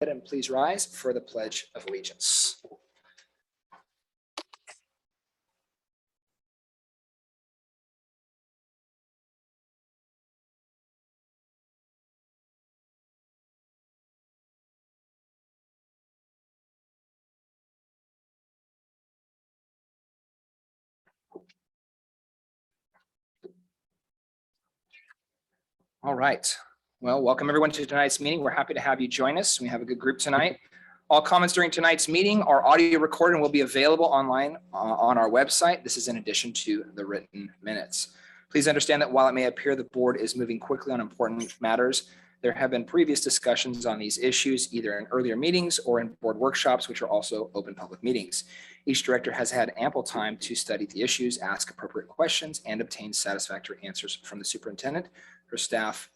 And please rise for the Pledge of Allegiance. All right. Well, welcome everyone to tonight's meeting. We're happy to have you join us. We have a good group tonight. All comments during tonight's meeting are audio recorded and will be available online on our website. This is in addition to the written minutes. Please understand that while it may appear the board is moving quickly on important matters, there have been previous discussions on these issues, either in earlier meetings or in board workshops, which are also open public meetings. Each director has had ample time to study the issues, ask appropriate questions, and obtain satisfactory answers from the superintendent, her staff,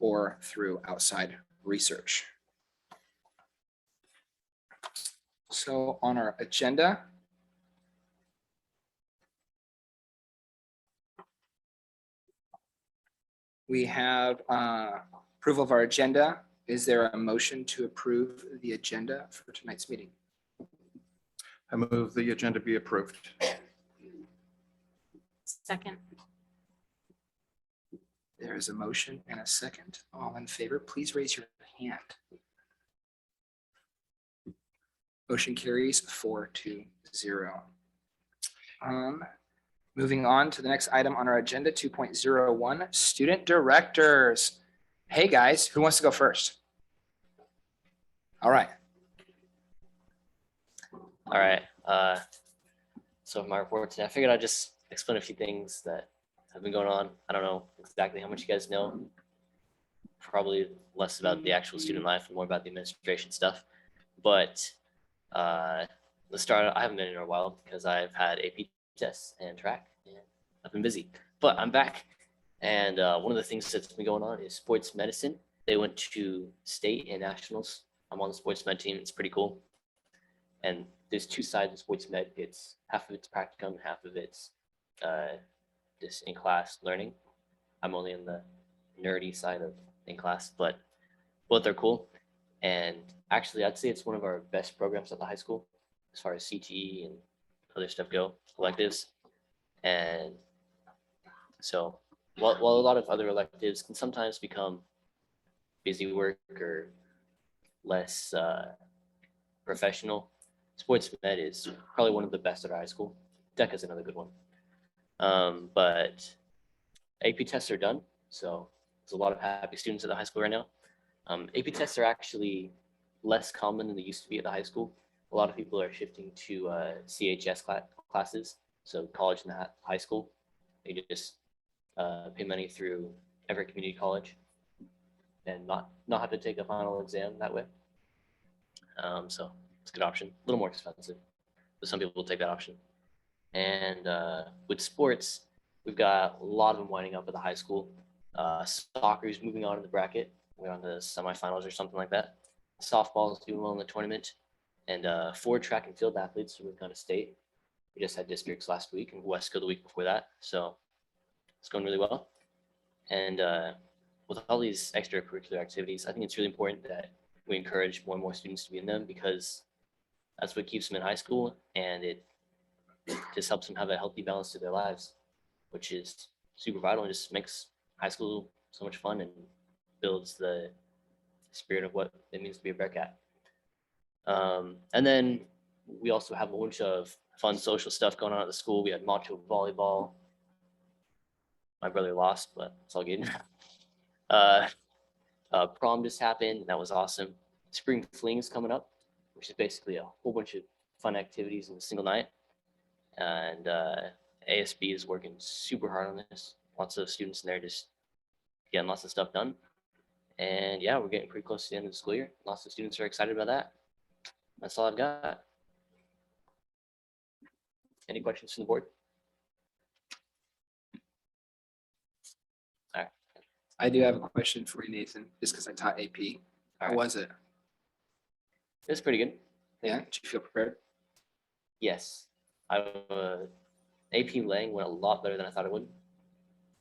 or through outside research. So on our agenda, we have approval of our agenda. Is there a motion to approve the agenda for tonight's meeting? I move the agenda be approved. Second. There is a motion and a second. All in favor, please raise your hand. Motion carries 4-0. Moving on to the next item on our agenda, 2.01, student directors. Hey guys, who wants to go first? All right. All right. So my report today, I figured I'd just explain a few things that have been going on. I don't know exactly how much you guys know. Probably less about the actual student life and more about the administration stuff. But let's start. I haven't been in a while because I've had AP tests and track, and I've been busy. But I'm back, and one of the things that's been going on is sports medicine. They went to state and nationals. I'm on the sports med team. It's pretty cool. And there's two sides of sports med. It's half of it's practicum, half of it's just in class learning. I'm only in the nerdy side of in class, but both are cool. And actually, I'd say it's one of our best programs at the high school as far as CTE and other stuff go, electives. And so while a lot of other electives can sometimes become busy work or less professional, sports med is probably one of the best at our high school. DECA is another good one. But AP tests are done, so there's a lot of happy students at the high school right now. AP tests are actually less common than they used to be at the high school. A lot of people are shifting to CHS classes, so college and high school. They just pay money through Everett Community College and not have to take a final exam that way. So it's a good option. A little more expensive, but some people will take that option. And with sports, we've got a lot of them winding up at the high school. Soccer is moving on in the bracket. We're on the semifinals or something like that. Softball is doing well in the tournament. And 4 track and field athletes moved on to state. We just had districts last week and Wesco the week before that. So it's going really well. And with all these extracurricular activities, I think it's really important that we encourage more and more students to be in them, because that's what keeps them in high school, and it just helps them have a healthy balance to their lives, which is super vital and just makes high school so much fun and builds the spirit of what it means to be a Bearcat. And then we also have a bunch of fun social stuff going on at the school. We had macho volleyball. My brother lost, but it's all good. Prom just happened, and that was awesome. Spring fling is coming up, which is basically a whole bunch of fun activities in a single night. And ASB is working super hard on this. Lots of students in there just getting lots of stuff done. And yeah, we're getting pretty close to the end of the school year. Lots of students are excited about that. That's all I've got. Any questions from the board? All right. I do have a question for you, Nathan, just because I taught AP. How was it? It was pretty good. Yeah, did you feel prepared? Yes. AP Lang went a lot better than I thought it would.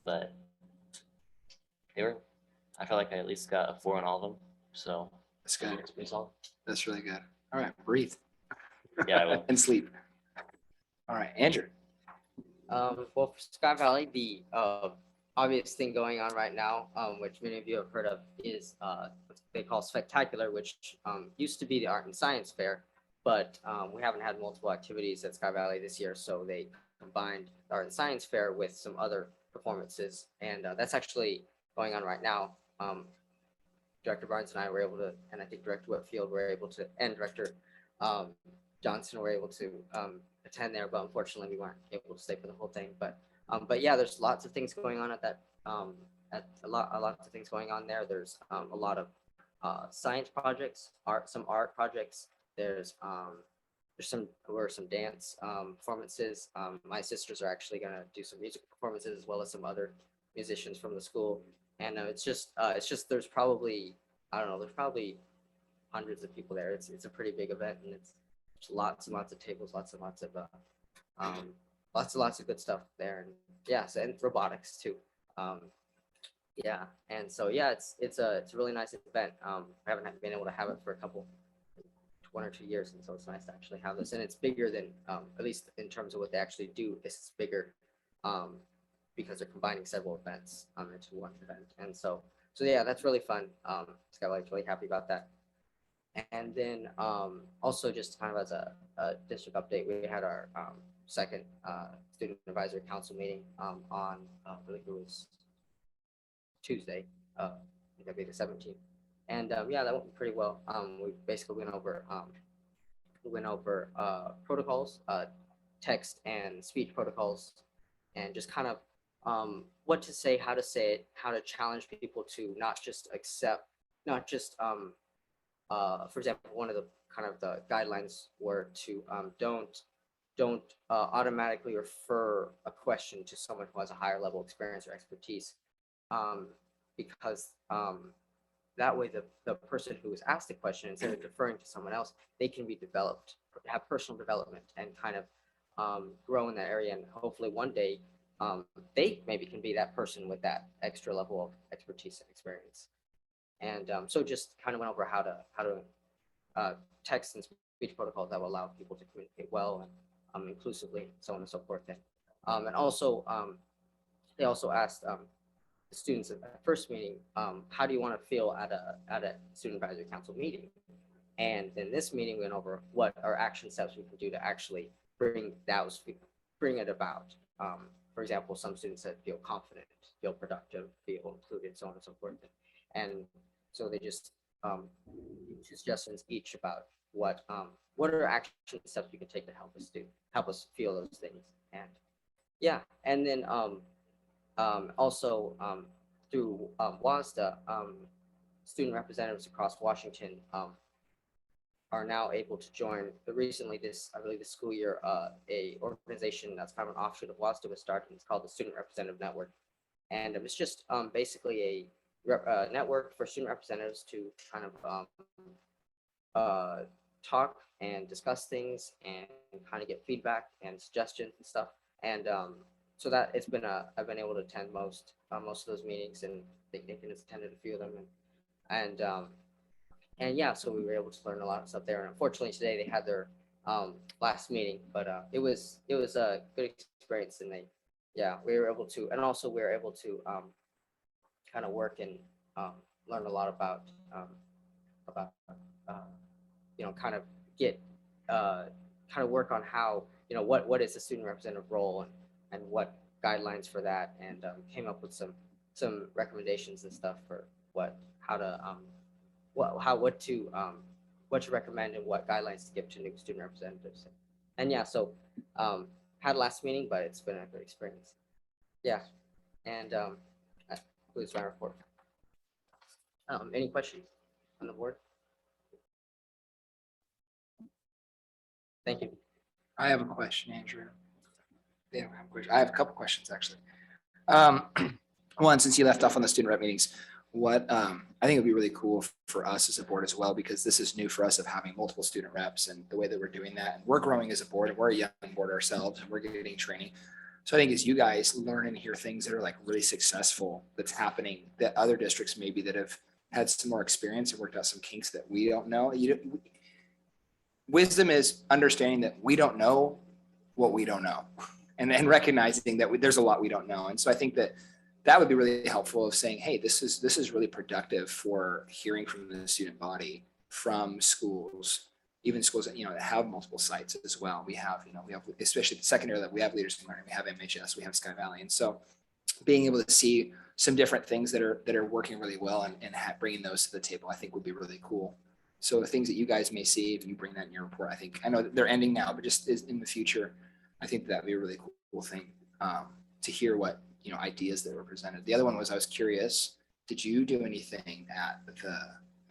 But I felt like I at least got a 4 on all of them. So That's good. It's pretty solid. That's really good. All right, breathe. Yeah, I will. And sleep. All right, Andrew. Well, for Sky Valley, the obvious thing going on right now, which many of you have heard of, is what they call Spectacular, which used to be the Art and Science Fair, but we haven't had multiple activities at Sky Valley this year, so they combined the Art and Science Fair with some other performances, and that's actually going on right now. Director Barnes and I were able to, and I think Director Whitfield were able to, and Director Johnson were able to attend there, but unfortunately we weren't able to stay for the whole thing. But yeah, there's lots of things going on at that. At a lot of things going on there. There's a lot of science projects, some art projects. There's some dance performances. My sisters are actually gonna do some music performances as well as some other musicians from the school. And it's just there's probably, I don't know, there's probably hundreds of people there. It's a pretty big event, and it's lots and lots of tables, lots and lots of good stuff there. And yeah, so, and robotics too. Yeah, and so yeah, it's a really nice event. I haven't been able to have it for 1 or 2 years, and so it's nice to actually have this. And it's bigger than at least in terms of what they actually do. It's bigger because they're combining several events into one event. And so yeah, that's really fun. Skylight's really happy about that. And then also just kind of as a district update, we had our second student advisory council meeting on I believe it was Tuesday, I think that'd be the 17th. And yeah, that went pretty well. We basically went over protocols, text and speech protocols, and just kind of what to say, how to say it, how to challenge people to not just accept, not just for example, one of the kind of the guidelines were to don't automatically refer a question to someone who has a higher level of experience or expertise, because that way the person who was asked the question, instead of deferring to someone else, they can be developed, have personal development, and kind of grow in that area, and hopefully one day they maybe can be that person with that extra level of expertise and experience. And so just kind of went over how to text and speech protocols that will allow people to communicate well and inclusively, so on and so forth. And also they also asked the students at the first meeting, how do you want to feel at a student advisory council meeting? And in this meeting, we went over what are action steps we can do to actually bring it about. For example, some students said feel confident, feel productive, feel included, so on and so forth. And so they just suggestions each about what are action steps we can take to help us feel those things. And yeah, and then also through WASDA, student representatives across Washington are now able to join recently I believe this school year, a organization that's kind of an offshoot of WASDA was started. It's called the Student Representative Network. And it's just basically a network for student representatives to kind of talk and discuss things and kind of get feedback and suggestions and stuff. And so that I've been able to attend most of those meetings, and I think Nathan has attended a few of them. And yeah, so we were able to learn a lot of stuff there. And unfortunately today they had their last meeting, but it was a good experience. And we were able to, and also we were able to kind of work and learn a lot about kind of get kind of work on how, what is the student representative role and what guidelines for that, and came up with some recommendations and stuff for what to recommend and what guidelines to give to new student representatives. And yeah, so had a last meeting, but it's been a good experience. Yeah, and that concludes my report. Any questions on the board? Thank you. I have a question, Andrew. Yeah, I have a couple questions actually. One, since you left off on the student rep meetings, what I think would be really cool for us as a board as well, because this is new for us of having multiple student reps and the way that we're doing that. And we're growing as a board, and we're a young board ourselves, and we're getting training. So I think as you guys learn and hear things that are like really successful that's happening that other districts maybe that have had some more experience and worked out some kinks that we don't know. Wisdom is understanding that we don't know what we don't know, and recognizing that there's a lot we don't know. And so I think that would be really helpful of saying, hey, this is really productive for hearing from the student body, from schools, even schools that, that have multiple sites as well. We have especially the secondary level, we have Leaders in Learning, we have MHS, we have Sky Valley. And so being able to see some different things that are working really well and bringing those to the table, I think would be really cool. So the things that you guys may see, if you bring that in your report, I know that they're ending now, but just in the future, I think that'd be a really cool thing to hear what, ideas that were presented. The other one was, I was curious, did you do anything at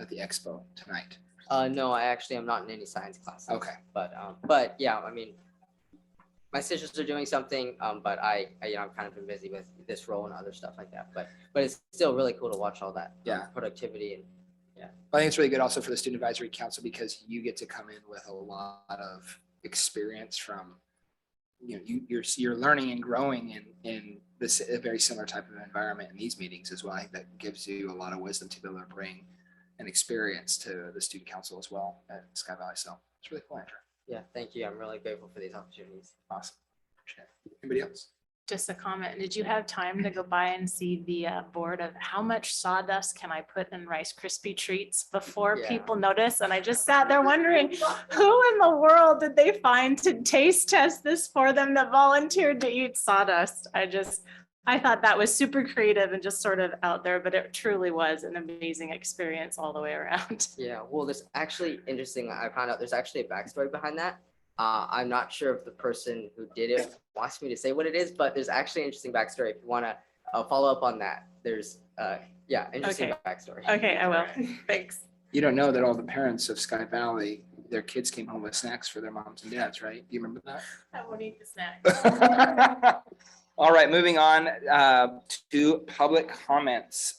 the expo tonight? No, I actually am not in any science classes. Okay. But yeah, I mean, my sisters are doing something, but I've kind of been busy with this role and other stuff like that. But it's still really cool to watch all that productivity and I think it's really good also for the Student Advisory Council, because you get to come in with a lot of experience from, you're learning and growing in this a very similar type of environment in these meetings as well. I think that gives you a lot of wisdom to be able to bring an experience to the Student Council as well at Sky Valley. So it's really cool, Andrew. yeah, thank you. I'm really grateful for these opportunities. Awesome. Appreciate it. Anybody else? Just a comment. Did you have time to go by and see the board of how much sawdust can I put in Rice Krispie treats before Yeah. people notice? And I just sat there wondering, who in the world did they find to taste test this for them that volunteered to eat sawdust? I thought that was super creative and just sort of out there, but it truly was an amazing experience all the way around. Yeah, well, there's actually interesting. I found out there's actually a backstory behind that. I'm not sure if the person who did it wants me to say what it is, but there's actually an interesting backstory. If you want to follow up on that, there's interesting backstory. Okay, I will. Thanks. You don't know that all the parents of Sky Valley, their kids came home with snacks for their moms and dads, right? Do you remember that? I won't eat the snack. All right, moving on to public comments.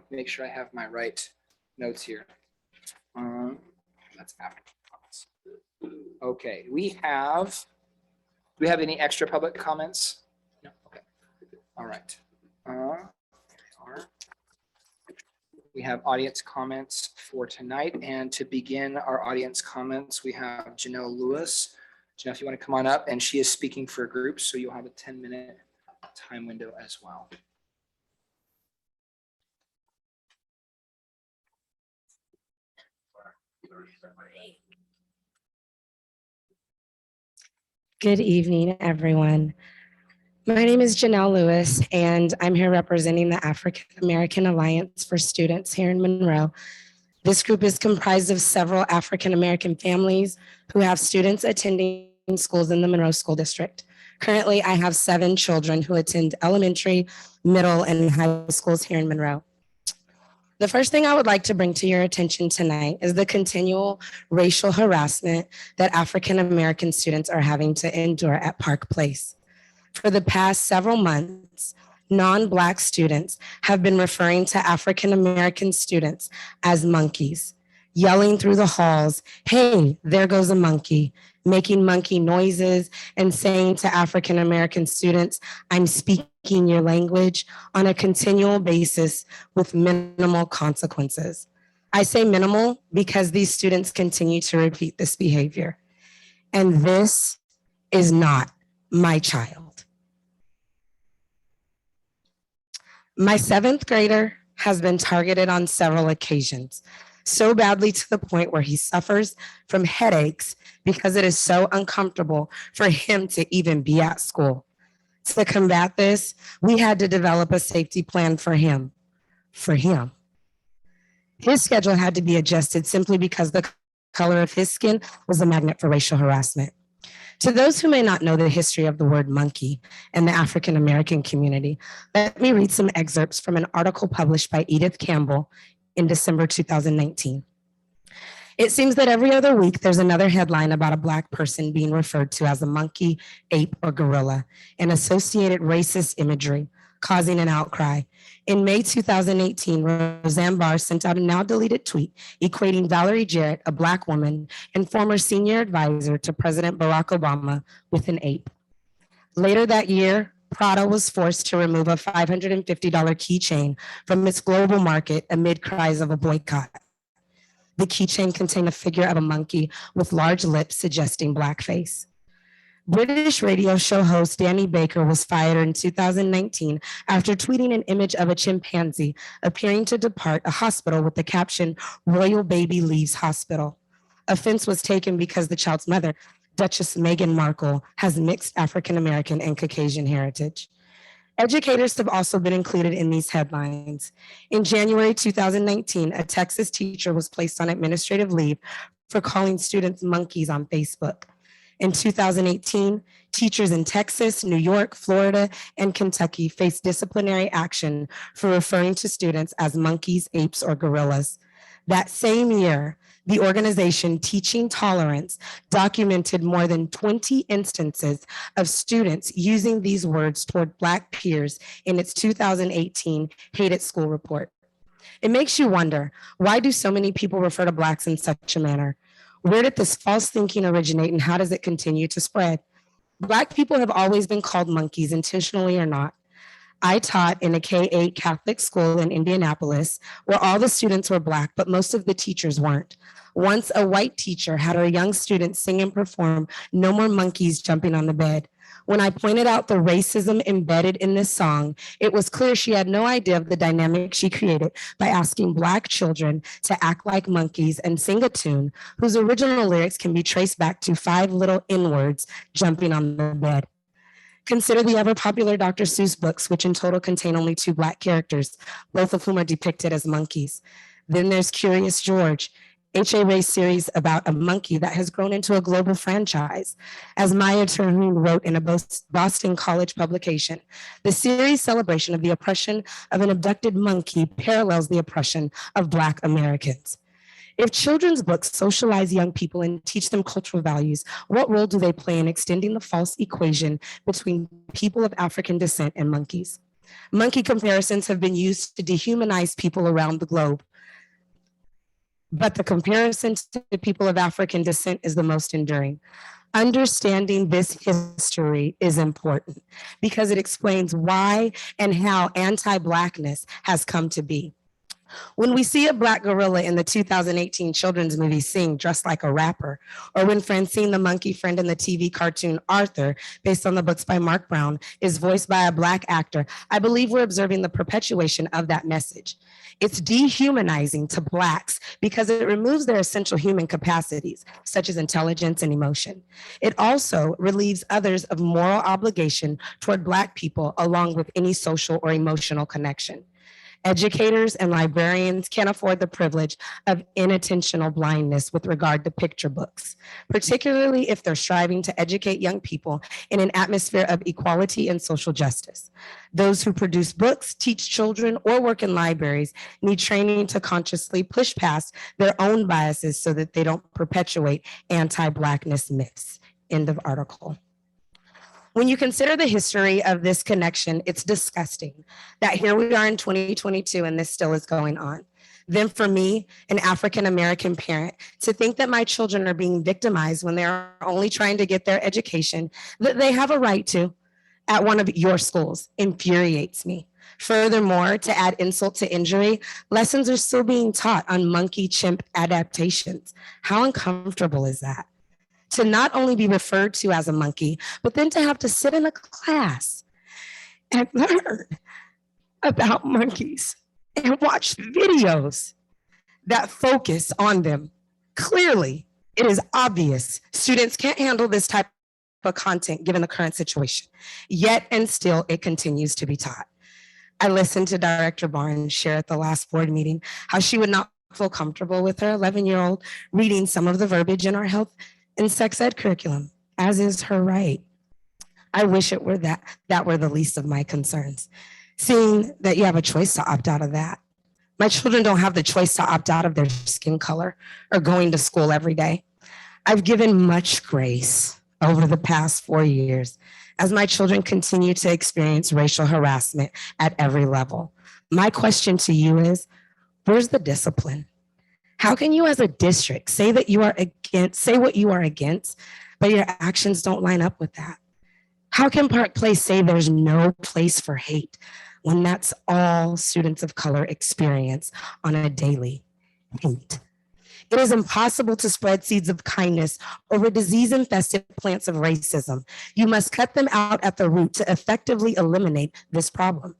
Make sure I have my right notes here. That's after comments. Okay, do we have any extra public comments? No. Okay. All right. We have audience comments for tonight, and to begin our audience comments, we have Janelle Lewis. Janelle, if you want to come on up, and she is speaking for a group, so you'll have a 10-minute time window as well. Good evening, everyone. My name is Janelle Lewis, and I'm here representing the African American Alliance for Students here in Monroe. This group is comprised of several African American families who have students attending schools in the Monroe School District. Currently, I have 7 children who attend elementary, middle, and high schools here in Monroe. The first thing I would like to bring to your attention tonight is the continual racial harassment that African American students are having to endure at Park Place. For the past several months, non-Black students have been referring to African American students as monkeys, yelling through the halls, "Hey, there goes a monkey," making monkey noises and saying to African American students, "I'm speaking your language," on a continual basis with minimal consequences. I say minimal because these students continue to repeat this behavior. And this is not my child. My 7th grader has been targeted on several occasions, so badly to the point where he suffers from headaches because it is so uncomfortable for him to even be at school. To combat this, we had to develop a safety plan for him. His schedule had to be adjusted simply because the color of his skin was a magnet for racial harassment. To those who may not know the history of the word monkey in the African American community, let me read some excerpts from an article published by Edith Campbell in December 2019. It seems that every other week there's another headline about a Black person being referred to as a monkey, ape, or gorilla, and associated racist imagery, causing an outcry. In May 2018, Roseanne Barr sent out a now deleted tweet equating Valerie Jarrett, a Black woman and former senior advisor to President Barack Obama, with an ape. Later that year, Prada was forced to remove a $550 keychain from its global market amid cries of a boycott. The keychain contained a figure of a monkey with large lips suggesting blackface. British radio show host Danny Baker was fired in 2019 after tweeting an image of a chimpanzee appearing to depart a hospital with the caption, "Royal baby leaves hospital." Offense was taken because the child's mother, Duchess Meghan Markle, has mixed African American and Caucasian heritage. Educators have also been included in these headlines. In January 2019, a Texas teacher was placed on administrative leave for calling students monkeys on Facebook. In 2018, teachers in Texas, New York, Florida, and Kentucky faced disciplinary action for referring to students as monkeys, apes, or gorillas. That same year, the organization Teaching Tolerance documented more than 20 instances of students using these words toward Black peers in its 2018 Hate at School report. It makes you wonder, why do so many people refer to Blacks in such a manner? Where did this false thinking originate and how does it continue to spread? Black people have always been called monkeys, intentionally or not. I taught in a K-8 Catholic school in Indianapolis where all the students were Black, but most of the teachers weren't. Once a white teacher had her young students sing and perform "No More Monkeys Jumping on the Bed." When I pointed out the racism embedded in this song, it was clear she had no idea of the dynamic she created by asking Black children to act like monkeys and sing a tune whose original lyrics can be traced back to 5 little N-words jumping on the bed. Consider the ever popular Dr. Seuss books, which in total contain only 2 Black characters, both of whom are depicted as monkeys. Then there's Curious George, H.A. Ray's series about a monkey that has grown into a global franchise. As Maya Terhune wrote in a Boston College publication, the series' celebration of the oppression of an abducted monkey parallels the oppression of Black Americans. If children's books socialize young people and teach them cultural values, what role do they play in extending the false equation between people of African descent and monkeys? Monkey comparisons have been used to dehumanize people around the globe. But the comparison to the people of African descent is the most enduring. Understanding this history is important because it explains why and how anti-Blackness has come to be. When we see a Black gorilla in the 2018 children's movie Sing dressed like a rapper, or when Francine the monkey friend in the TV cartoon Arthur, based on the books by Mark Brown, is voiced by a Black actor, I believe we're observing the perpetuation of that message. It's dehumanizing to Blacks because it removes their essential human capacities, such as intelligence and emotion. It also relieves others of moral obligation toward Black people, along with any social or emotional connection. Educators and librarians can't afford the privilege of inattentional blindness with regard to picture books, particularly if they're striving to educate young people in an atmosphere of equality and social justice. Those who produce books, teach children, or work in libraries need training to consciously push past their own biases so that they don't perpetuate anti-Blackness myths. End of article. When you consider the history of this connection, it's disgusting that here we are in 2022 and this still is going on. Then for me, an African-American parent, to think that my children are being victimized when they're only trying to get their education that they have a right to at one of your schools infuriates me. Furthermore, to add insult to injury, lessons are still being taught on monkey chimp adaptations. How uncomfortable is that? To not only be referred to as a monkey, but then to have to sit in a class and learn about monkeys and watch videos that focus on them. Clearly, it is obvious students can't handle this type of content given the current situation, yet and still it continues to be taught. I listened to Director Barnes share at the last board meeting how she would not feel comfortable with her 11-year-old reading some of the verbiage in our health and sex ed curriculum, as is her right. I wish it were that were the least of my concerns, seeing that you have a choice to opt out of that. My children don't have the choice to opt out of their skin color or going to school every day. I've given much grace over the past 4 years as my children continue to experience racial harassment at every level. My question to you is, where's the discipline? How can you as a district say that you are against, say what you are against, but your actions don't line up with that? How can Park Place say there's no place for hate when that's all students of color experience on a daily? Hate. It is impossible to spread seeds of kindness over disease-infested plants of racism. You must cut them out at the root to effectively eliminate this problem.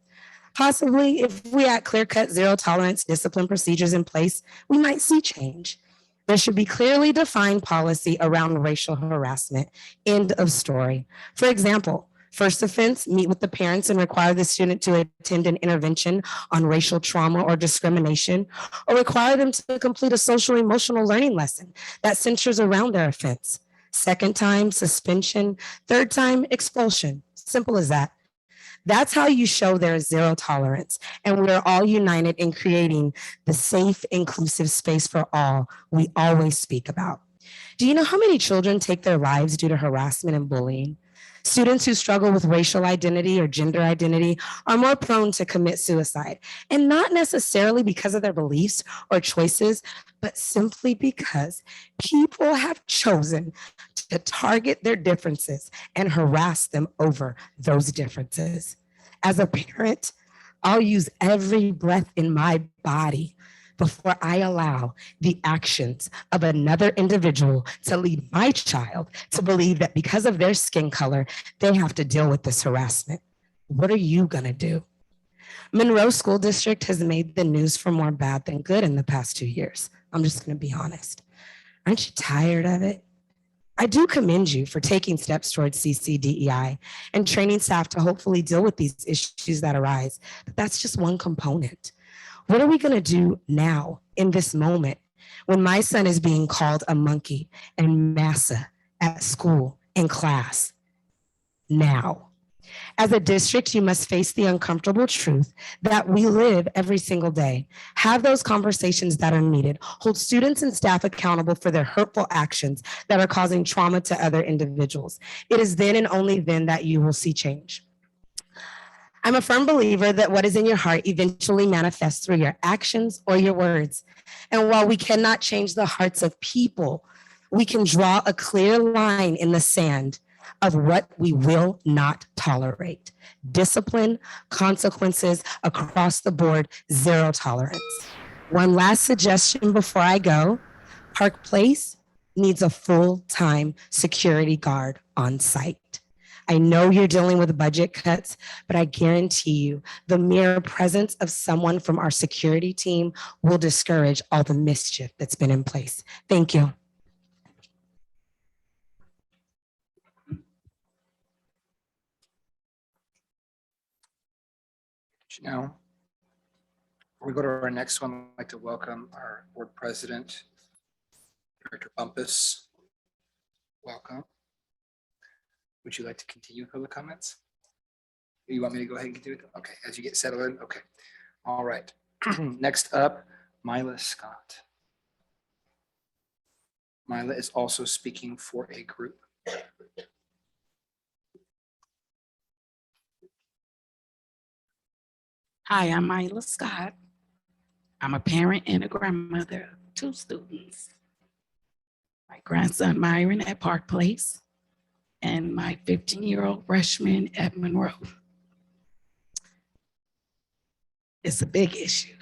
Possibly, if we had clear-cut zero-tolerance discipline procedures in place, we might see change. There should be clearly defined policy around racial harassment. End of story. For example, first offense, meet with the parents and require the student to attend an intervention on racial trauma or discrimination, or require them to complete a social emotional learning lesson that centers around their offense. Second time, suspension. Third time, expulsion. Simple as that. That's how you show there is zero tolerance, and we're all united in creating the safe, inclusive space for all we always speak about. Do you know how many children take their lives due to harassment and bullying? Students who struggle with racial identity or gender identity are more prone to commit suicide, and not necessarily because of their beliefs or choices, but simply because people have chosen to target their differences and harass them over those differences. As a parent, I'll use every breath in my body before I allow the actions of another individual to lead my child to believe that because of their skin color, they have to deal with this harassment. What are you gonna do? Monroe School District has made the news for more bad than good in the past 2 years. I'm just gonna be honest. Aren't you tired of it? I do commend you for taking steps towards CCDEI and training staff to hopefully deal with these issues that arise, but that's just one component. What are we gonna do now in this moment when my son is being called a monkey and massa at school in class? Now. As a district, you must face the uncomfortable truth that we live every single day. Have those conversations that are needed. Hold students and staff accountable for their hurtful actions that are causing trauma to other individuals. It is then and only then that you will see change. I'm a firm believer that what is in your heart eventually manifests through your actions or your words. And while we cannot change the hearts of people, we can draw a clear line in the sand of what we will not tolerate. Discipline, consequences across the board, zero tolerance. One last suggestion before I go. Park Place needs a full-time security guard on site. I know you're dealing with budget cuts, but I guarantee you the mere presence of someone from our security team will discourage all the mischief that's been in place. Thank you. Now, before we go to our next one, I'd like to welcome our board president, Director Bumpus. Welcome. Would you like to continue with public comments? You want me to go ahead and continue? Okay, as you get settled in. Okay. All right. Next up, Mila Scott. Mila is also speaking for a group. Hi, I'm Mila Scott. I'm a parent and a grandmother of 2 students. My grandson Myron at Park Place and my 15-year-old freshman at Monroe. It's a big issue.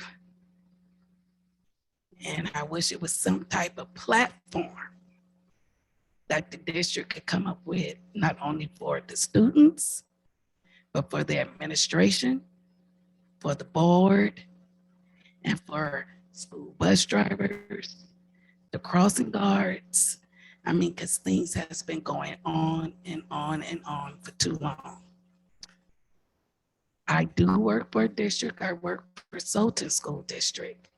And I wish it was some type of platform that the district could come up with, not only for the students, but for the administration, for the board, and for school bus drivers, the crossing guards. I mean, because things has been going on and on and on for too long. I do work for a district. I work for Sultan School District.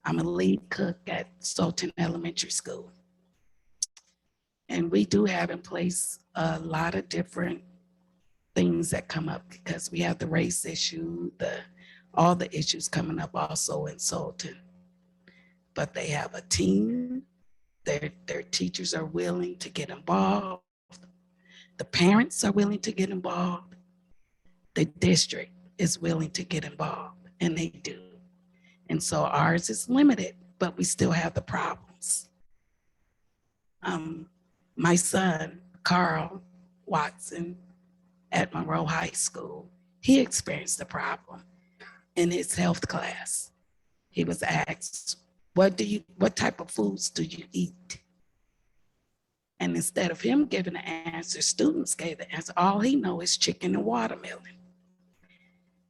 I'm a lead cook at Sultan Elementary School. And we do have in place a lot of different things that come up because we have the race issue, all the issues coming up also in Sultan. But they have a team, their teachers are willing to get involved. The parents are willing to get involved. The district is willing to get involved, and they do. And so ours is limited, but we still have the problems. My son, Carl, Watson at Monroe High School. He experienced a problem in his health class. He was asked, what type of foods do you eat? And instead of him giving the answer, students gave the answer. All he knows is chicken and watermelon.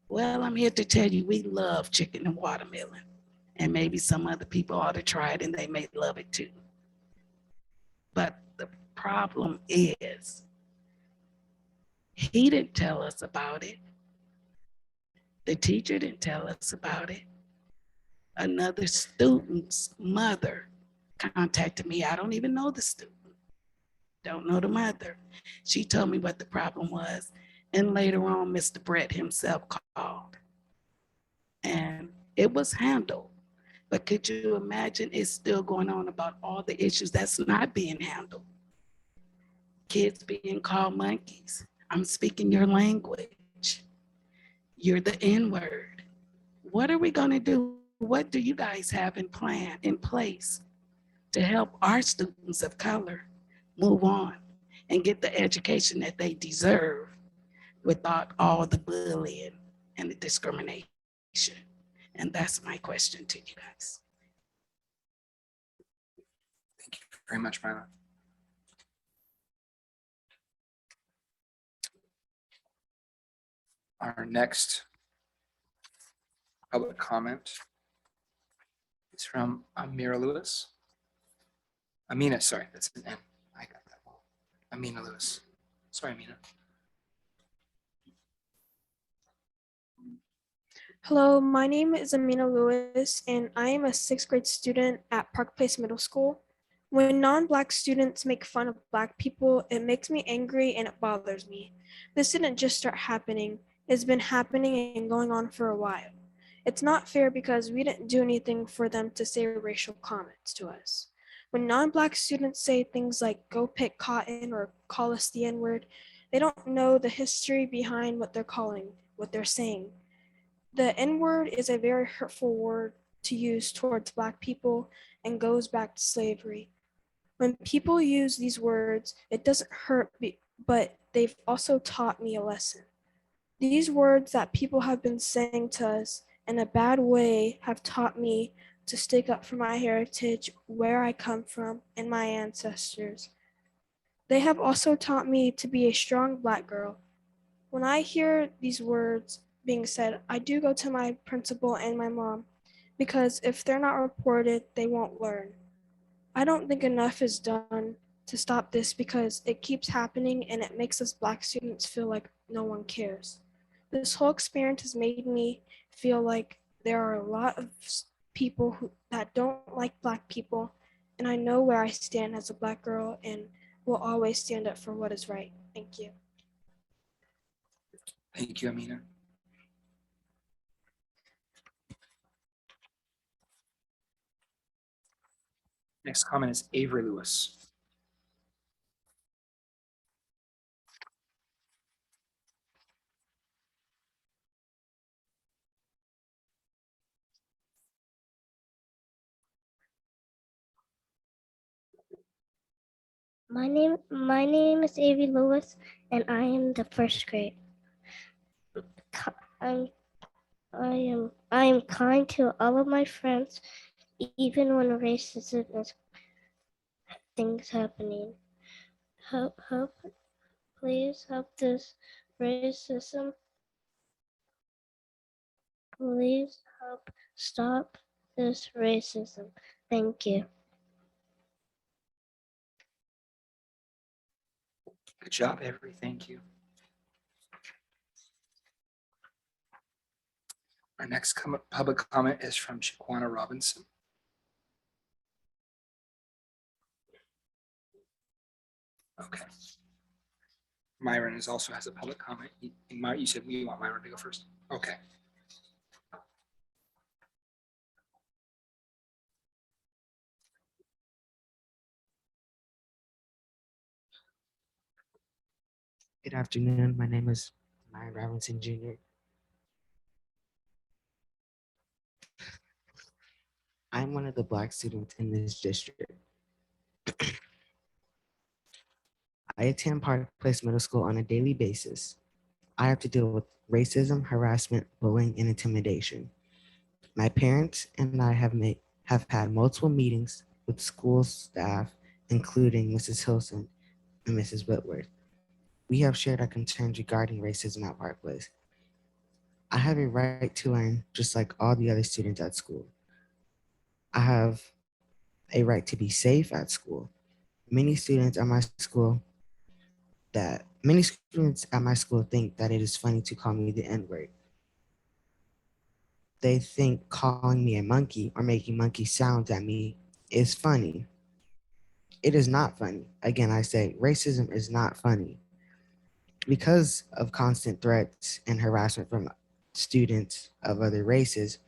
Well, I'm here to tell you, we love chicken and watermelon. And maybe some other people ought to try it and they may love it too. But the problem is, he didn't tell us about it. The teacher didn't tell us about it. Another student's mother contacted me. I don't even know the student. Don't know the mother. She told me what the problem was. And later on, Mr. Brett himself called. And it was handled. But could you imagine it's still going on about all the issues that's not being handled? Kids being called monkeys. I'm speaking your language. You're the N-word. What are we gonna do? What do you guys have in place to help our students of color move on and get the education that they deserve without all the bullying and the discrimination? And that's my question to you guys. Thank you very much, Myla. Our next public comment is from Amira Lewis. Amina, sorry, that's an N. I got that wrong. Amina Lewis. Sorry, Amina. Hello, my name is Amina Lewis, and I am a sixth grade student at Park Place Middle School. When non-Black students make fun of Black people, it makes me angry and it bothers me. This didn't just start happening, it's been happening and going on for a while. It's not fair because we didn't do anything for them to say racial comments to us. When non-Black students say things like go pick cotton or call us the N-word, they don't know the history behind what they're saying. The N-word is a very hurtful word to use towards Black people and goes back to slavery. When people use these words, it doesn't hurt, but they've also taught me a lesson. These words that people have been saying to us in a bad way have taught me to stick up for my heritage, where I come from, and my ancestors. They have also taught me to be a strong Black girl. When I hear these words being said, I do go to my principal and my mom, because if they're not reported, they won't learn. I don't think enough is done to stop this because it keeps happening and it makes us Black students feel like no one cares. This whole experience has made me feel like there are a lot of people that don't like Black people, and I know where I stand as a Black girl and will always stand up for what is right. Thank you. Thank you, Amina. Next comment is Avery Lewis. My name is Avery Lewis, and I am the first grade. I am kind to all of my friends, even when racism is things happening. Please help this racism. Please help stop this racism. Thank you. Good job, Avery. Thank you. Our next public comment is from Shaquana Robinson. Okay. Myron also has a public comment. You said you want Myron to go first. Okay. Good afternoon. My name is Myron Robinson Jr. I'm one of the Black students in this district. attend Park Place Middle School on a daily basis. I have to deal with racism, harassment, bullying, and intimidation. My parents and I have had multiple meetings with school staff, including Mrs. Hilson and Mrs. Whitworth. We have shared our concerns regarding racism at Park Place. I have a right to learn just like all the other students at school. I have a right to be safe at school. Many students at my school think that it is funny to call me the N-word. They think calling me a monkey or making monkey sounds at me is funny. It is not funny. Again, I say racism is not funny. Because of constant threats and harassment from students of other races,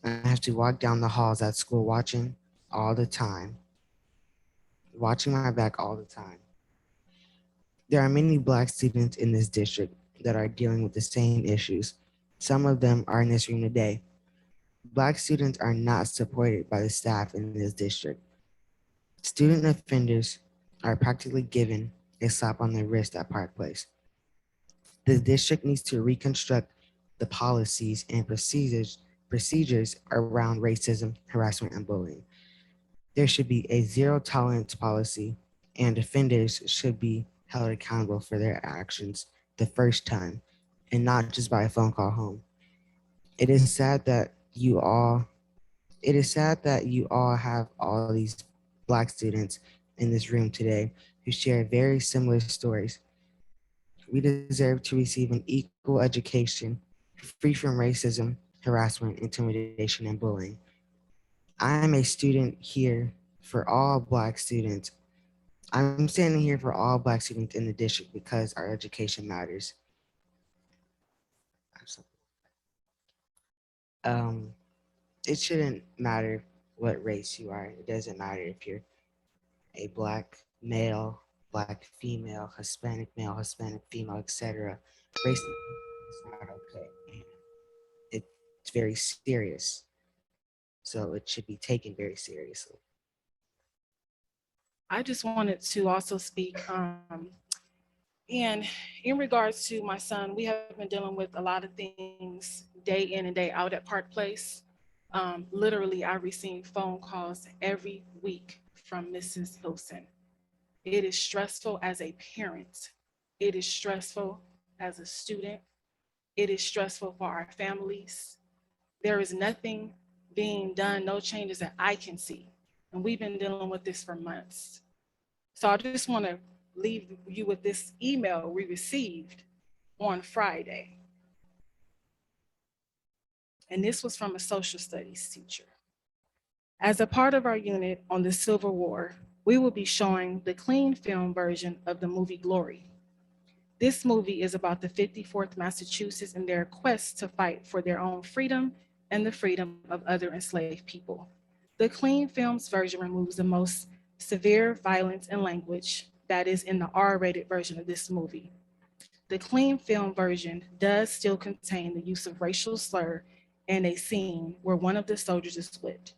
I have to walk down the halls at school watching my back all the time. There are many Black students in this district that are dealing with the same issues. Some of them are in this room today. Black students are not supported by the staff in this district. Student offenders are practically given a slap on the wrist at Park Place. The district needs to reconstruct the policies and procedures around racism, harassment, and bullying. There should be a zero tolerance policy, and offenders should be held accountable for their actions the first time and not just by a phone call home. It is sad that you all have all these Black students in this room today who share very similar stories. We deserve to receive an equal education free from racism, harassment, intimidation, and bullying. I am a student here for all Black students. I'm standing here for all Black students in the district because our education matters. It shouldn't matter what race you are. It doesn't matter if you're a Black male, Black female, Hispanic female, etc. Race is not okay. And it's very serious. So it should be taken very seriously. I just wanted to also speak. And in regards to my son, we have been dealing with a lot of things day in and day out at Park Place. Literally, I receive phone calls every week from Mrs. Hilson. It is stressful as a parent. It is stressful as a student. It is stressful for our families. There is nothing being done, no changes that I can see. And we've been dealing with this for months. So I just want to leave you with this email we received on Friday. And this was from a social studies teacher. As a part of our unit on the Civil War, we will be showing the clean film version of the movie Glory. This movie is about the 54th Massachusetts and their quest to fight for their own freedom and the freedom of other enslaved people. The clean films version removes the most severe violence and language that is in the R-rated version of this movie. The clean film version does still contain the use of racial slur and a scene where one of the soldiers is whipped.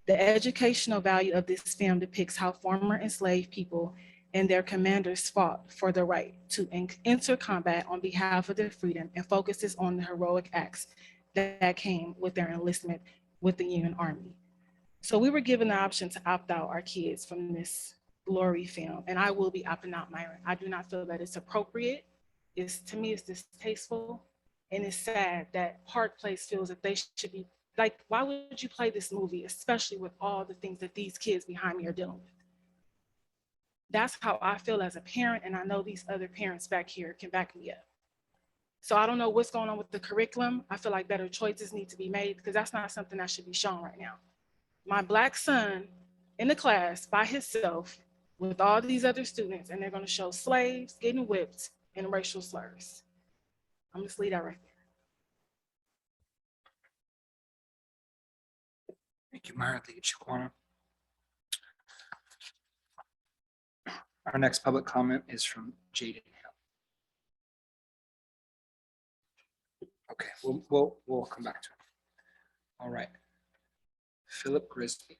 The educational value of this film depicts how former enslaved people and their commanders fought for the right to enter combat on behalf of their freedom and focuses on the heroic acts that came with their enlistment with the Union Army. So we were given the option to opt out our kids from this Glory film, and I will be opting out Myron. I do not feel that it's appropriate. To me, it's distasteful, and it's sad that Park Place feels that they should be like, why would you play this movie, especially with all the things that these kids behind me are dealing with? That's how I feel as a parent, and I know these other parents back here can back me up. So I don't know what's going on with the curriculum. I feel like better choices need to be made because that's not something that should be shown right now. My Black son in the class by himself with all these other students, and they're going to show slaves getting whipped and racial slurs. I'm just leave that right there. Thank you, Myra. Thank you, Chiquana. Our next public comment is from Jaden Hill. Okay, we'll come back to it. All right. Philip Grisby.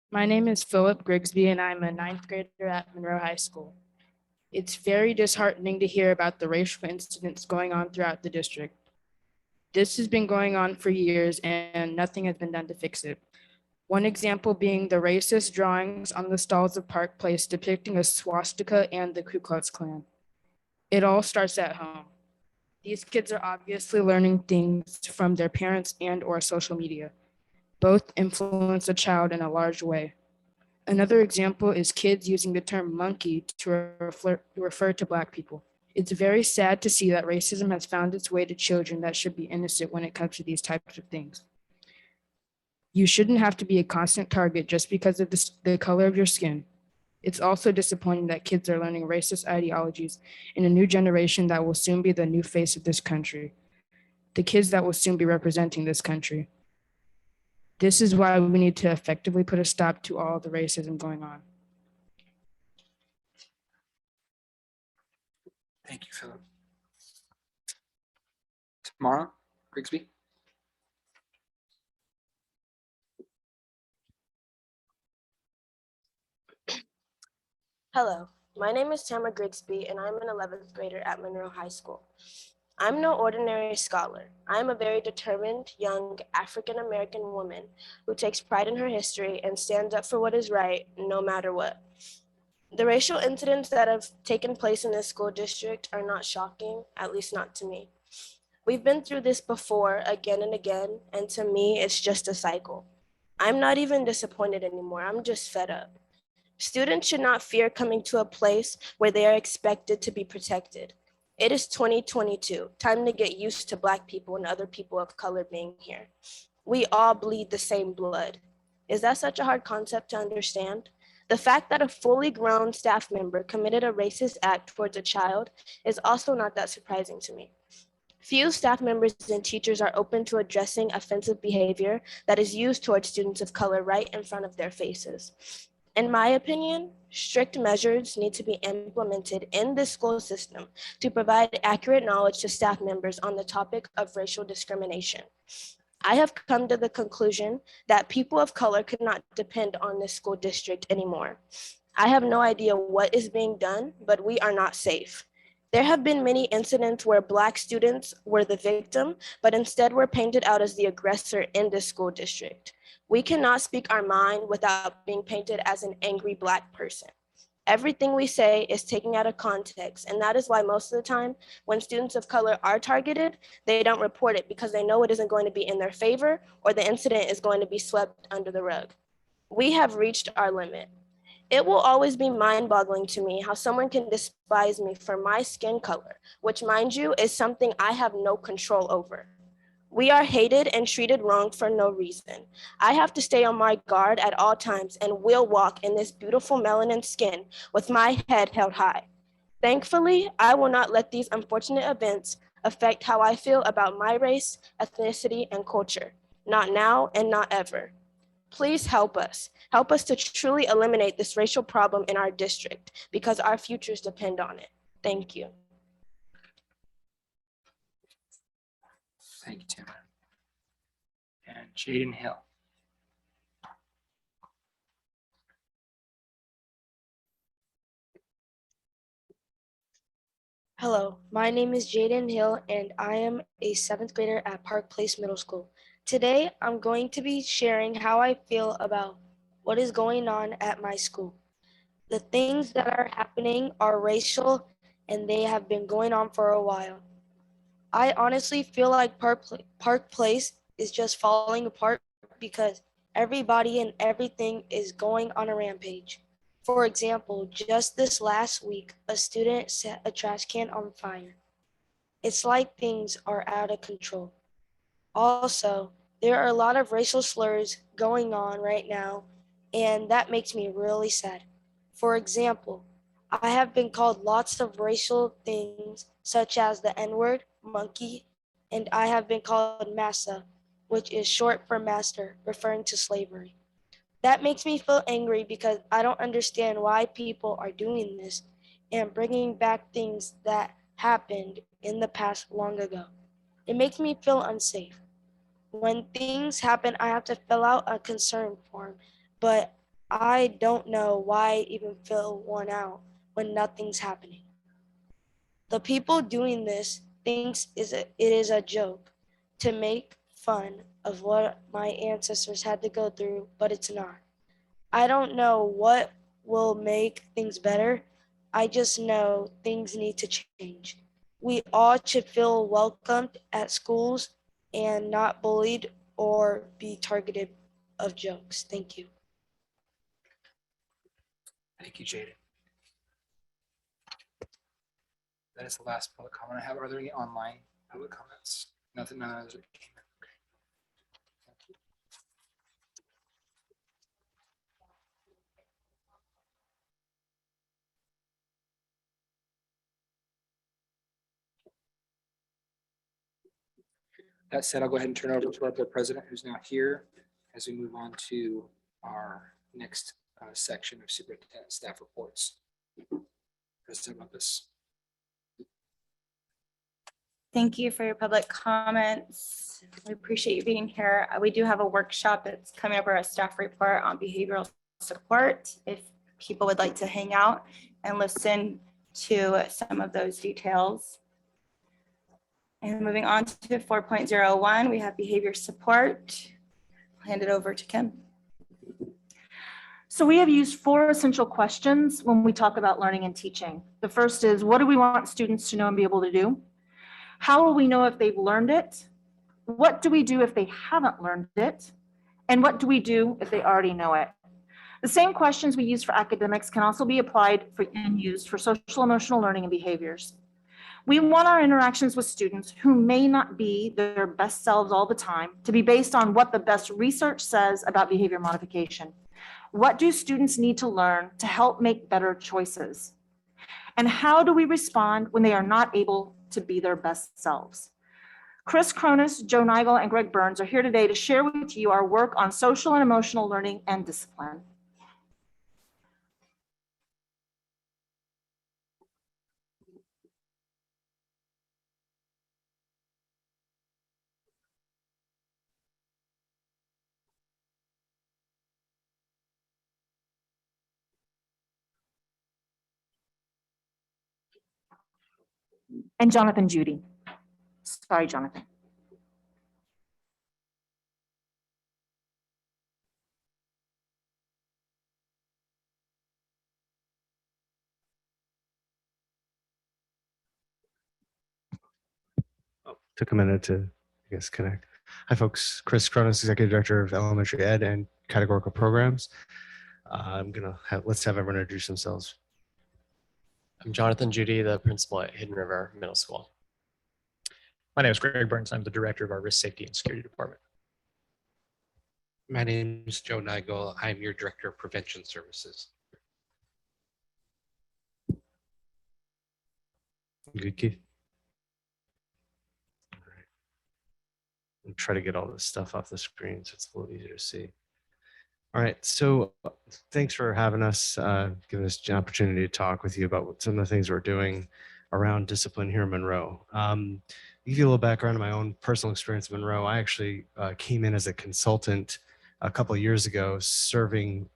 My name is Philip Grigsby, and I'm a ninth grader at Monroe High School. It's very disheartening to hear about the racial incidents going on throughout the district. This has been going on for years, and nothing has been done to fix it. One example being the racist drawings on the stalls of Park Place depicting a swastika and the Ku Klux Klan. It all starts at home. These kids are obviously learning things from their parents and/or social media. Both influence a child in a large way. Another example is kids using the term monkey to refer to Black people. It's very sad to see that racism has found its way to children that should be innocent when it comes to these types of things. You shouldn't have to be a constant target just because of the color of your skin. It's also disappointing that kids are learning racist ideologies in a new generation that will soon be the new face of this country, the kids that will soon be representing this country. This is why we need to effectively put a stop to all the racism going on. Thank you, Philip. Tamara Grigsby. Hello, my name is Tamara Grigsby, and I'm an 11th grader at Monroe High School. I'm no ordinary scholar. I'm a very determined, young African-American woman who takes pride in her history and stands up for what is right, no matter what. The racial incidents that have taken place in this school district are not shocking, at least not to me. We've been through this before again and again, and to me, it's just a cycle. I'm not even disappointed anymore. I'm just fed up. Students should not fear coming to a place where they are expected to be protected. It is 2022, time to get used to Black people and other people of color being here. We all bleed the same blood. Is that such a hard concept to understand? The fact that a fully grown staff member committed a racist act towards a child is also not that surprising to me. Few staff members and teachers are open to addressing offensive behavior that is used towards students of color right in front of their faces. In my opinion, strict measures need to be implemented in the school system to provide accurate knowledge to staff members on the topic of racial discrimination. I have come to the conclusion that people of color could not depend on this school district anymore. I have no idea what is being done, but we are not safe. There have been many incidents where Black students were the victim, but instead were painted out as the aggressor in this school district. We cannot speak our mind without being painted as an angry Black person. Everything we say is taken out of context, and that is why most of the time, when students of color are targeted, they don't report it because they know it isn't going to be in their favor or the incident is going to be swept under the rug. We have reached our limit. It will always be mind-boggling to me how someone can despise me for my skin color, which, mind you, is something I have no control over. We are hated and treated wrong for no reason. I have to stay on my guard at all times and will walk in this beautiful melanin skin with my head held high. Thankfully, I will not let these unfortunate events affect how I feel about my race, ethnicity, and culture. Not now and not ever. Please help us. Help us to truly eliminate this racial problem in our district because our futures depend on it. Thank you. Thank you, Tamara. And Jaden Hill. Hello, my name is Jaden Hill and I am a 7th grader at Park Place Middle School. Today, I'm going to be sharing how I feel about what is going on at my school. The things that are happening are racial and they have been going on for a while. I honestly feel like Park Place is just falling apart because everybody and everything is going on a rampage. For example, just this last week, a student set a trash can on fire. It's like things are out of control. Also, there are a lot of racial slurs going on right now, and that makes me really sad. For example, I have been called lots of racial things, such as the N-word, monkey, and I have been called massa, which is short for master, referring to slavery. That makes me feel angry because I don't understand why people are doing this and bringing back things that happened in the past long ago. It makes me feel unsafe. When things happen, I have to fill out a concern form, but I don't know why I even feel worn out when nothing's happening. The people doing this thinks it is a joke to make fun of what my ancestors had to go through, but it's not. I don't know what will make things better. I just know things need to change. We all should feel welcomed at schools and not bullied or be targeted of jokes. Thank you. Thank you, Jaden. That is the last public comment I have. Are there any online public comments? Nothing, none of those came in. Okay. Thank you. That said, I'll go ahead and turn it over to our board president, who's now here, as we move on to our next section of superintendent staff reports. President Bumpus. Thank you for your public comments. We appreciate you being here. We do have a workshop that's coming up, or a staff report on behavioral support, if people would like to hang out and listen to some of those details. And moving on to 4.01, we have behavior support. I'll hand it over to Kim. So we have used 4 essential questions when we talk about learning and teaching. The first is, what do we want students to know and be able to do? How will we know if they've learned it? What do we do if they haven't learned it? And what do we do if they already know it? The same questions we use for academics can also be applied for and used for social emotional learning and behaviors. We want our interactions with students who may not be their best selves all the time to be based on what the best research says about behavior modification. What do students need to learn to help make better choices? And how do we respond when they are not able to be their best selves? Chris Cronus, Joe Nigel, and Greg Burns are here today to share with you our work on social and emotional learning and discipline. And Jonathan Judy. Sorry, Jonathan. Took a minute to, I guess, connect. Hi, folks. Chris Cronus, Executive Director of Elementary Ed and Categorical Programs. Let's have everyone introduce themselves. I'm Jonathan Judy, the principal at Hidden River Middle School. My name is Greg Burns. I'm the director of our Risk Safety and Security Department. My name is Joe Nigel. I'm your Director of Prevention Services. Good, Keith. All right. I'll try to get all this stuff off the screen so it's a little easier to see. All right, so thanks for having us, giving us an opportunity to talk with you about some of the things we're doing around discipline here in Monroe. To give you a little background on my own personal experience in Monroe, I actually came in as a consultant a couple of years ago, serving,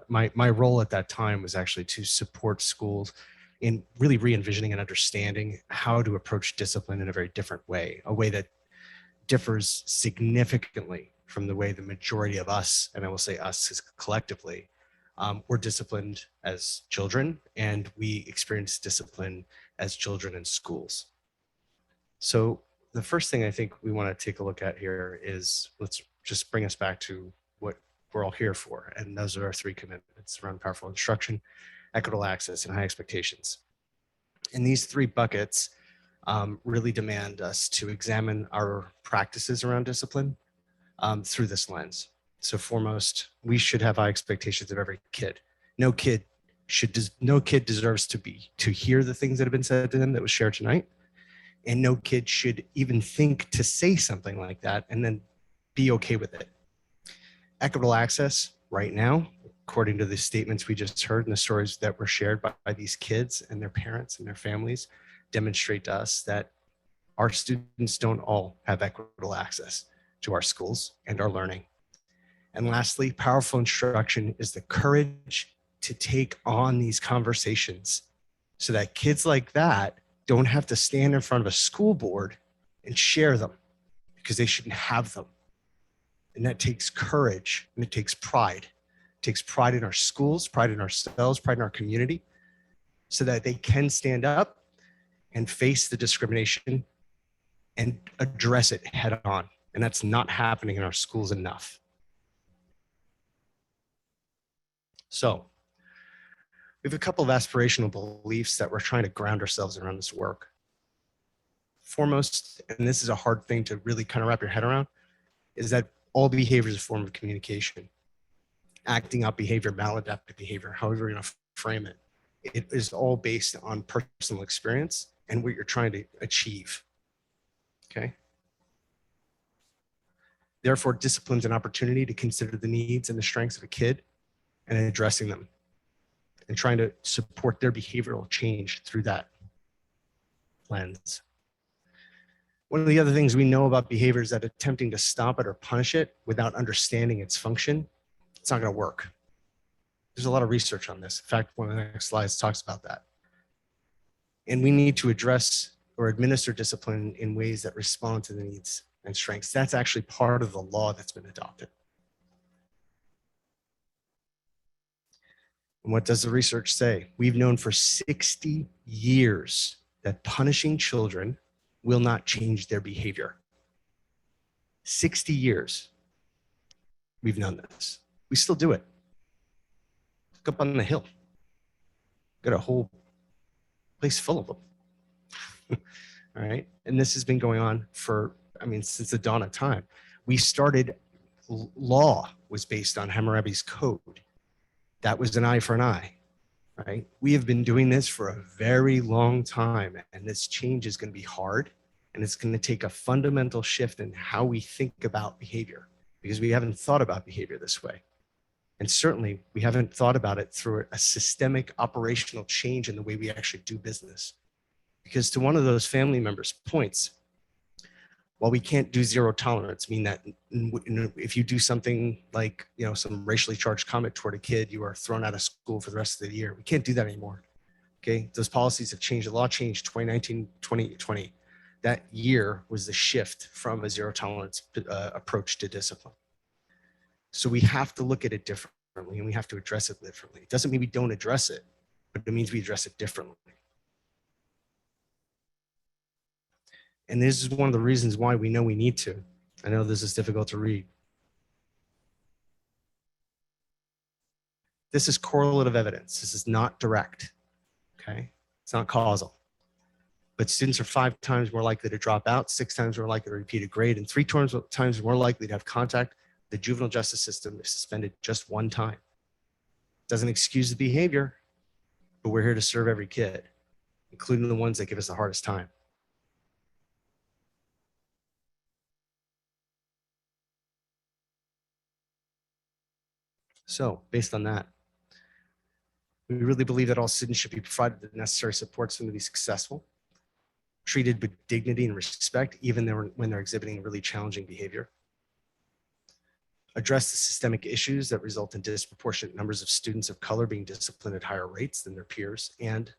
my role at that time was actually to support schools in really re-envisioning and understanding how to approach discipline in a very different way, a way that differs significantly from the way the majority of us, and I will say us collectively, were disciplined as children, and we experienced discipline as children in schools. So the first thing I think we want to take a look at here is, let's just bring us back to what we're all here for. And those are our 3 commitments around powerful instruction, equitable access, and high expectations. And these 3 buckets really demand us to examine our practices around discipline through this lens. So foremost, we should have high expectations of every kid. No kid deserves to hear the things that have been said to them that was shared tonight. And no kid should even think to say something like that and then be okay with it. Equitable access right now, according to the statements we just heard and the stories that were shared by these kids and their parents and their families, demonstrate to us that our students don't all have equitable access to our schools and our learning. And lastly, powerful instruction is the courage to take on these conversations so that kids like that don't have to stand in front of a school board and share them because they shouldn't have them. And that takes courage and it takes pride. It takes pride in our schools, pride in ourselves, pride in our community, so that they can stand up and face the discrimination and address it head on. And that's not happening in our schools enough. So we have a couple of aspirational beliefs that we're trying to ground ourselves around this work. Foremost, and this is a hard thing to really kind of wrap your head around, is that all behavior is a form of communication. Acting out behavior, maladaptive behavior, however you're going to frame it. It is all based on personal experience and what you're trying to achieve. Okay. Therefore, discipline's an opportunity to consider the needs and the strengths of a kid and addressing them and trying to support their behavioral change through that lens. One of the other things we know about behavior is that attempting to stop it or punish it without understanding its function, it's not going to work. There's a lot of research on this. In fact, one of the next slides talks about that. And we need to address or administer discipline in ways that respond to the needs and strengths. That's actually part of the law that's been adopted. And what does the research say? We've known for 60 years that punishing children will not change their behavior. 60 years we've known this. We still do it. Look up on the hill. Got a whole place full of them. All right. And this has been going on for, since the dawn of time. We started, law was based on Hammurabi's code. That was an eye for an eye, right? We have been doing this for a very long time, and this change is going to be hard, and it's going to take a fundamental shift in how we think about behavior, because we haven't thought about behavior this way. And certainly we haven't thought about it through a systemic operational change in the way we actually do business. Because to one of those family members' points, while we can't do zero tolerance, mean that if you do something like, some racially charged comment toward a kid, you are thrown out of school for the rest of the year. We can't do that anymore. Okay. Those policies have changed. The law changed 2019, 2020. That year was the shift from a zero tolerance approach to discipline. So we have to look at it differently and we have to address it differently. It doesn't mean we don't address it, but it means we address it differently. And this is one of the reasons why we know we need to. I know this is difficult to read. This is correlative evidence. This is not direct, okay? It's not causal. But students are 5 times more likely to drop out, 6 times more likely to repeat a grade, and 3 times more likely to have contact with the juvenile justice system if suspended just 1 time. Doesn't excuse the behavior, but we're here to serve every kid, including the ones that give us the hardest time. So based on that, we really believe that all students should be provided the necessary supports for them to be successful, treated with dignity and respect, even when they're exhibiting really challenging behavior. Address the systemic issues that result in disproportionate numbers of students of color being disciplined at higher rates than their peers, and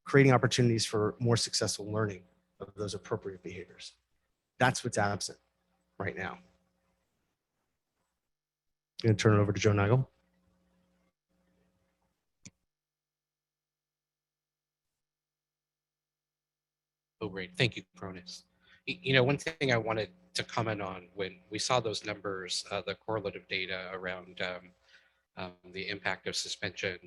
creating opportunities for more successful learning of those appropriate behaviors. That's what's absent right now. I'm going to turn it over to Joe Nigel. Oh, great. Thank you, Cronus. One thing I wanted to comment on when we saw those numbers, the correlative data around the impact of suspension,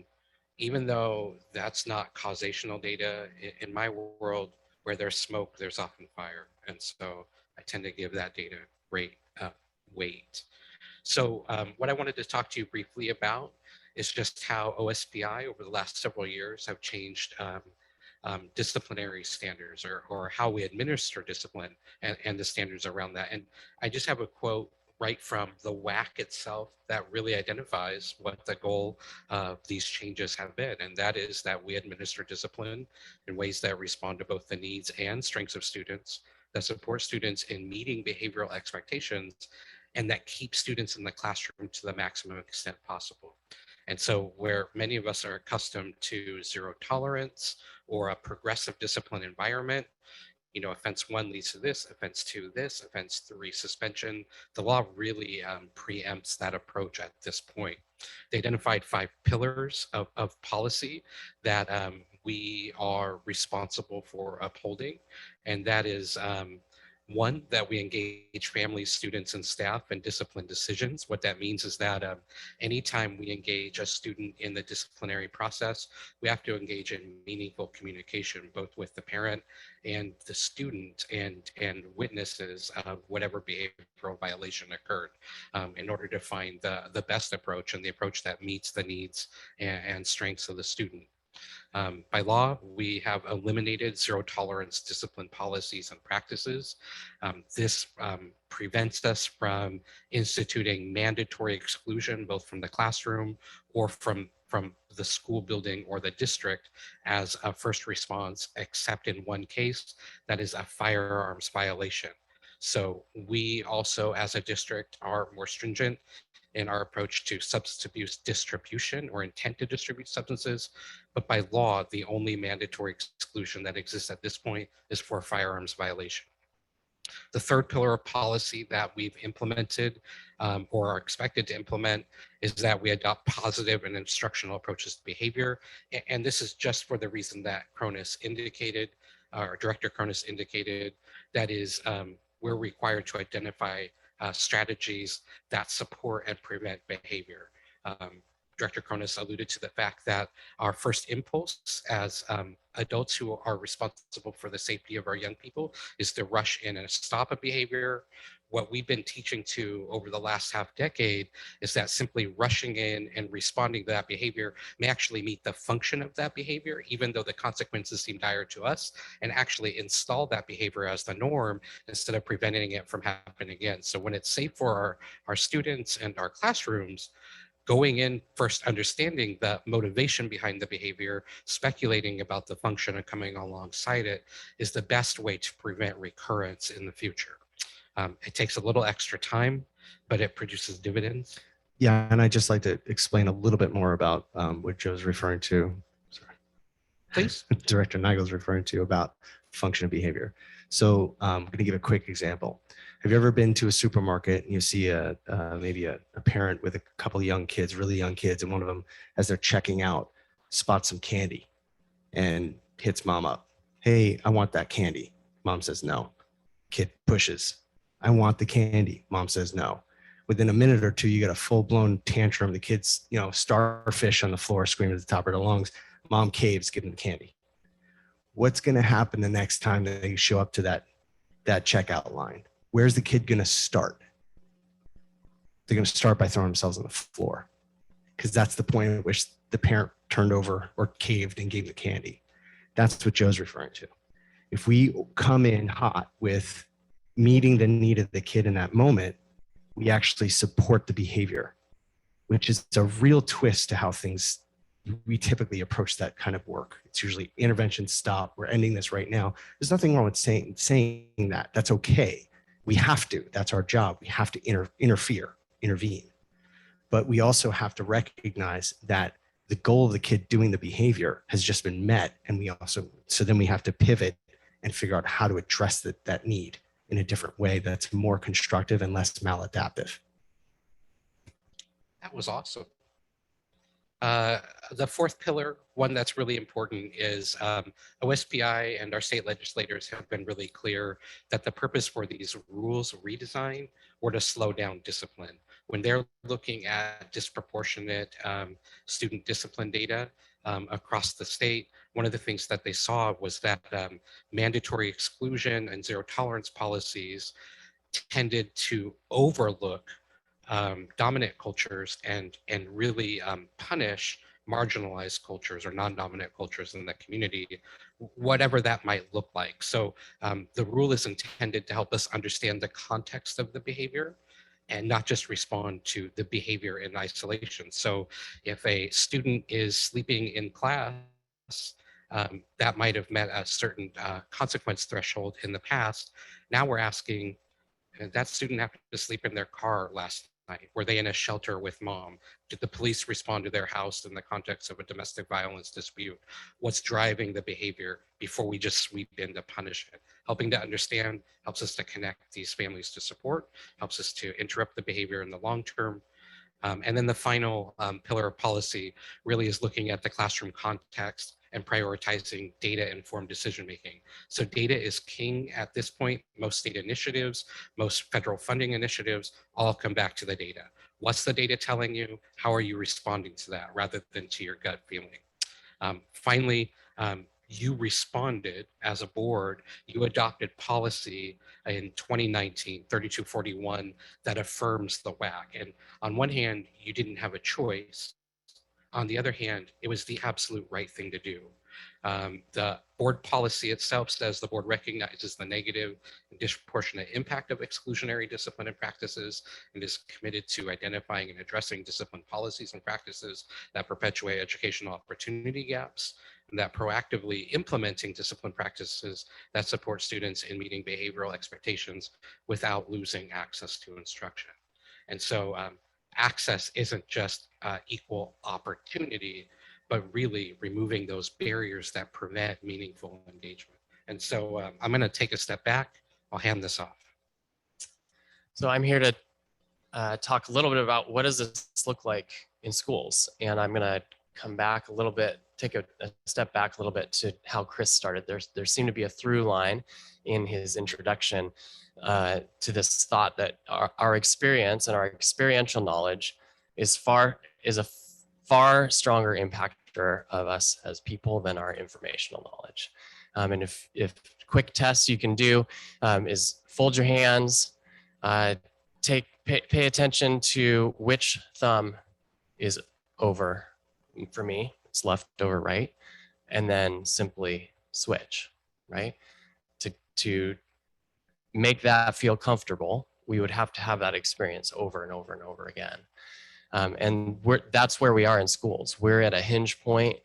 even though that's not causational data, in my world, where there's smoke, there's often fire. And so I tend to give that data great weight. So what I wanted to talk to you briefly about is just how OSPI over the last several years have changed disciplinary standards or how we administer discipline and the standards around that. And I just have a quote right from the WAC itself that really identifies what the goal of these changes have been. And that is that we administer discipline in ways that respond to both the needs and strengths of students, that support students in meeting behavioral expectations, and that keep students in the classroom to the maximum extent possible. And so where many of us are accustomed to zero tolerance or a progressive discipline environment, offense 1 leads to this, offense 2 this, offense 3 suspension. The law really preempts that approach at this point. They identified 5 pillars of policy that we are responsible for upholding, and that is 1, that we engage families, students, and staff in discipline decisions. What that means is that anytime we engage a student in the disciplinary process, we have to engage in meaningful communication, both with the parent and the student and witnesses of whatever behavioral violation occurred, in order to find the best approach and the approach that meets the needs and strengths of the student. By law, we have eliminated zero tolerance discipline policies and practices. This prevents us from instituting mandatory exclusion, both from the classroom or from the school building or the district as a first response, except in one case, that is a firearms violation. So we also, as a district, are more stringent in our approach to substance abuse distribution or intent to distribute substances. But by law, the only mandatory exclusion that exists at this point is for firearms violation. The third pillar of policy that we've implemented or are expected to implement is that we adopt positive and instructional approaches to behavior. And this is just for the reason that Cronus indicated, or Director Cronus indicated, that is, we're required to identify strategies that support and prevent behavior. Director Cronus alluded to the fact that our first impulse as adults who are responsible for the safety of our young people is to rush in and stop a behavior. What we've been teaching to over the last half decade is that simply rushing in and responding to that behavior may actually meet the function of that behavior, even though the consequences seem dire to us, and actually install that behavior as the norm instead of preventing it from happening again. So when it's safe for our students and our classrooms, going in first, understanding the motivation behind the behavior, speculating about the function and coming alongside it is the best way to prevent recurrence in the future. It takes a little extra time, but it produces dividends. Yeah, and I'd just like to explain a little bit more about what Joe's referring to. Sorry. Please. Director Nigel's referring to about function of behavior. So I'm going to give a quick example. Have you ever been to a supermarket and you see maybe a parent with a couple of young kids, really young kids, and one of them, as they're checking out, spots some candy and hits mom up. Hey, I want that candy. Mom says no. Kid pushes. I want the candy. Mom says no. Within a minute or two, you get a full-blown tantrum. The kid's, starfish on the floor, screaming at the top of their lungs. Mom caves, give them the candy. What's going to happen the next time that you show up to that checkout line? Where's the kid going to start? They're going to start by throwing themselves on the floor, because that's the point at which the parent turned over or caved and gave the candy. That's what Joe's referring to. If we come in hot with meeting the need of the kid in that moment, we actually support the behavior, which is a real twist to how we typically approach that kind of work. It's usually intervention, stop, we're ending this right now. There's nothing wrong with saying that. That's okay. We have to. That's our job. We have to intervene. But we also have to recognize that the goal of the kid doing the behavior has just been met. And so then we have to pivot and figure out how to address that need in a different way that's more constructive and less maladaptive. That was awesome. The fourth pillar, one that's really important, is OSPI and our state legislators have been really clear that the purpose for these rules redesign were to slow down discipline. When they're looking at disproportionate student discipline data across the state, one of the things that they saw was that mandatory exclusion and zero tolerance policies tended to overlook dominant cultures and really punish marginalized cultures or non-dominant cultures in the community, whatever that might look like. So the rule is intended to help us understand the context of the behavior and not just respond to the behavior in isolation. So if a student is sleeping in class, that might have met a certain consequence threshold in the past. Now we're asking, Did that student have to sleep in their car last night? Were they in a shelter with mom? Did the police respond to their house in the context of a domestic violence dispute? What's driving the behavior before we just sweep in to punish it? Helping to understand helps us to connect these families to support, helps us to interrupt the behavior in the long term. And then the final pillar of policy really is looking at the classroom context and prioritizing data-informed decision-making. So data is king at this point. Most state initiatives, most federal funding initiatives all come back to the data. What's the data telling you? How are you responding to that rather than to your gut feeling? Finally, you responded as a board, you adopted policy in 2019, 3241, that affirms the WAC. And on one hand, you didn't have a choice. On the other hand, it was the absolute right thing to do. The board policy itself says the board recognizes the negative and disproportionate impact of exclusionary discipline and practices and is committed to identifying and addressing discipline policies and practices that perpetuate educational opportunity gaps, and that proactively implementing discipline practices that support students in meeting behavioral expectations without losing access to instruction. And so access isn't just equal opportunity, but really removing those barriers that prevent meaningful engagement. And so I'm going to take a step back. I'll hand this off. So I'm here to talk a little bit about what does this look like in schools. And I'm going to come back a little bit, take a step back a little bit to how Chris started. There seemed to be a through line in his introduction to this thought that our experience and our experiential knowledge is a far stronger impactor of us as people than our informational knowledge. And if quick tests you can do is fold your hands, pay attention to which thumb is over. For me, it's left over right, and then simply switch, right? To make that feel comfortable, we would have to have that experience over and over and over again. And that's where we are in schools. We're at a hinge point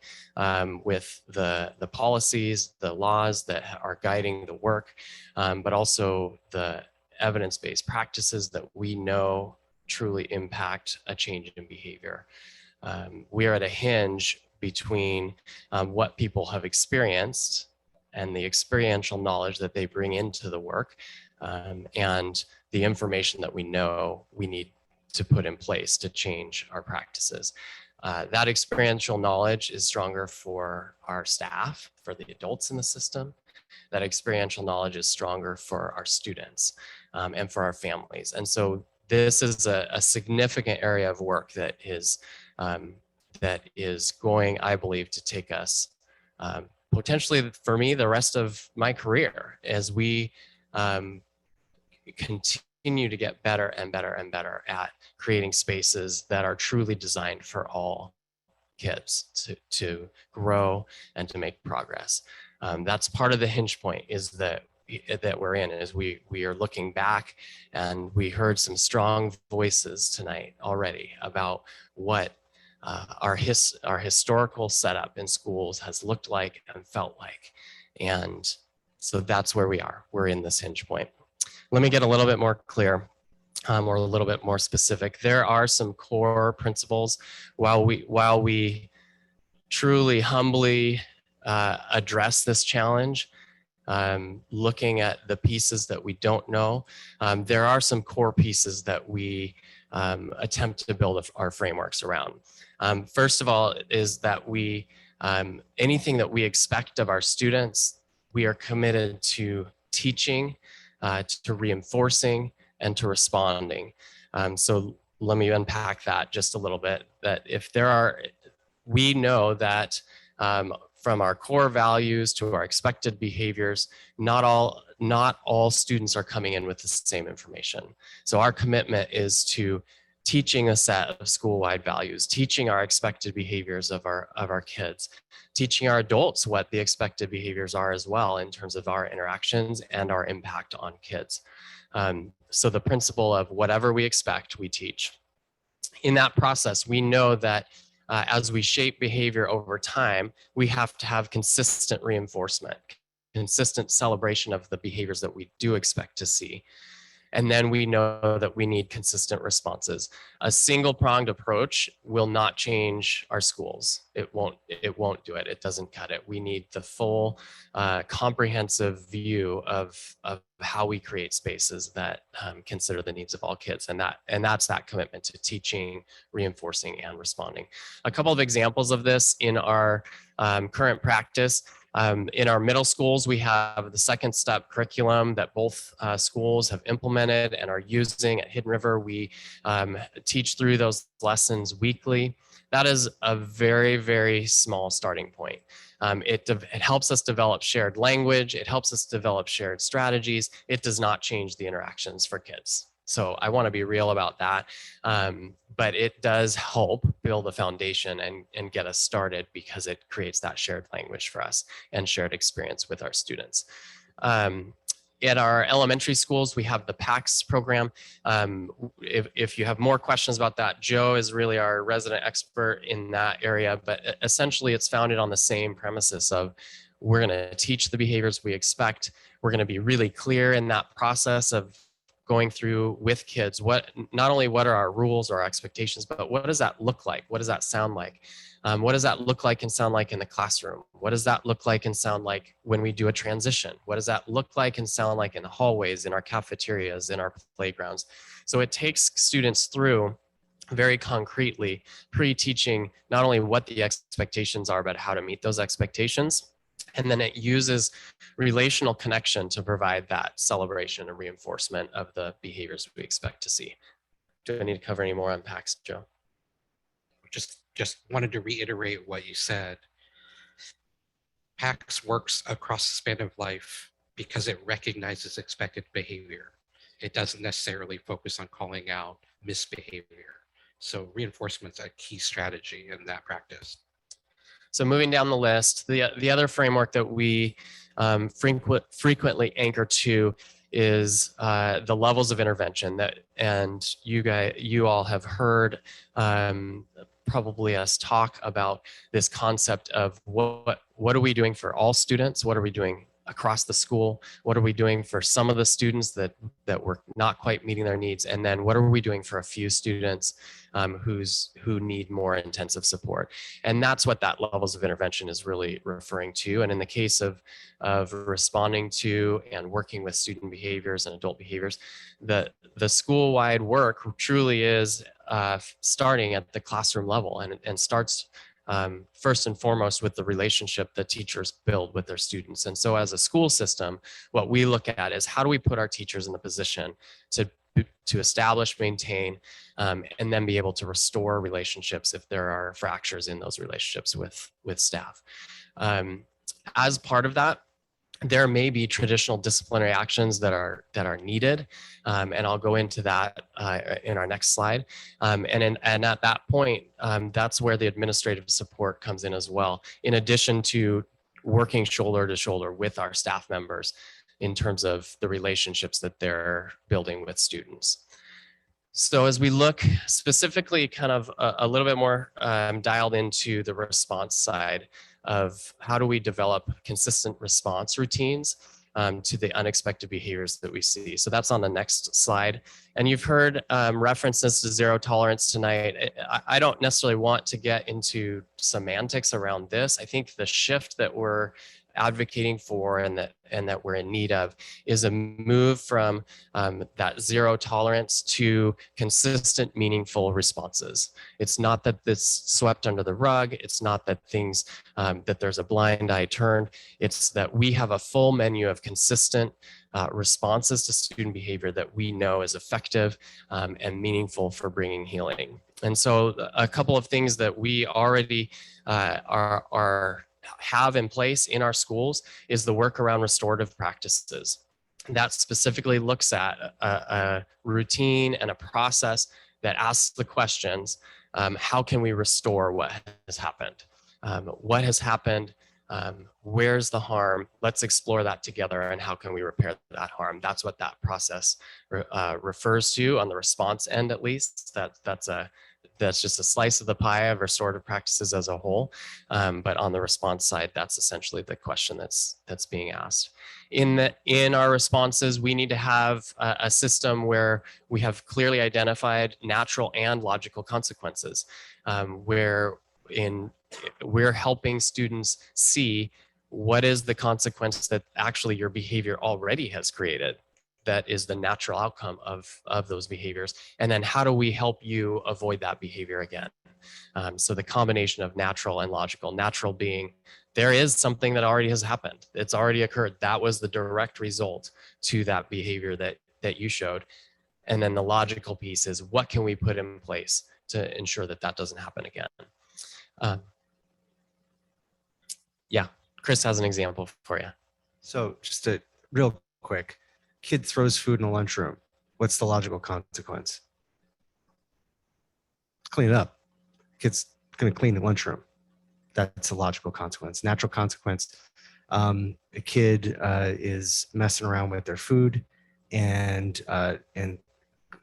with the policies, the laws that are guiding the work, but also the evidence-based practices that we know truly impact a change in behavior. We are at a hinge between what people have experienced and the experiential knowledge that they bring into the work and the information that we know we need to put in place to change our practices. That experiential knowledge is stronger for our staff, for the adults in the system. That experiential knowledge is stronger for our students and for our families. And so this is a significant area of work that is going, I believe, to take us potentially, for me, the rest of my career as we continue to get better and better and better at creating spaces that are truly designed for all kids to grow and to make progress. That's part of the hinge point is that we're in, is we are looking back, and we heard some strong voices tonight already about what our historical setup in schools has looked like and felt like. And so that's where we are. We're in this hinge point. Let me get a little bit more clear or a little bit more specific. There are some core principles while we truly humbly address this challenge, looking at the pieces that we don't know. There are some core pieces that we attempt to build our frameworks around. First of all is that we, anything that we expect of our students, we are committed to teaching, to reinforcing, and to responding. So let me unpack that just a little bit, that if there are, we know that from our core values to our expected behaviors, not all students are coming in with the same information. So our commitment is to teaching a set of school-wide values, teaching our expected behaviors of our kids, teaching our adults what the expected behaviors are as well in terms of our interactions and our impact on kids. So the principle of whatever we expect, we teach. In that process, we know that as we shape behavior over time, we have to have consistent reinforcement, consistent celebration of the behaviors that we do expect to see. And then we know that we need consistent responses. A single pronged approach will not change our schools. It won't do it. It doesn't cut it. We need the full comprehensive view of how we create spaces that consider the needs of all kids. And that's that commitment to teaching, reinforcing, and responding. A couple of examples of this in our current practice. In our middle schools, we have the second step curriculum that both schools have implemented and are using. At Hidden River, we teach through those lessons weekly. That is a very, very small starting point. It helps us develop shared language. It helps us develop shared strategies. It does not change the interactions for kids. So I want to be real about that. But it does help build a foundation and get us started because it creates that shared language for us and shared experience with our students. At our elementary schools, we have the PACS program. If you have more questions about that, Joe is really our resident expert in that area, but essentially it's founded on the same premises of we're going to teach the behaviors we expect. We're going to be really clear in that process of going through with kids, not only what are our rules or our expectations, but what does that look like? What does that sound like? What does that look like and sound like in the classroom? What does that look like and sound like when we do a transition? What does that look like and sound like in the hallways, in our cafeterias, in our playgrounds? So it takes students through very concretely, pre-teaching not only what the expectations are, but how to meet those expectations. And then it uses relational connection to provide that celebration and reinforcement of the behaviors we expect to see. Do I need to cover any more on PACS, Joe? Just wanted to reiterate what you said. PACS works across the span of life because it recognizes expected behavior. It doesn't necessarily focus on calling out misbehavior. So reinforcement's a key strategy in that practice. So moving down the list, the other framework that we frequently anchor to is the levels of intervention and you all have heard probably us talk about this concept of what are we doing for all students? What are we doing across the school? What are we doing for some of the students that were not quite meeting their needs? And then what are we doing for a few students who need more intensive support? And that's what that levels of intervention is really referring to. And in the case of responding to and working with student behaviors and adult behaviors, the school-wide work truly is starting at the classroom level and starts first and foremost with the relationship that teachers build with their students. And so as a school system, what we look at is how do we put our teachers in the position to establish, maintain, and then be able to restore relationships if there are fractures in those relationships with staff. As part of that, there may be traditional disciplinary actions that are needed, and I'll go into that in our next slide. And at that point, that's where the administrative support comes in as well, in addition to working shoulder to shoulder with our staff members in terms of the relationships that they're building with students. So as we look specifically kind of a little bit more dialed into the response side of how do we develop consistent response routines to the unexpected behaviors that we see. So that's on the next slide. And you've heard references to zero tolerance tonight. I don't necessarily want to get into semantics around this. I think the shift that we're advocating for and that we're in need of is a move from that zero tolerance to consistent, meaningful responses. It's not that this swept under the rug. It's not that things, that there's a blind eye turned. It's that we have a full menu of consistent responses to student behavior that we know is effective and meaningful for bringing healing. And so a couple of things that we already have in place in our schools is the work around restorative practices. That specifically looks at a routine and a process that asks the questions, how can we restore what has happened? What has happened? Where's the harm? Let's explore that together, and how can we repair that harm? That's what that process refers to on the response end, at least. that's just a slice of the pie of restorative practices as a whole. But on the response side, that's essentially the question that's being asked. In our responses, we need to have a system where we have clearly identified natural and logical consequences, where we're helping students see what is the consequence that actually your behavior already has created, that is the natural outcome of those behaviors, and then how do we help you avoid that behavior again. So the combination of natural and logical, natural being there is something that already has happened, it's already occurred, that was the direct result to that behavior that you showed. And then the logical piece is what can we put in place to ensure that that doesn't happen again. Yeah, Chris has an example for you. So just a real quick, kid throws food in a lunchroom. What's the logical consequence? Clean it up. Kid's going to clean the lunchroom. That's a logical consequence. Natural consequence, a kid is messing around with their food and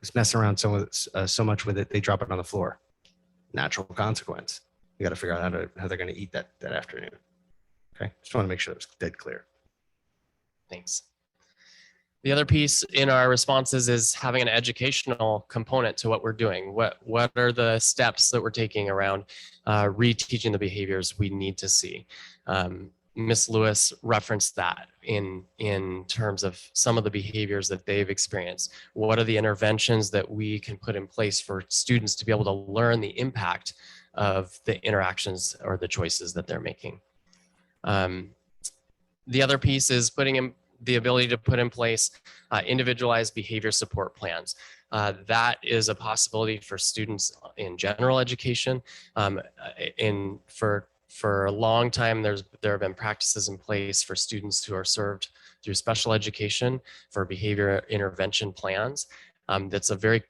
is messing around so much with it, they drop it on the floor. Natural consequence. You got to figure out how they're going to eat that afternoon. Okay, just want to make sure it's dead clear. Thanks. The other piece in our responses is having an educational component to what we're doing. What are the steps that we're taking around reteaching the behaviors we need to see? Ms. Lewis referenced that in terms of some of the behaviors that they've experienced. What are the interventions that we can put in place for students to be able to learn the impact of the interactions or the choices that they're making? The other piece is putting in the ability to put in place individualized behavior support plans. That is a possibility for students in general education. For a long time, there have been practices in place for students who are served through special education for behavior intervention plans. That's a very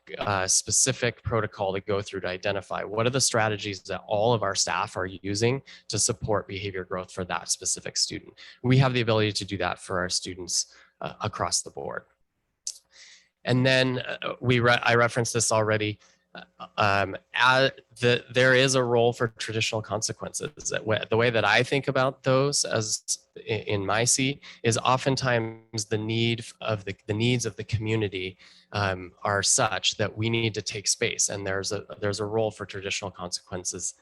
specific protocol to go through to identify what are the strategies that all of our staff are using to support behavior growth for that specific student. We have the ability to do that for our students across the board. And then I referenced this already. There is a role for traditional consequences. The way that I think about those as in my seat is oftentimes the needs of the community are such that we need to take space, and there's a role for traditional consequences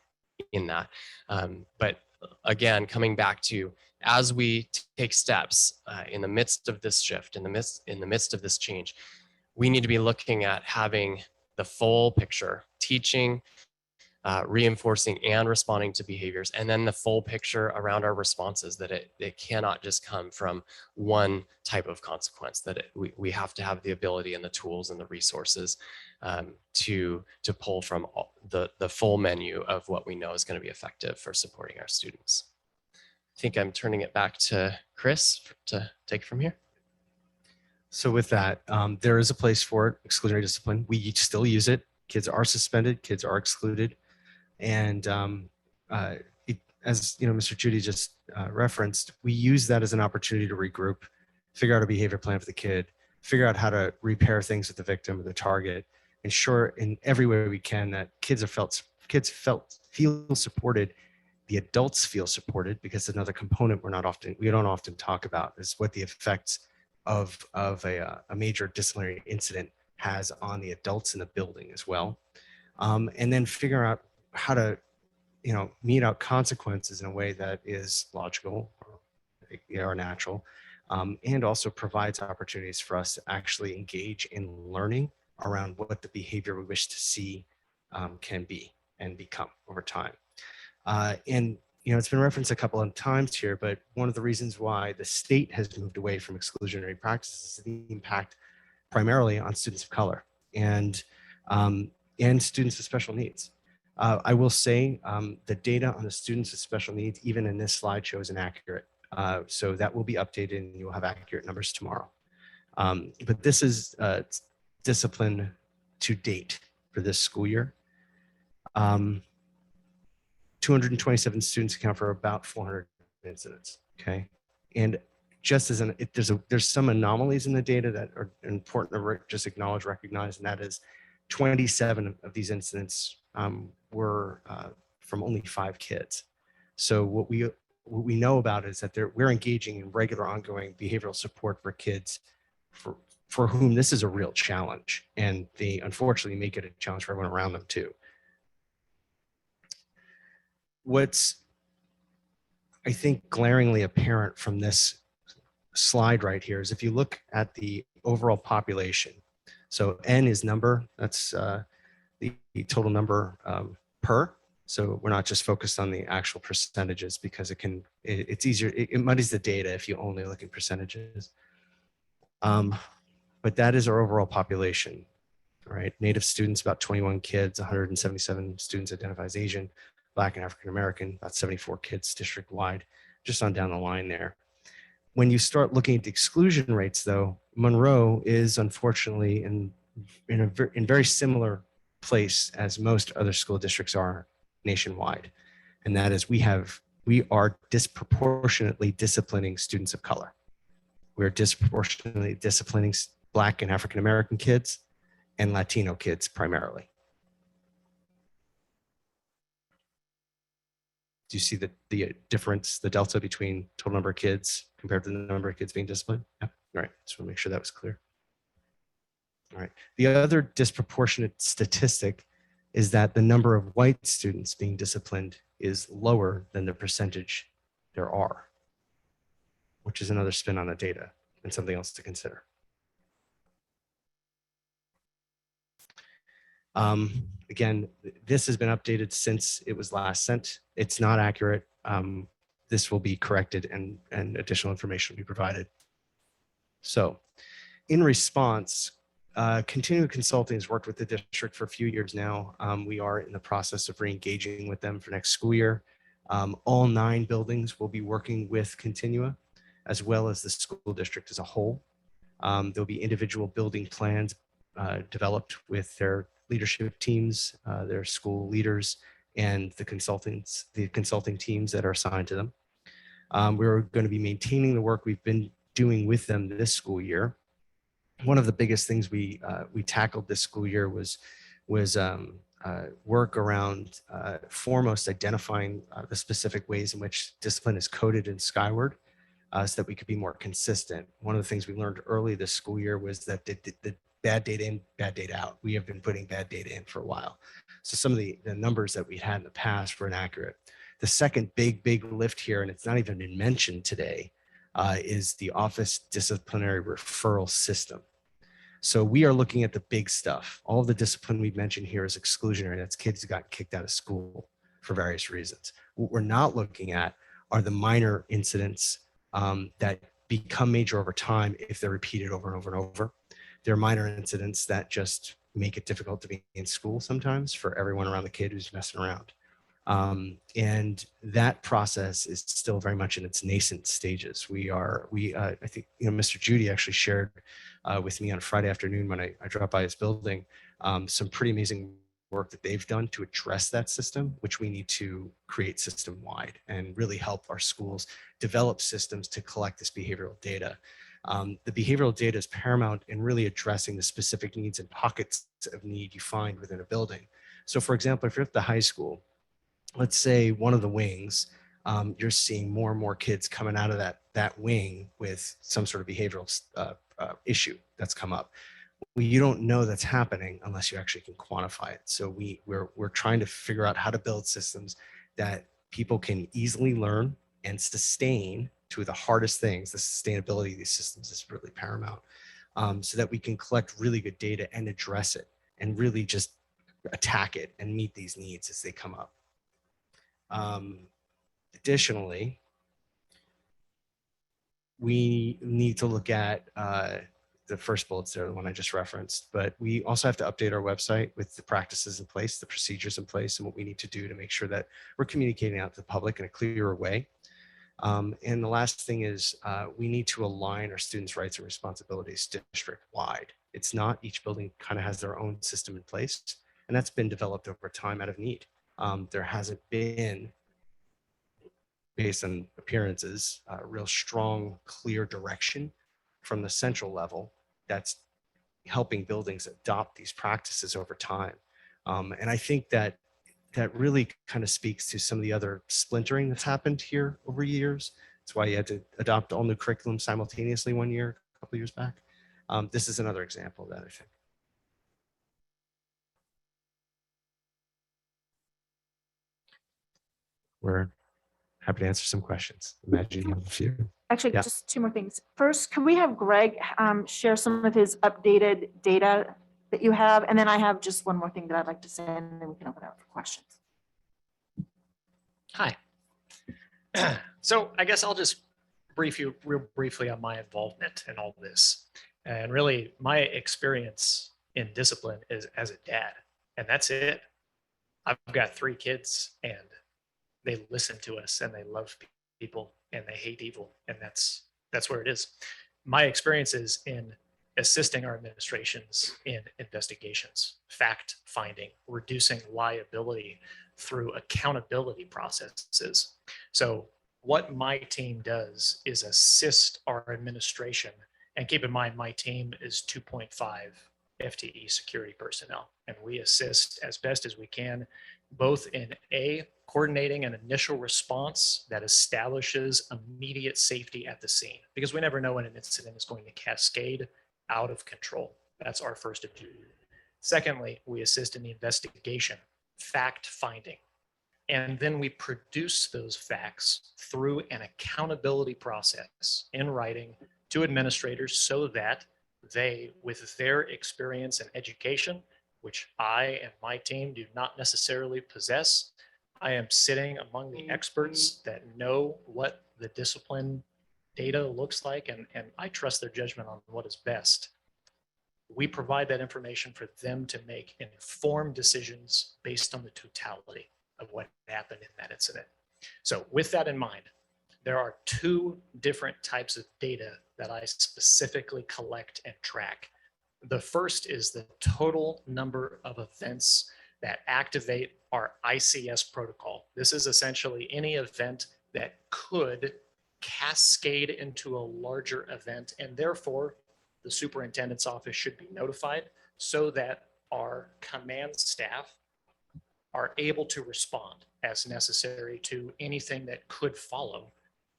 in that. But again, coming back to as we take steps in the midst of this shift, in the midst of this change, we need to be looking at having the full picture, teaching, reinforcing and responding to behaviors, and then the full picture around our responses, that it cannot just come from one type of consequence, that we have to have the ability and the tools and the resources to pull from the full menu of what we know is going to be effective for supporting our students. I think I'm turning it back to Chris to take it from here. So with that, there is a place for it, exclusionary discipline. We still use it. Kids are suspended, kids are excluded. And as you know, Mr. Judy just referenced, we use that as an opportunity to regroup, figure out a behavior plan for the kid, figure out how to repair things with the victim or the target, ensure in every way we can that kids feel supported, the adults feel supported, because another component we don't often talk about is what the effects of a major disciplinary incident has on the adults in the building as well. And then figure out how to, mete out consequences in a way that is logical or natural, and also provides opportunities for us to actually engage in learning around what the behavior we wish to see can be and become over time. And it's been referenced a couple of times here, but one of the reasons why the state has moved away from exclusionary practices is the impact primarily on students of color and students with special needs. I will say the data on the students with special needs, even in this slideshow, is inaccurate. So that will be updated and you'll have accurate numbers tomorrow. But this is discipline to date for this school year. 227 students account for about 400 incidents. Okay, and just as there's some anomalies in the data that are important to just acknowledge, recognize, and that is 27 of these incidents were from only 5 kids. So what we know about is that we're engaging in regular ongoing behavioral support for kids for whom this is a real challenge, and they unfortunately make it a challenge for everyone around them too. What's, I think, glaringly apparent from this slide right here is if you look at the overall population. So N is number, that's the total number per. So we're not just focused on the actual percentages because it's easier, it muddies the data if you only look at percentages. But that is our overall population, right? Native students, about 21 kids, 177 students identify as Asian, Black and African American, about 74 kids district-wide, just on down the line there. When you start looking at the exclusion rates, though, Monroe is unfortunately in very similar place as most other school districts are nationwide. And that is we are disproportionately disciplining students of color. We're disproportionately disciplining Black and African American kids and Latino kids primarily. Do you see the difference, the delta between total number of kids compared to the number of kids being disciplined? Yeah, all right, just want to make sure that was clear. All right, the other disproportionate statistic is that the number of white students being disciplined is lower than the percentage there are, which is another spin on the data and something else to consider. Again, this has been updated since it was last sent. It's not accurate. This will be corrected and additional information will be provided. So in response, Continuing Consulting has worked with the district for a few years now. We are in the process of re-engaging with them for next school year. All 9 buildings will be working with Continua, as well as the school district as a whole. There'll be individual building plans developed with their leadership teams, their school leaders, and the consulting teams that are assigned to them. We're going to be maintaining the work we've been doing with them this school year. One of the biggest things we tackled this school year was work around foremost identifying the specific ways in which discipline is coded in Skyward, so that we could be more consistent. One of the things we learned early this school year was that the bad data in, bad data out. We have been putting bad data in for a while. So some of the numbers that we had in the past were inaccurate. The second big lift here, and it's not even been mentioned today, is the office disciplinary referral system. So we are looking at the big stuff. All of the discipline we've mentioned here is exclusionary. That's kids who got kicked out of school for various reasons. What we're not looking at are the minor incidents that become major over time if they're repeated over and over and over. They're minor incidents that just make it difficult to be in school sometimes for everyone around the kid who's messing around. And that process is still very much in its nascent stages. I think, Mr. Judy actually shared with me on a Friday afternoon when I dropped by his building, some pretty amazing work that they've done to address that system, which we need to create system-wide and really help our schools develop systems to collect this behavioral data. The behavioral data is paramount in really addressing the specific needs and pockets of need you find within a building. So for example, if you're at the high school, let's say one of the wings, you're seeing more and more kids coming out of that wing with some sort of behavioral issue that's come up. Well, you don't know that's happening unless you actually can quantify it. So we're trying to figure out how to build systems that people can easily learn and sustain. Two of the hardest things, the sustainability of these systems is really paramount, so that we can collect really good data and address it and really just attack it and meet these needs as they come up. Additionally, we need to look at the first bullets there, the one I just referenced, but we also have to update our website with the practices in place, the procedures in place, and what we need to do to make sure that we're communicating out to the public in a clearer way. And the last thing is we need to align our students' rights and responsibilities district-wide. It's not, each building kind of has their own system in place, and that's been developed over time out of need. There hasn't been, based on appearances, real strong, clear direction from the central level that's helping buildings adopt these practices over time. And I think that that really kind of speaks to some of the other splintering that's happened here over years. That's why you had to adopt all new curriculum simultaneously one year, a couple of years back. This is another example of that, I think. We're happy to answer some questions. Imagine you have a few. Actually, Yeah. just two more things. First, can we have Greg share some of his updated data that you have? And then I have just one more thing that I'd like to say, and then we can open it up for questions. Hi. So I guess I'll just brief you real briefly on my involvement in all this. And really my experience in discipline is as a dad, and that's it. I've got 3 kids and they listen to us and they love people and they hate evil. And that's where it is. My experience is in assisting our administrations in investigations, fact finding, reducing liability through accountability processes. So what my team does is assist our administration, and keep in mind, my team is 2.5 FTE security personnel, and we assist as best as we can, both in coordinating an initial response that establishes immediate safety at the scene, because we never know when an incident is going to cascade out of control. That's our first objective. Secondly, we assist in the investigation, fact finding, and then we produce those facts through an accountability process in writing to administrators so that they, with their experience and education, which I and my team do not necessarily possess, I am sitting among the experts that know what the discipline data looks like, and I trust their judgment on what is best. We provide that information for them to make informed decisions based on the totality of what happened in that incident. So with that in mind, there are 2 different types of data that I specifically collect and track. The first is the total number of events that activate our ICS protocol. This is essentially any event that could cascade into a larger event, and therefore the superintendent's office should be notified so that our command staff are able to respond as necessary to anything that could follow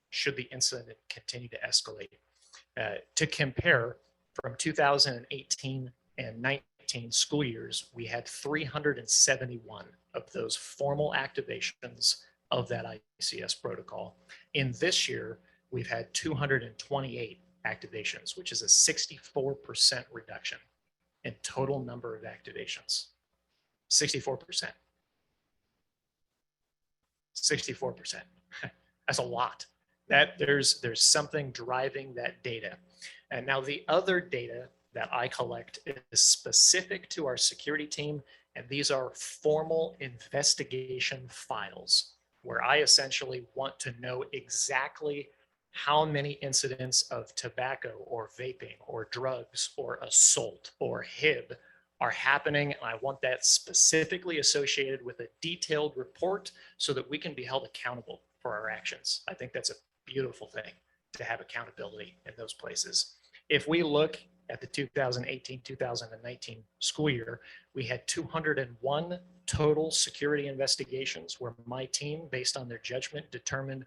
should the incident continue to escalate. To compare, from 2018 and 19 school years, we had 371 of those formal activations of that ICS protocol. In this year, we've had 228 activations, which is a 64% reduction in total number of activations. 64%. 64%. That's a lot. That there's something driving that data. And now the other data that I collect is specific to our security team, and these are formal investigation files where I essentially want to know exactly how many incidents of tobacco or vaping or drugs or assault or HIB are happening. And I want that specifically associated with a detailed report so that we can be held accountable for our actions. I think that's a beautiful thing to have accountability in those places. If we look at the 2018-2019 school year, we had 201 total security investigations where my team, based on their judgment, determined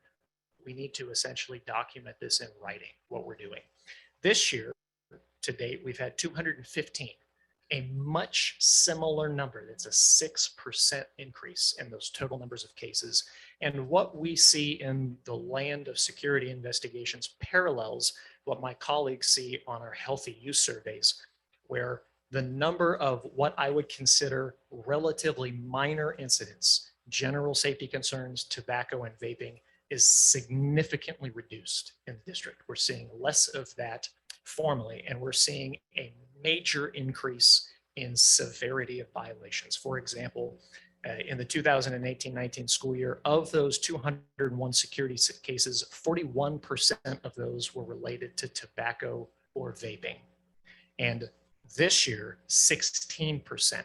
we need to essentially document this in writing, what we're doing. This year, to date, we've had 215, a much similar number. That's a 6% increase in those total numbers of cases. And what we see in the land of security investigations parallels what my colleagues see on our healthy use surveys, where the number of what I would consider relatively minor incidents, general safety concerns, tobacco and vaping, is significantly reduced in the district. We're seeing less of that formally, and we're seeing a major increase in severity of violations. For example, in the 2018-19 school year, of those 201 security cases, 41% of those were related to tobacco or vaping. And this year, 16%,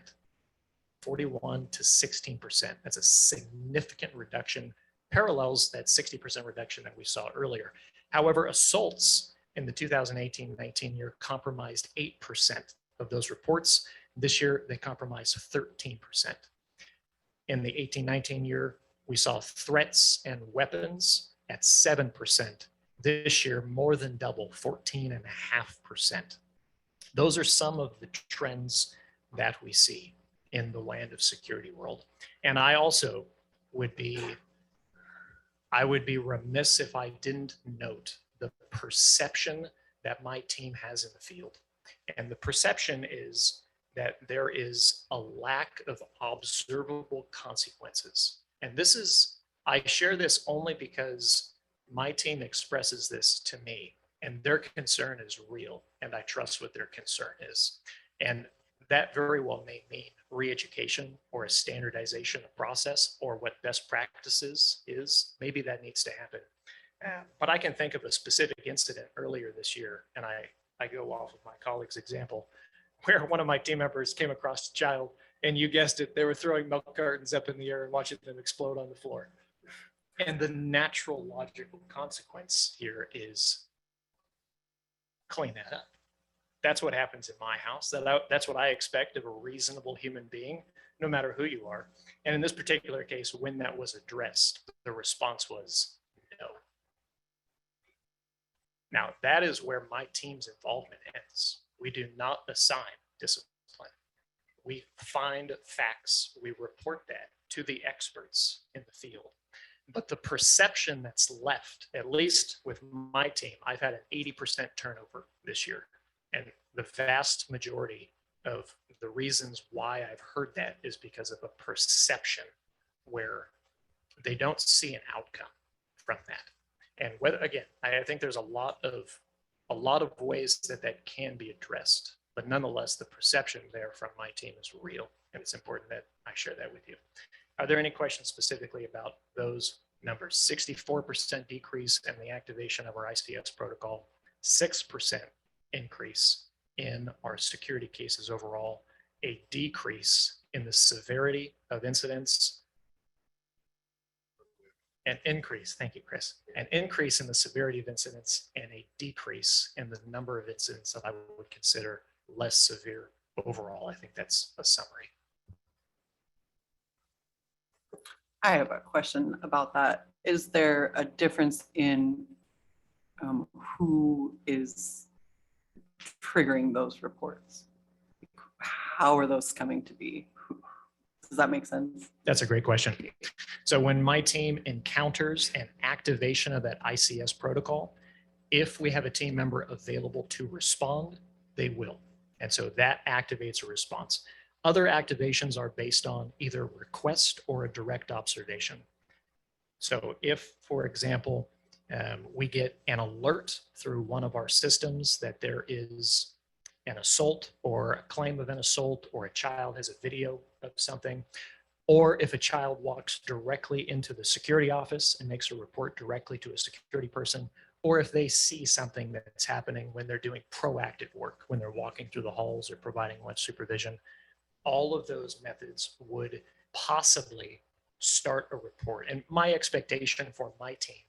41 to 16%. That's a significant reduction, parallels that 60% reduction that we saw earlier. However, assaults in the 2018-19 year compromised 8% of those reports. This year, they comprise 13%. In the 18-19 year, we saw threats and weapons at 7%. This year, more than double, 14.5%. Those are some of the trends that we see in the land of security world. And I also would be remiss if I didn't note the perception that my team has in the field. And the perception is that there is a lack of observable consequences. And I share this only because my team expresses this to me, and their concern is real, and I trust what their concern is. And that very well may mean re-education or a standardization of process or what best practices is. Maybe that needs to happen. But I can think of a specific incident earlier this year, and I go off of my colleague's example, where one of my team members came across a child, and you guessed it, they were throwing milk cartons up in the air and watching them explode on the floor. And the natural logical consequence here is clean that up. That's what happens in my house. That's what I expect of a reasonable human being, no matter who you are. And in this particular case, when that was addressed, the response was no. Now, that is where my team's involvement ends. We do not assign discipline. We find facts, we report that to the experts in the field. But the perception that's left, at least with my team, I've had an 80% turnover this year. And the vast majority of the reasons why I've heard that is because of a perception where they don't see an outcome from that. And whether, again, I think there's a lot of ways that can be addressed, but nonetheless, the perception there from my team is real, and it's important that I share that with you. Are there any questions specifically about those numbers? 64% decrease in the activation of our ICS protocol, 6% increase in our security cases overall, a decrease in the severity of incidents, an increase, thank you, Chris, an increase in the severity of incidents and a decrease in the number of incidents that I would consider less severe overall. I think that's a summary. I have a question about that. Is there a difference in who is triggering those reports? How are those coming to be? Does that make sense? That's a great question. So when my team encounters an activation of that ICS protocol, if we have a team member available to respond, they will. And so that activates a response. Other activations are based on either request or a direct observation. So if, for example, we get an alert through one of our systems that there is an assault or a claim of an assault, or a child has a video of something, or if a child walks directly into the security office and makes a report directly to a security person, or if they see something that's happening when they're doing proactive work, when they're walking through the halls or providing lunch supervision, all of those methods would possibly start a report. And my expectation for my team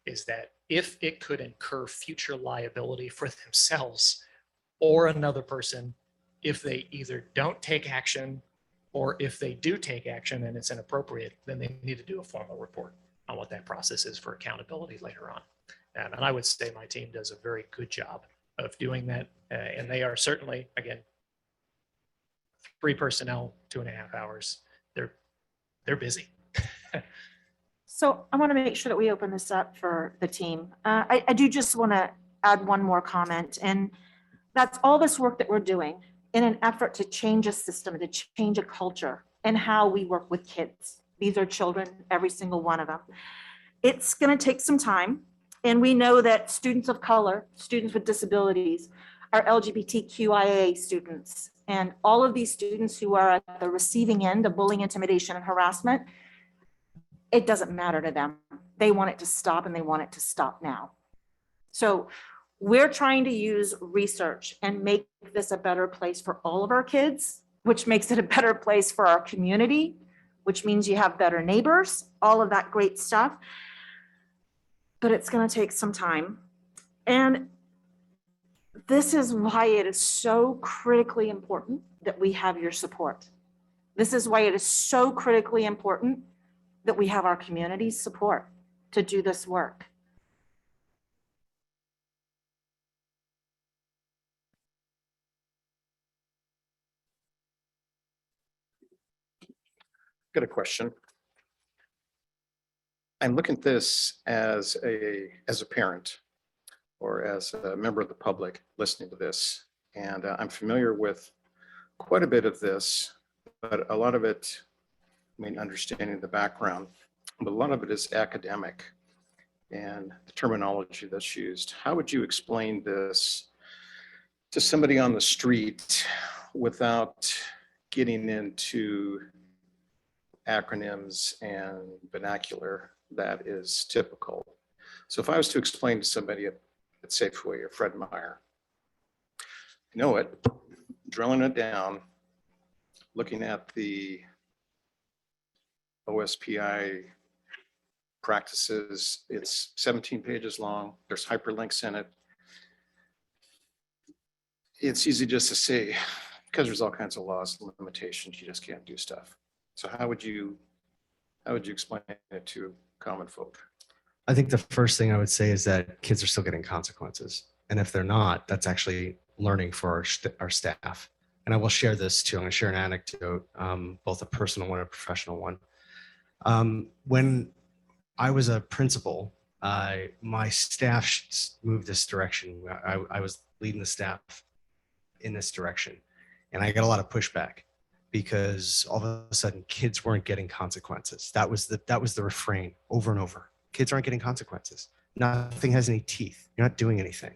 is that if it could incur future liability for themselves or another person, if they either don't take action, or if they do take action and it's inappropriate, then they need to do a formal report on what that process is for accountability later on. And I would say my team does a very good job of doing that. And they are certainly, again, 3 personnel, 2.5 hours. They're busy. So I want to make sure that we open this up for the team. I do just want to add one more comment, and that's all this work that we're doing in an effort to change a system, to change a culture and how we work with kids. These are children, every single one of them. It's going to take some time. And we know that students of color, students with disabilities, are LGBTQIA students. And all of these students who are at the receiving end of bullying, intimidation, and harassment, it doesn't matter to them. They want it to stop, and they want it to stop now. So we're trying to use research and make this a better place for all of our kids, which makes it a better place for our community, which means you have better neighbors, all of that great stuff. But it's going to take some time. And this is why it is so critically important that we have your support. This is why it is so critically important that we have our community's support to do this work. Got a question. I'm looking at this as a parent or as a member of the public listening to this, and I'm familiar with quite a bit of this, but a lot of it, I mean, understanding the background, but a lot of it is academic and the terminology that's used. How would you explain this to somebody on the street without getting into acronyms and vernacular that is typical? So if I was to explain to somebody at Safeway or Fred Meyer, you know it, drilling it down, looking at the OSPI practices, it's 17 pages long, there's hyperlinks in it. It's easy just to say, because there's all kinds of laws and limitations, you just can't do stuff. So how would you explain it to common folk? I think the first thing I would say is that kids are still getting consequences. And if they're not, that's actually learning for our staff. And I will share this too. I'm going to share an anecdote, both a personal one and a professional one. When I was a principal, my staff moved this direction. I was leading the staff in this direction. And I got a lot of pushback because all of a sudden kids weren't getting consequences. That was the refrain over and over. Kids aren't getting consequences. Nothing has any teeth. You're not doing anything.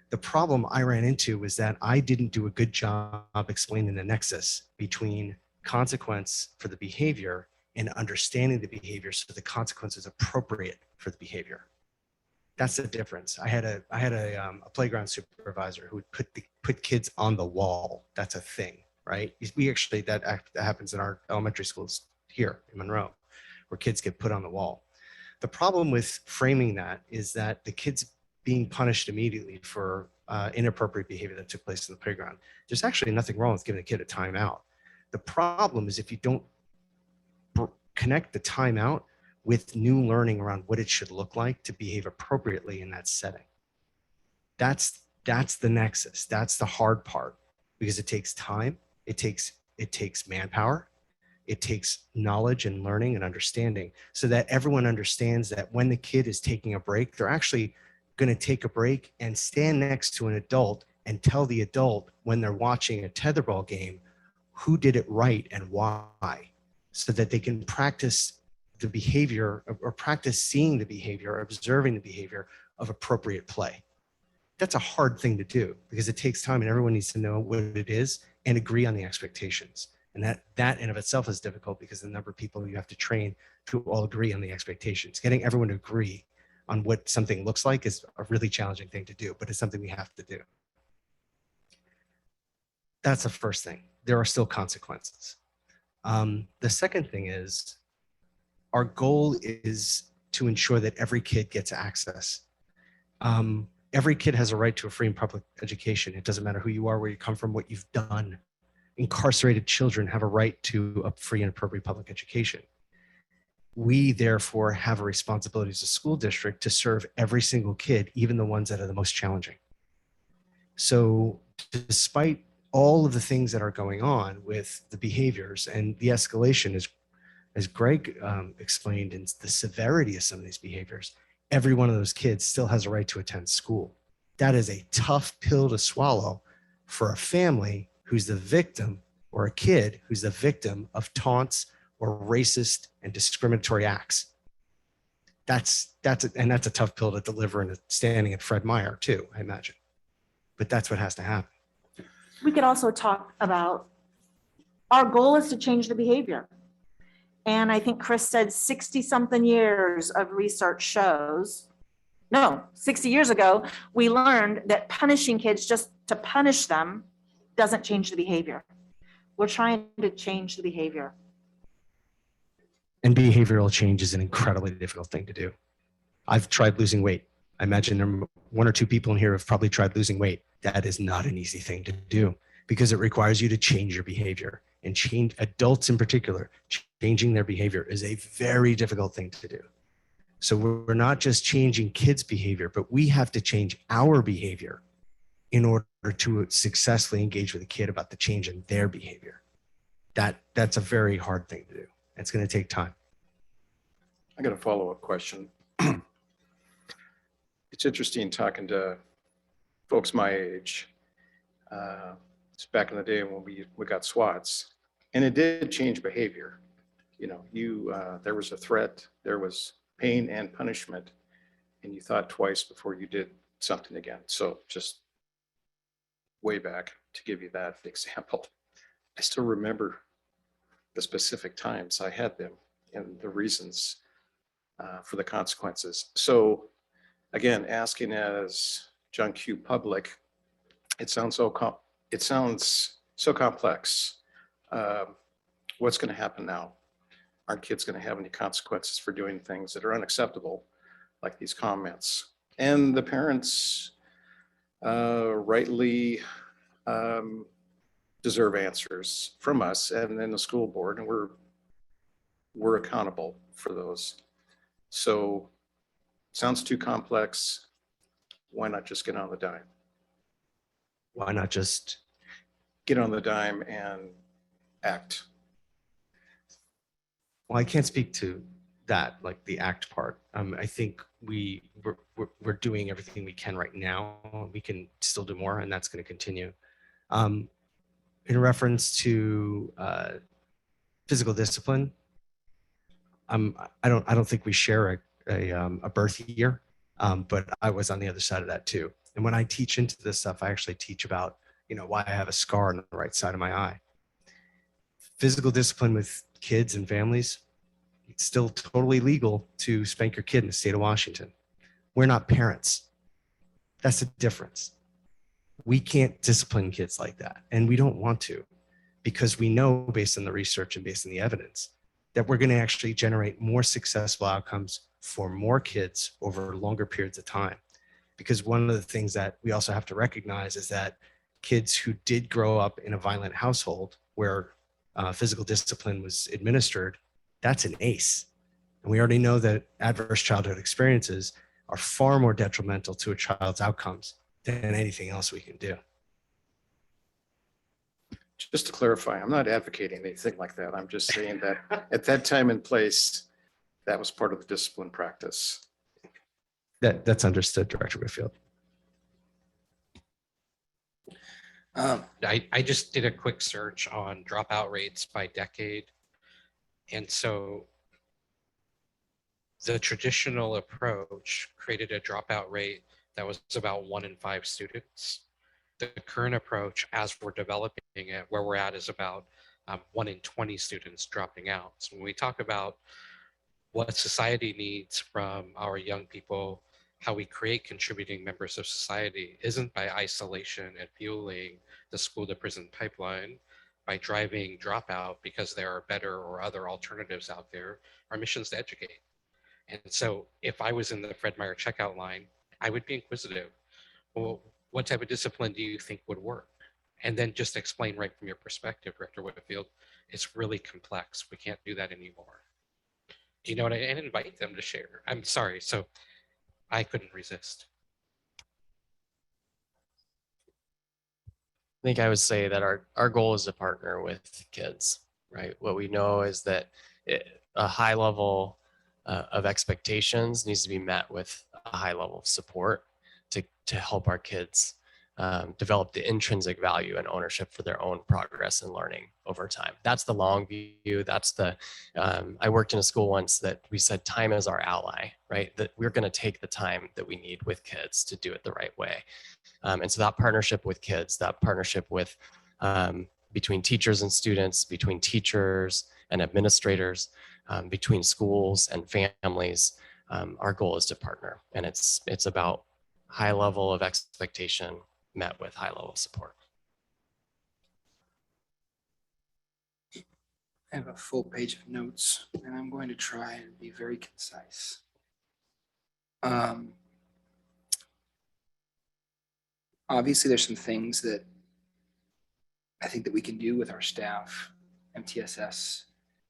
The problem I ran into was that I didn't do a good job explaining the nexus between consequence for the behavior and understanding the behavior so the consequence is appropriate for the behavior. That's the difference. I had a playground supervisor who would put kids on the wall. That's a thing, right? We actually, that happens in our elementary schools here in Monroe, where kids get put on the wall. The problem with framing that is that the kids being punished immediately for inappropriate behavior that took place in the playground. There's actually nothing wrong with giving a kid a timeout. The problem is if you don't connect the timeout with new learning around what it should look like to behave appropriately in that setting. That's the nexus. That's the hard part because it takes time. It takes manpower. It takes knowledge and learning and understanding so that everyone understands that when the kid is taking a break, they're actually going to take a break and stand next to an adult and tell the adult when they're watching a tetherball game who did it right and why, so that they can practice the behavior or practice seeing the behavior, observing the behavior of appropriate play. That's a hard thing to do because it takes time and everyone needs to know what it is and agree on the expectations. And that in of itself is difficult because the number of people you have to train to all agree on the expectations. Getting everyone to agree on what something looks like is a really challenging thing to do, but it's something we have to do. That's the first thing. There are still consequences. The second thing is our goal is to ensure that every kid gets access. Every kid has a right to a free and public education. It doesn't matter who you are, where you come from, what you've done. Incarcerated children have a right to a free and appropriate public education. We therefore have a responsibility as a school district to serve every single kid, even the ones that are the most challenging. So despite all of the things that are going on with the behaviors and the escalation, as Greg explained, in the severity of some of these behaviors, every one of those kids still has a right to attend school. That is a tough pill to swallow for a family who's the victim, or a kid who's the victim of taunts or racist and discriminatory acts. That's a tough pill to deliver in standing at Fred Meyer too, I imagine. But that's what has to happen. We could also talk about our goal is to change the behavior. And I think Chris said 60 something years of research shows, no, 60 years ago, we learned that punishing kids just to punish them doesn't change the behavior. We're trying to change the behavior. And behavioral change is an incredibly difficult thing to do. I've tried losing weight. I imagine there are one or two people in here who have probably tried losing weight. That is not an easy thing to do. because it requires you to change your behavior, and change adults in particular. Changing their behavior is a very difficult thing to do. So we're not just changing kids' behavior, but we have to change our behavior in order to successfully engage with a kid about the change in their behavior. That's a very hard thing to do. It's going to take time. I got a follow-up question. It's interesting talking to folks my age. It's back in the day when we got SWATs, and it did change behavior. You know, there was a threat, there was pain and punishment, and you thought twice before you did something again. So just way back to give you that example. I still remember the specific times I had them and the reasons for the consequences. So again, asking as John Q. Public, it sounds so complex. What's going to happen now? Aren't kids going to have any consequences for doing things that are unacceptable, like these comments? And the parents rightly deserve answers from us and then the school board, and we're accountable for those. So sounds too complex. Why not just get on the dime? Why not just get on the dime and act? Well, I can't speak to that, like the act part. I think we're doing everything we can right now. We can still do more, and that's going to continue. In reference to physical discipline, I don't think we share a birth year, but I was on the other side of that too. And when I teach into this stuff, I actually teach about, why I have a scar on the right side of my eye. Physical discipline with kids and families, it's still totally legal to spank your kid in the state of Washington. We're not parents. That's the difference. We can't discipline kids like that, and we don't want to, because we know, based on the research and based on the evidence, that we're going to actually generate more successful outcomes for more kids over longer periods of time. Because one of the things that we also have to recognize is that kids who did grow up in a violent household where physical discipline was administered, that's an ace. And we already know that adverse childhood experiences are far more detrimental to a child's outcomes than anything else we can do. Just to clarify, I'm not advocating anything like that. I'm just saying that at that time and place, that was part of the discipline practice. That's understood, Director Whitfield. I just did a quick search on dropout rates by decade. And so the traditional approach created a dropout rate that was about 1 in 5 students. The current approach, as we're developing it, where we're at, is about 1 in 20 students dropping out. So when we talk about what society needs from our young people, how we create contributing members of society isn't by isolation and fueling the school to prison pipeline, by driving dropout because there are better or other alternatives out there. Our mission is to educate. And so if I was in the Fred Meyer checkout line, I would be inquisitive. Well, what type of discipline do you think would work? And then just explain right from your perspective, Director Whitfield, it's really complex. We can't do that anymore. And invite them to share. I'm sorry. So I couldn't resist. I think I would say that our goal is to partner with kids, right? What we know is that a high level of expectations needs to be met with a high level of support to help our kids develop the intrinsic value and ownership for their own progress and learning over time. That's the long view. That's I worked in a school once that we said time is our ally, right? That we're going to take the time that we need with kids to do it the right way. And so that partnership with kids, that partnership with between teachers and students, between teachers and administrators, between schools and families, our goal is to partner. And it's about high level of expectation met with high level of support. I have a full page of notes, and I'm going to try and be very concise. Obviously, there's some things that I think that we can do with our staff, MTSS,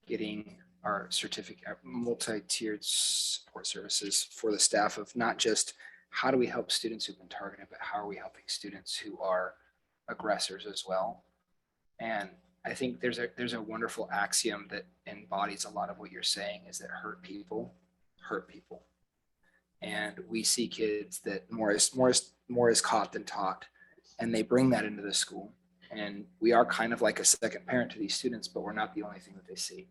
getting our certificate, our multi-tiered support services for the staff of not just how do we help students who've been targeted, but how are we helping students who are aggressors as well. And I think there's a wonderful axiom that embodies a lot of what you're saying, is that hurt people hurt people. And we see kids that more is caught than taught, and they bring that into the school. And we are kind of like a second parent to these students, but we're not the only thing that they see.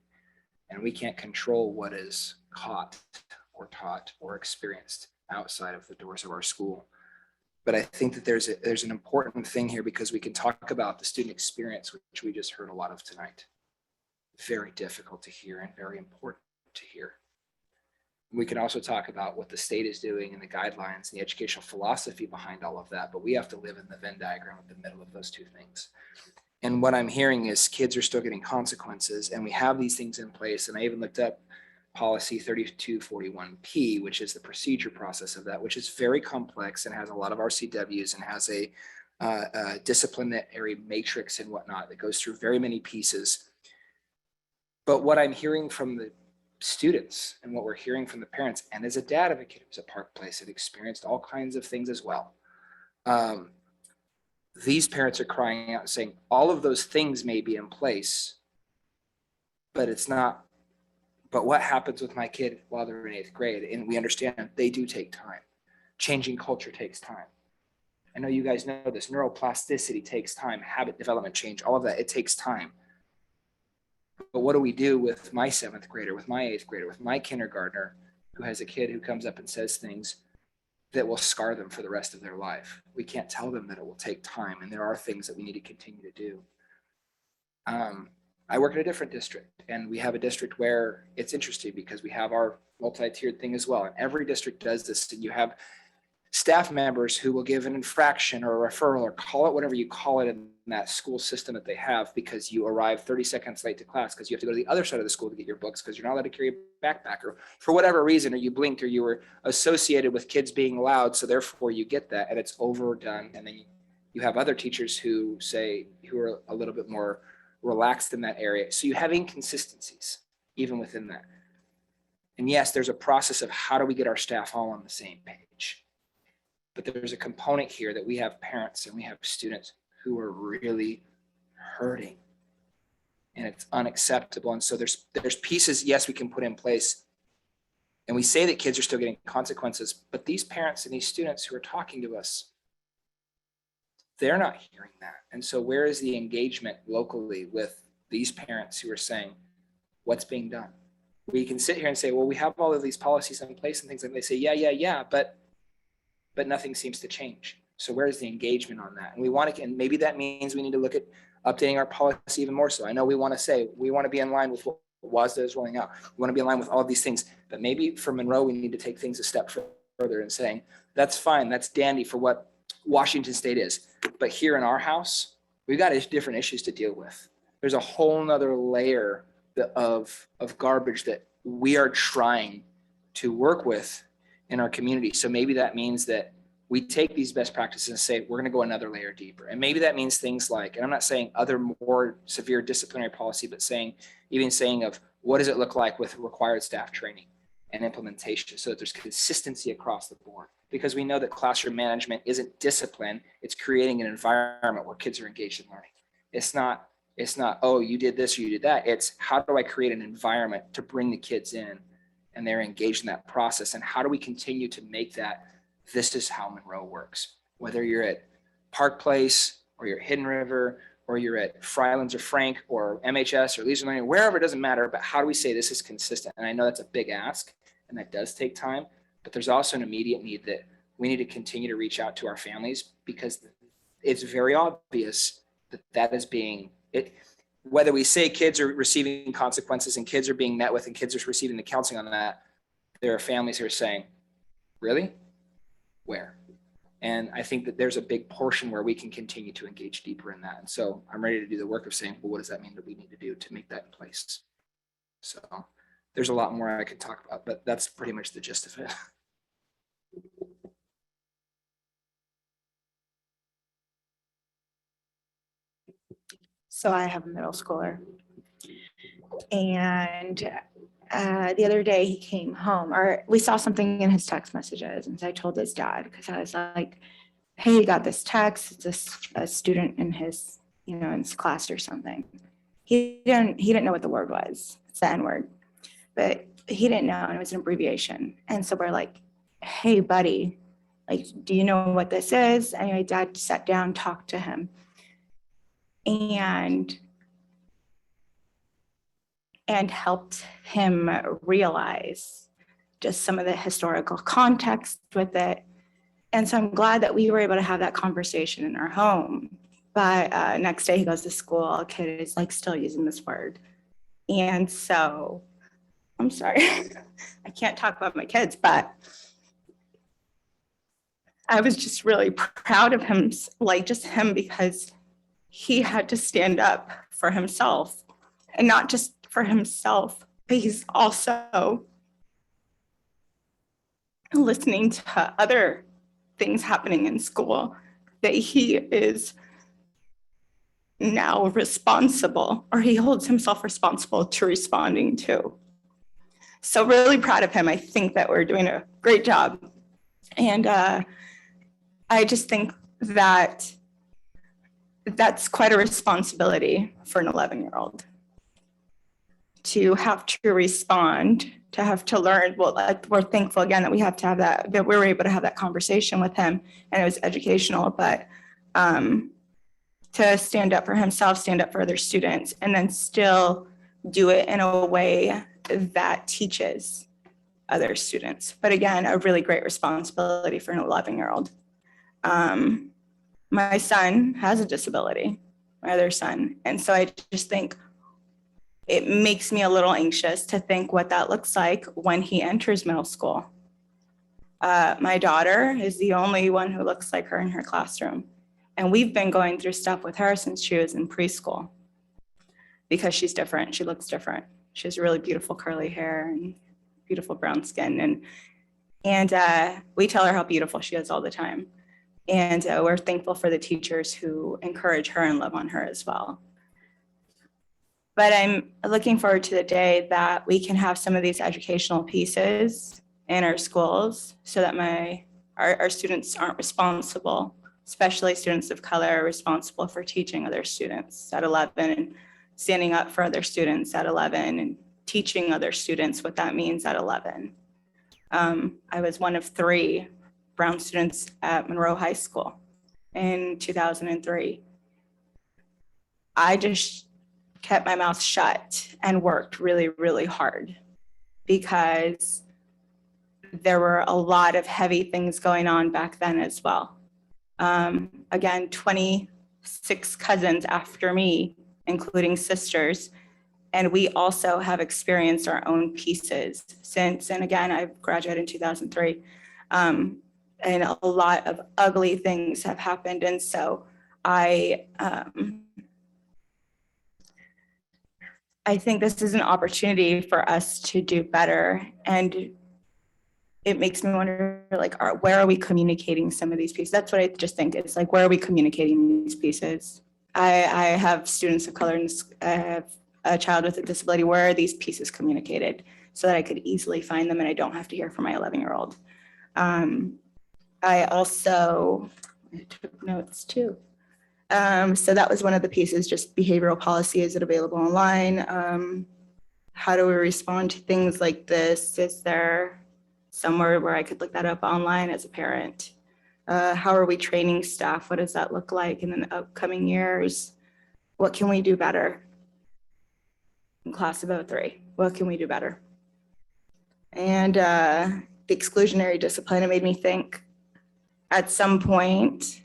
And we can't control what is caught or taught or experienced outside of the doors of our school. But I think that there's an important thing here, because we can talk about the student experience, which we just heard a lot of tonight. Very difficult to hear and very important to hear. We can also talk about what the state is doing and the guidelines and the educational philosophy behind all of that, but we have to live in the Venn diagram of the middle of those two things. And what I'm hearing is kids are still getting consequences, and we have these things in place. And I even looked up policy 3241P, which is the procedure process of that, which is very complex and has a lot of RCWs and has a disciplinary matrix and whatnot that goes through very many pieces. But what I'm hearing from the students and what we're hearing from the parents, and as a dad of a kid who's at Park Place and experienced all kinds of things as well, these parents are crying out and saying all of those things may be in place, but it's not. But what happens with my kid while they're in 8th grade? And we understand they do take time. Changing culture takes time. I know you guys know this. Neuroplasticity takes time. Habit development change, all of that, it takes time. But what do we do with my 7th grader, with my 8th grader, with my kindergartner, who has a kid who comes up and says things that will scar them for the rest of their life? We can't tell them that it will take time, and there are things that we need to continue to do. I work in a different district, and we have a district where it's interesting because we have our multi-tiered thing as well. And every district does this, and you have staff members who will give an infraction or a referral or call it whatever you call it in that school system that they have, because you arrive 30 seconds late to class because you have to go to the other side of the school to get your books because you're not allowed to carry a backpack, or for whatever reason, or you blinked, or you were associated with kids being loud, so therefore you get that, and it's overdone. And then you have other teachers who are a little bit more relaxed in that area. So you have inconsistencies even within that. And yes, there's a process of how do we get our staff all on the same page. But there's a component here that we have parents and we have students who are really hurting, and it's unacceptable. And so there's pieces, yes, we can put in place. And we say that kids are still getting consequences, but these parents and these students who are talking to us, they're not hearing that. And so where is the engagement locally with these parents who are saying, what's being done? We can sit here and say, well, we have all of these policies in place and things like that. They say, yeah, but nothing seems to change. So where's the engagement on that? And we want to, and maybe that means we need to look at updating our policy even more so. I know we want to say, we want to be in line with what WASDA is rolling out. We want to be in line with all of these things, but maybe for Monroe, we need to take things a step further and saying, that's fine, that's dandy for what Washington State is. But here in our house, we've got different issues to deal with. There's a whole nother layer of garbage that we are trying to work with in our community. So maybe that means that we take these best practices and say, we're going to go another layer deeper. And maybe that means things like, and I'm not saying other more severe disciplinary policy, but saying of what does it look like with required staff training and implementation so that there's consistency across the board. Because we know that classroom management isn't discipline, it's creating an environment where kids are engaged in learning. It's not, oh, you did this or you did that. It's how do I create an environment to bring the kids in and they're engaged in that process? And how do we continue to make that, this is how Monroe works? Whether you're at Park Place or you're at Hidden River or you're at Frylands or Frank or MHS or Leisure Learning, wherever, it doesn't matter, but how do we say this is consistent? And I know that's a big ask and that does take time, but there's also an immediate need that we need to continue to reach out to our families, because it's very obvious that that is being, whether we say kids are receiving consequences and kids are being met with and kids are receiving the counseling on that, there are families who are saying, really? Where? And I think that there's a big portion where we can continue to engage deeper in that. And so I'm ready to do the work of saying, well, what does that mean that we need to do to make that in place? So there's a lot more I could talk about, but that's pretty much the gist of it. So I have a middle schooler. And the other day he came home, or we saw something in his text messages, and so I told his dad, because I was like, hey, he got this text, it's a student in his, in his class or something. He didn't know what the word was. It's the N-word, but he didn't know, and it was an abbreviation. And so we're like, hey, buddy, like, do you know what this is? Anyway, dad sat down, talked to him, and helped him realize just some of the historical context with it. And so I'm glad that we were able to have that conversation in our home. But next day he goes to school, a kid is like still using this word. And so, I'm sorry, I can't talk about my kids, but I was just really proud of him, like just him, because he had to stand up for himself, and not just for himself, but he's also listening to other things happening in school that he is now responsible, or he holds himself responsible to responding to. So really proud of him. I think that we're doing a great job. And I just think that that's quite a responsibility for an 11-year-old. To have to respond, to have to learn. Well, like, we're thankful again that we have to have that we were able to have that conversation with him, and it was educational, but to stand up for himself, stand up for other students, and then still do it in a way that teaches other students. But again, a really great responsibility for an 11-year-old. My son has a disability, my other son, and so I just think it makes me a little anxious to think what that looks like when he enters middle school. My daughter is the only one who looks like her in her classroom. And we've been going through stuff with her since she was in preschool, because she's different. She looks different. She has really beautiful curly hair and beautiful brown skin. And we tell her how beautiful she is all the time. And we're thankful for the teachers who encourage her and love on her as well. But I'm looking forward to the day that we can have some of these educational pieces in our schools, so that our students aren't responsible, especially students of color, are responsible for teaching other students at 11 and standing up for other students at 11 and teaching other students what that means at 11. I was one of 3 brown students at Monroe High School in 2003. I just kept my mouth shut and worked really, really hard, because there were a lot of heavy things going on back then as well. Again, 26 cousins after me, including sisters, and we also have experienced our own pieces since. And again, I graduated in 2003, and a lot of ugly things have happened. And so I think this is an opportunity for us to do better. And it makes me wonder, like, where are we communicating some of these pieces? That's what I just think. It's like, where are we communicating these pieces? I have students of color, and I have a child with a disability. Where are these pieces communicated, so that I could easily find them and I don't have to hear from my 11-year-old? I also took notes too. So that was one of the pieces, just behavioral policy. Is it available online? How do we respond to things like this? Is there somewhere where I could look that up online as a parent? How are we training staff? What does that look like in the upcoming years? What can we do better? In class of 03, what can we do better? And the exclusionary discipline, it made me think at some point,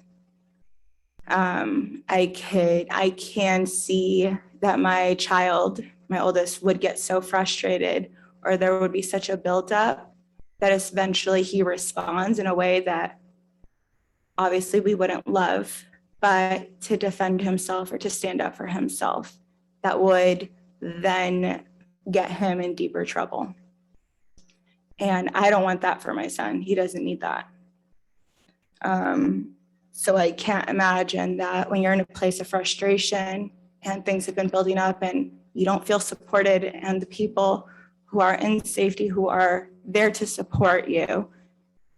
I can see that my child, my oldest, would get so frustrated, or there would be such a buildup that eventually he responds in a way that obviously we wouldn't love, but to defend himself or to stand up for himself, that would then get him in deeper trouble. And I don't want that for my son. He doesn't need that. So I can't imagine that when you're in a place of frustration and things have been building up and you don't feel supported, and the people who are in safety, who are there to support you,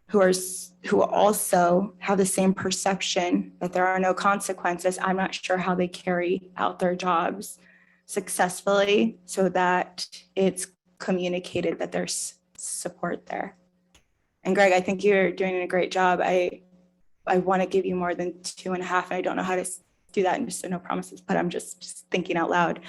who also have the same perception that there are no consequences, I'm not sure how they carry out their jobs successfully so that it's communicated that there's support there. And Greg, I think you're doing a great job. I want to give you more than 2.5, and I don't know how to do that, and just no promises, but I'm just thinking out loud.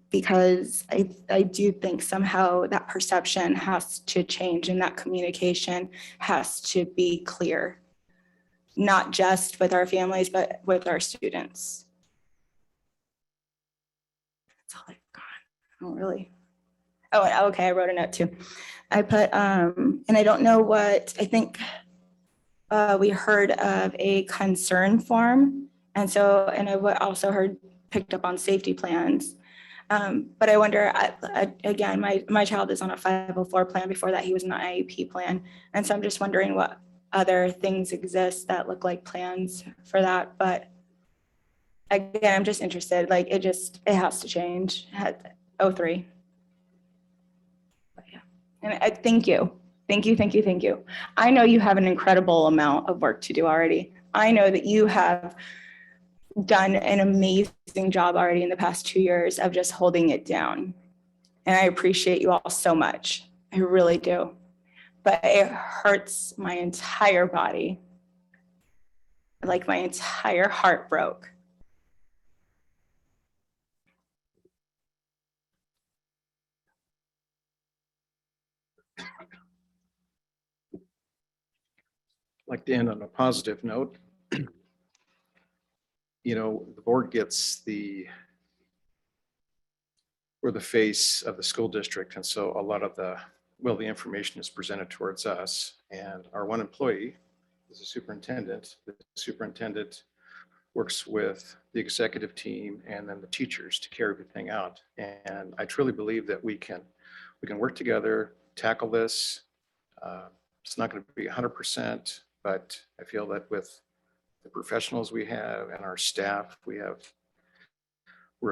Because I do think somehow that perception has to change and that communication has to be clear, not just with our families, but with our students. That's all I've got. I don't really. Oh, okay, I wrote a note too. I put, and I don't know what, I think we heard of a concern form. And I also heard picked up on safety plans. But I wonder, again, my child is on a 504 plan. Before that, he was on an IEP plan. And so I'm just wondering what other things exist that look like plans for that. But again, I'm just interested, like it has to change at 03. But yeah, and thank you. Thank you. I know you have an incredible amount of work to do already. I know that you have done an amazing job already in the past 2 years of just holding it down. And I appreciate you all so much. I really do. But it hurts my entire body. Like my entire heart broke. I'd like to end on a positive note. You know, the board gets we're the face of the school district. And so a lot of the information is presented towards us, and our one employee is a superintendent. The superintendent works with the executive team and then the teachers to carry everything out. And I truly believe that we can work together, tackle this. It's not going to be 100%, but I feel that with the professionals we have and our staff, we're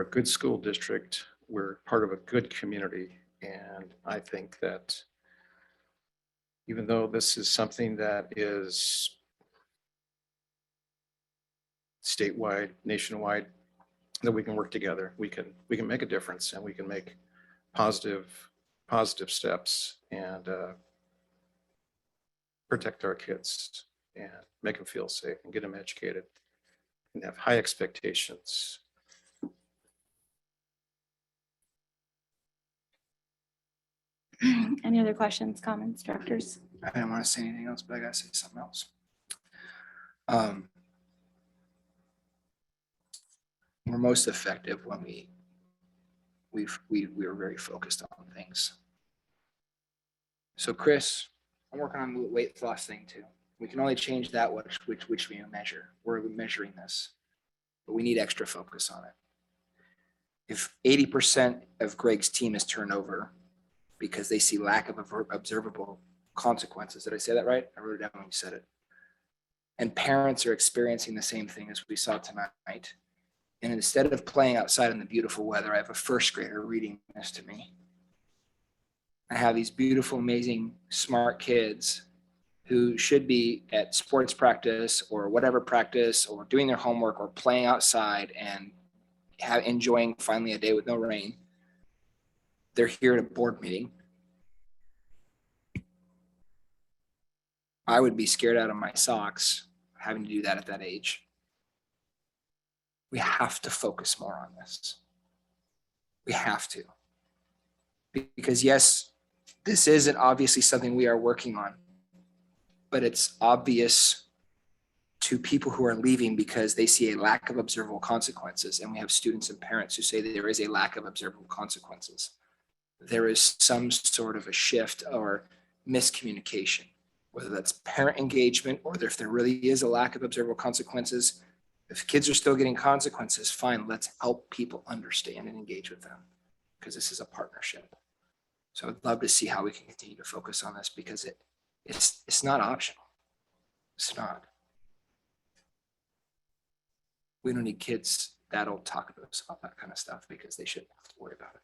a good school district. We're part of a good community. And I think that even though this is something that is statewide, nationwide, that we can work together, we can make a difference, and we can make positive steps and protect our kids and make them feel safe and get them educated and have high expectations. Any other questions, comments, directors? I didn't want to say anything else, but I gotta say something else. We're most effective when we are very focused on things. So Chris, I'm working on the weight loss thing too. We can only change that which we measure. We're measuring this, but we need extra focus on it. If 80% of Greg's team is turnover because they see lack of observable consequences, did I say that right? I wrote it down when we said it. And parents are experiencing the same thing as we saw tonight. And instead of playing outside in the beautiful weather, I have a first grader reading this to me. I have these beautiful, amazing, smart kids who should be at sports practice or whatever practice or doing their homework or playing outside and enjoying finally a day with no rain. They're here at a board meeting. I would be scared out of my socks having to do that at that age. We have to focus more on this. We have to. Because yes, this isn't obviously something we are working on, but it's obvious to people who are leaving because they see a lack of observable consequences. And we have students and parents who say that there is a lack of observable consequences. There is some sort of a shift or miscommunication, whether that's parent engagement or if there really is a lack of observable consequences. If kids are still getting consequences, fine, let's help people understand and engage with them because this is a partnership. So I'd love to see how we can continue to focus on this because it's not optional. It's not. we don't need kids that'll talk to us about that kind of stuff because they shouldn't have to worry about it.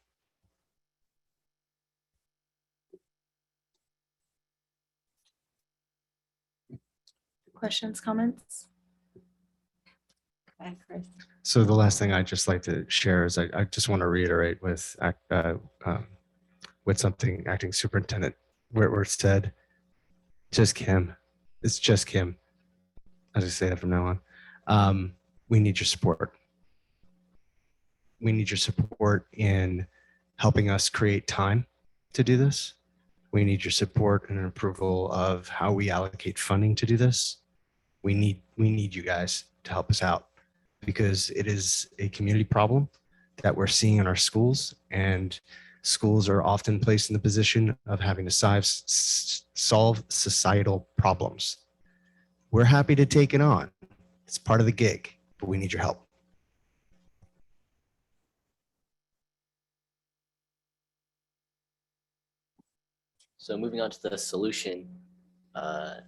Questions, comments? Okay, Chris. So the last thing I'd just like to share is I just want to reiterate with something Acting Superintendent Whitworth said, just Kim. It's just Kim. As I say that from now on. We need your support. We need your support in helping us create time to do this. We need your support and approval of how we allocate funding to do this. We need you guys to help us out because it is a community problem that we're seeing in our schools, and schools are often placed in the position of having to solve societal problems. We're happy to take it on. It's part of the gig, but we need your help. So moving on to the solution, I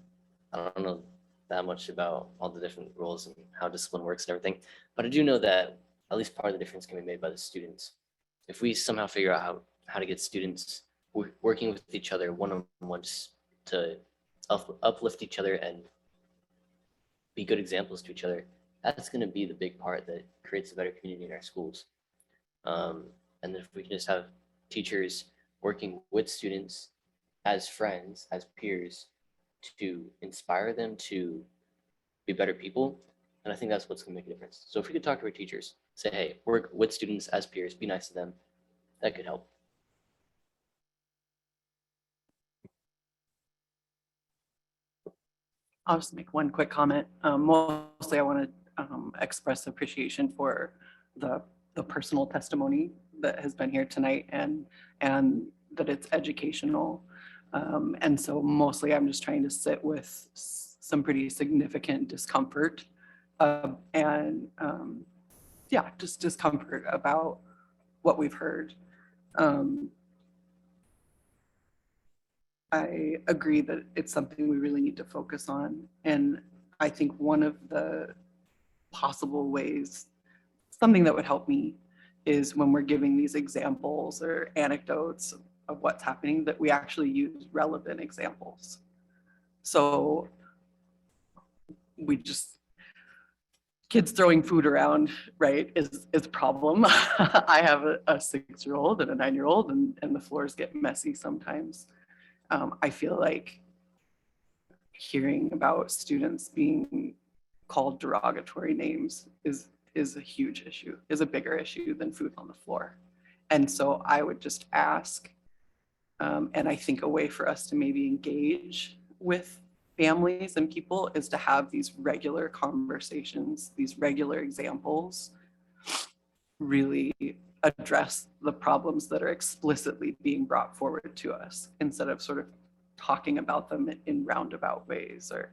don't know that much about all the different roles and how discipline works and everything, but I do know that at least part of the difference can be made by the students. If we somehow figure out how to get students working with each other one-on-one just to uplift each other and be good examples to each other, that's going to be the big part that creates a better community in our schools. And if we can just have teachers working with students as friends, as peers, to inspire them to be better people, and I think that's what's going to make a difference. So if we could talk to our teachers, say, hey, work with students as peers, be nice to them, that could help. I'll just make one quick comment. Mostly I want to express appreciation for the personal testimony that has been here tonight and that it's educational. And so mostly I'm just trying to sit with some pretty significant discomfort and yeah, just discomfort about what we've heard. I agree that it's something we really need to focus on. And I think one of the possible ways, something that would help me is when we're giving these examples or anecdotes of what's happening, that we actually use relevant examples. So we just, kids throwing food around, right, is a problem. I have a 6-year-old and a 9-year-old and the floors get messy sometimes. I feel like hearing about students being called derogatory names is a huge issue, is a bigger issue than food on the floor. And so I would just ask, and I think a way for us to maybe engage with families and people is to have these regular conversations, these regular examples, really address the problems that are explicitly being brought forward to us instead of sort of talking about them in roundabout ways or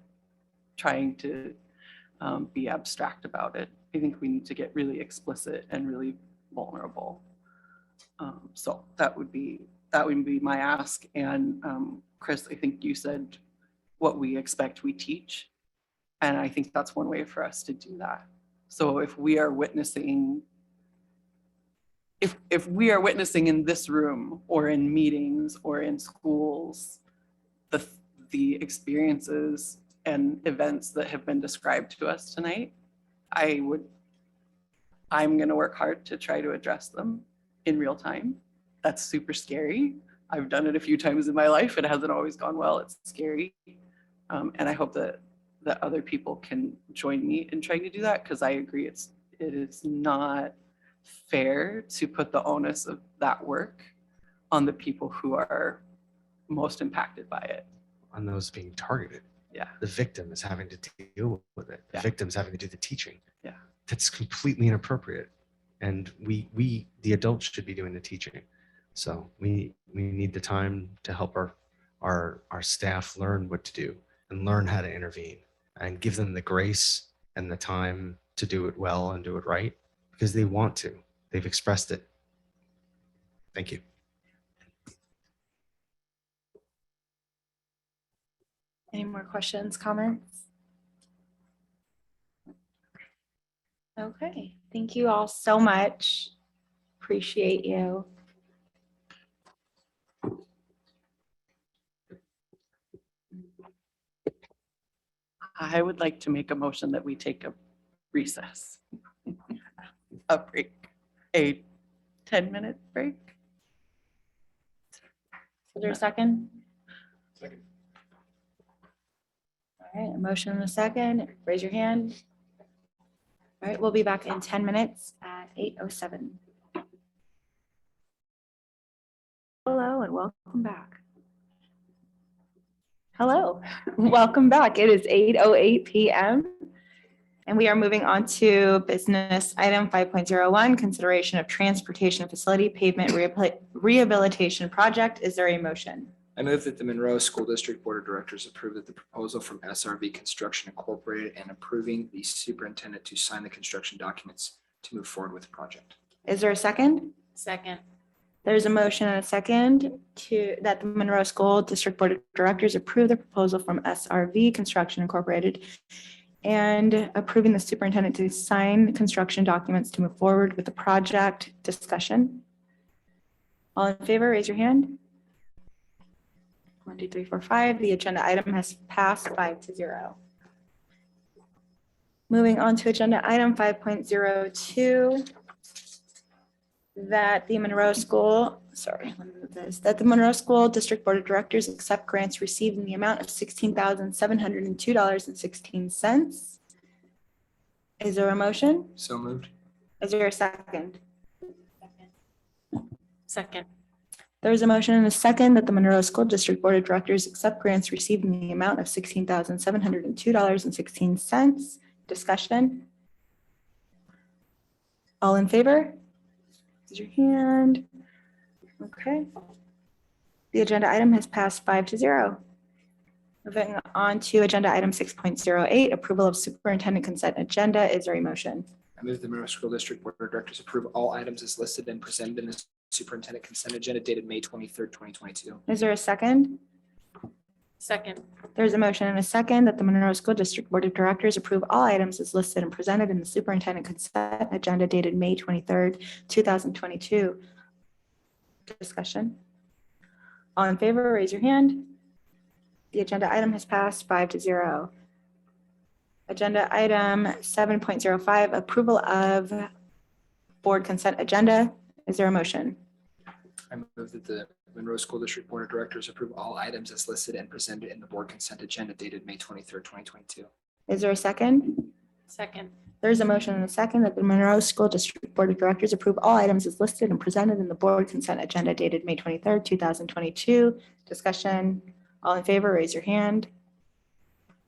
trying to be abstract about it. I think we need to get really explicit and really vulnerable. So that would be my ask. And Chris, I think you said what we expect we teach. And I think that's one way for us to do that. So if we are witnessing if we are witnessing in this room or in meetings or in schools, the experiences and events that have been described to us tonight, I'm going to work hard to try to address them in real time. That's super scary. I've done it a few times in my life. It hasn't always gone well. It's scary. And I hope that other people can join me in trying to do that, because I agree it is not fair to put the onus of that work on the people who are most impacted by it. On those being targeted. Yeah. The victim is having to deal with it. The victim's having to do the teaching. Yeah. That's completely inappropriate. And we the adults should be doing the teaching. So we need the time to help our staff learn what to do and learn how to intervene and give them the grace and the time to do it well and do it right, because they want to. They've expressed it. Thank you. Any more questions, comments? Okay, thank you all so much. Appreciate you. I would like to make a motion that we take a recess. A break, a 10-minute break. Is there a second? Second. All right, a motion and a second. Raise your hand. All right, we'll be back in 10 minutes at 8:07. Hello and welcome back. Hello, welcome back. It is 8:08 p.m. and we are moving on to business item 5.01, consideration of transportation facility pavement rehabilitation project. Is there a motion? I move that the Monroe School District Board of Directors approve that the proposal from SRV Construction Incorporated and approving the superintendent to sign the construction documents to move forward with the project. Is there a second? Second. There's a motion and a second to that the Monroe School District Board of Directors approve the proposal from SRV Construction Incorporated and approving the superintendent to sign construction documents to move forward with the project. Discussion. All in favor, raise your hand. 1, 2, 3, 4, 5. The agenda item has passed 5-0. Moving on to agenda item 5.02. That the Monroe School, sorry, let me move this, that the Monroe School District Board of Directors accept grants received in the amount of $16,702.16. Is there a motion? So moved. Is there a second? Second. There's a motion and a second that the Monroe School District Board of Directors accept grants received in the amount of $16,702.16. Discussion. All in favor? Raise your hand. Okay. The agenda item has passed 5-0. Moving on to agenda item 6.08, approval of superintendent consent agenda. Is there a motion? I move the Monroe School District Board of Directors approve all items as listed and presented in the superintendent consent agenda dated May 23rd, 2022. Is there a second? Second. There's a motion and a second that the Monroe School District Board of Directors approve all items as listed and presented in the superintendent consent agenda dated May 23rd, 2022. Discussion. All in favor, raise your hand. The agenda item has passed 5-0. Agenda item 7.05, approval of board consent agenda. Is there a motion? I move that the Monroe School District Board of Directors approve all items as listed and presented in the board consent agenda dated May 23rd, 2022. Is there a second? Second. There's a motion and a second that the Monroe School District Board of Directors approve all items as listed and presented in the board consent agenda dated May 23rd, 2022. Discussion. All in favor, raise your hand.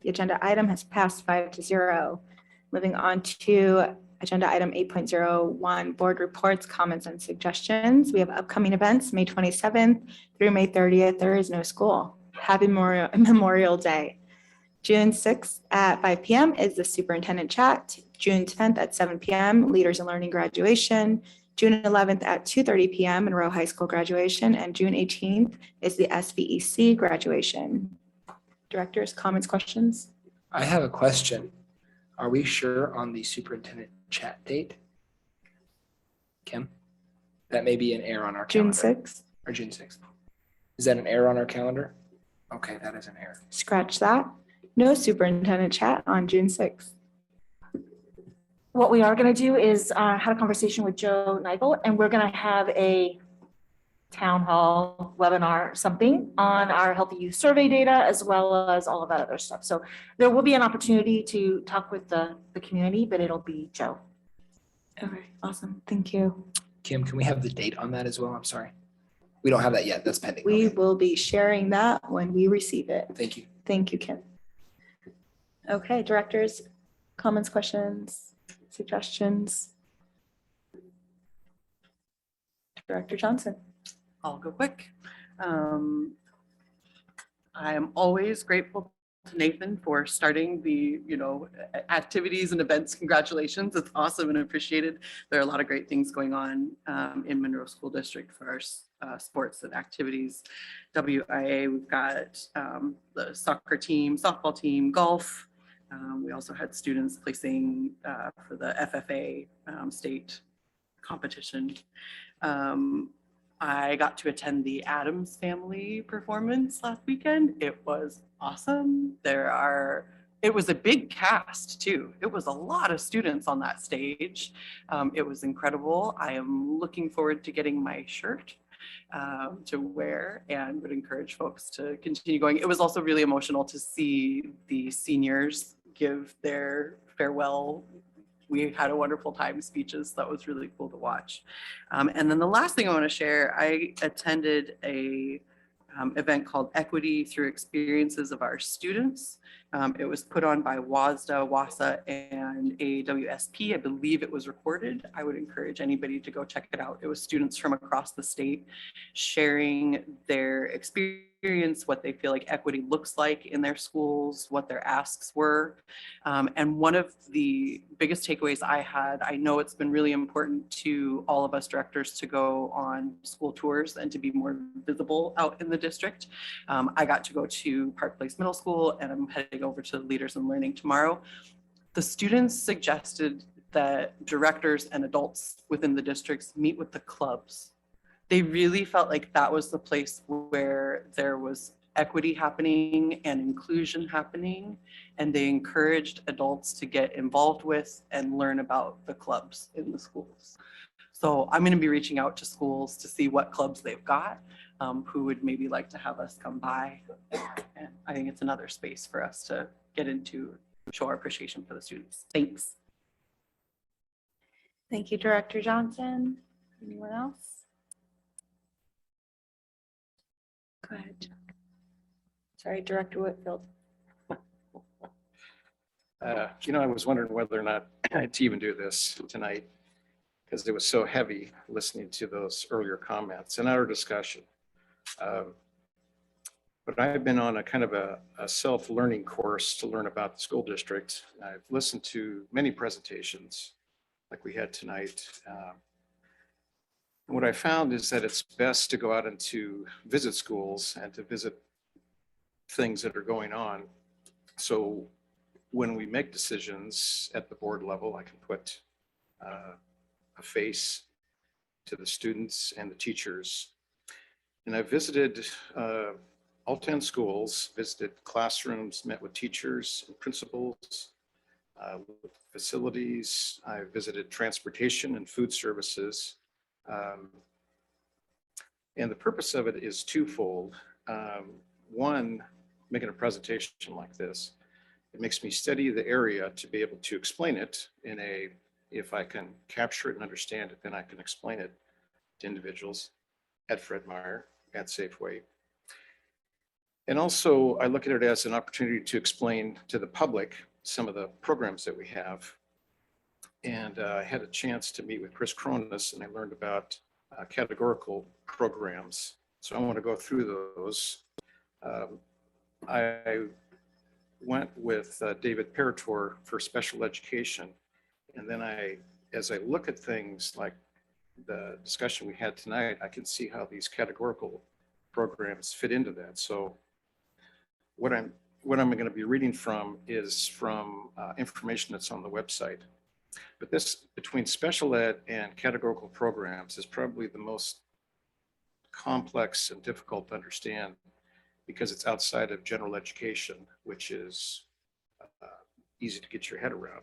The agenda item has passed 5-0. Moving on to agenda item 8.01, board reports, comments, and suggestions. We have upcoming events, May 27th through May 30th. There is no school. Happy Memorial Day. June 6th at 5 p.m. is the superintendent chat. June 10th at 7 p.m., leaders in learning graduation. June 11th at 2:30 p.m. Monroe High School graduation, and June 18th is the SVEC graduation. Directors, comments, questions? I have a question. Are we sure on the superintendent chat date? Kim? That may be an error on our June calendar. 6th. Or June 6th. Is that an error on our calendar? Okay, that is an error. Scratch that. No superintendent chat on June 6th. What we are going to do is have a conversation with Joe Nigel, and we're going to have a town hall webinar, something on our healthy youth survey data, as well as all of that other stuff. So there will be an opportunity to talk with the community, but it'll be Joe. Okay, awesome. Thank you. Kim, can we have the date on that as well? I'm sorry. We don't have that yet. That's pending. We will be sharing that when we receive it. Thank you. Thank you, Kim. Okay, directors, comments, questions, suggestions? Director Johnson. I'll go quick. I am always grateful to Nathan for starting the, activities and events. Congratulations. It's awesome and appreciated. There are a lot of great things going on in Monroe School District for our sports and activities. WIA, we've got the soccer team, softball team, golf, We also had students placing for the FFA state competition. I got to attend the Addams Family performance last weekend. It was awesome. It was a big cast too. It was a lot of students on that stage. It was incredible. I am looking forward to getting my shirt to wear and would encourage folks to continue going. It was also really emotional to see the seniors give their farewell. We had a wonderful time speeches. That was really cool to watch. And then the last thing I want to share, I attended a event called Equity Through Experiences of Our Students. It was put on by WASDA, WASA, and AWSP. I believe it was recorded. I would encourage anybody to go check it out. It was students from across the state sharing their experience, what they feel like equity looks like in their schools, what their asks were. And one of the biggest takeaways I had, I know it's been really important to all of us directors to go on school tours and to be more visible out in the district. I got to go to Park Place Middle School, and I'm heading over to Leaders in Learning tomorrow. The students suggested that directors and adults within the districts meet with the clubs. They really felt like that was the place where there was equity happening and inclusion happening, and they encouraged adults to get involved with and learn about the clubs in the schools. So I'm going to be reaching out to schools to see what clubs they've got, who would maybe like to have us come by. And I think it's another space for us to get into, show our appreciation for the students. Thanks. Thank you, Director Johnson. Anyone else? Go ahead, Chuck. Sorry, Director Whitfield. I was wondering whether or not to even do this tonight because it was so heavy listening to those earlier comments and our discussion. But I've been on a kind of a self-learning course to learn about the school district. I've listened to many presentations like we had tonight. And what I found is that it's best to go out and to visit schools and to visit things that are going on. So when we make decisions at the board level, I can put a face to the students and the teachers. And I visited all 10 schools, visited classrooms, met with teachers and principals, facilities. I visited transportation and food services. And the purpose of it is twofold. One, making a presentation like this, it makes me study the area to be able to explain it in a, if I can capture it and understand it, then I can explain it to individuals at Fred Meyer, at Safeway. And also I look at it as an opportunity to explain to the public some of the programs that we have. And I had a chance to meet with Chris Cronus, and I learned about categorical programs. So I want to go through those. I went with David Parator for special education. And then as I look at things like the discussion we had tonight, I can see how these categorical programs fit into that. So what I'm going to be reading from is from information that's on the website. But this, between special ed and categorical programs, is probably the most complex and difficult to understand because it's outside of general education, which is easy to get your head around.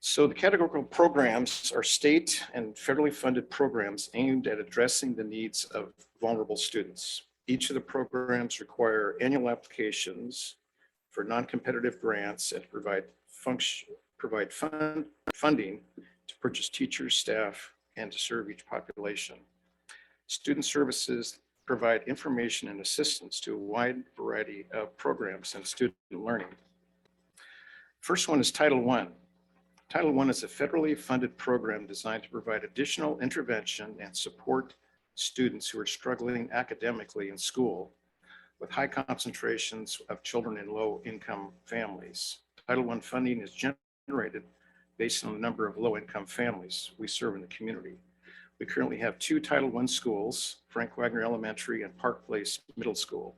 So the categorical programs are state and federally funded programs aimed at addressing the needs of vulnerable students. Each of the programs require annual applications for non-competitive grants and provide funding to purchase teachers, staff, and to serve each population. Student services provide information and assistance to a wide variety of programs and student learning. First one is Title I. Title I is a federally funded program designed to provide additional intervention and support students who are struggling academically in school with high concentrations of children in low-income families. Title I funding is generated based on the number of low-income families we serve in the community. We currently have 2 Title I schools, Frank Wagner Elementary and Park Place Middle School.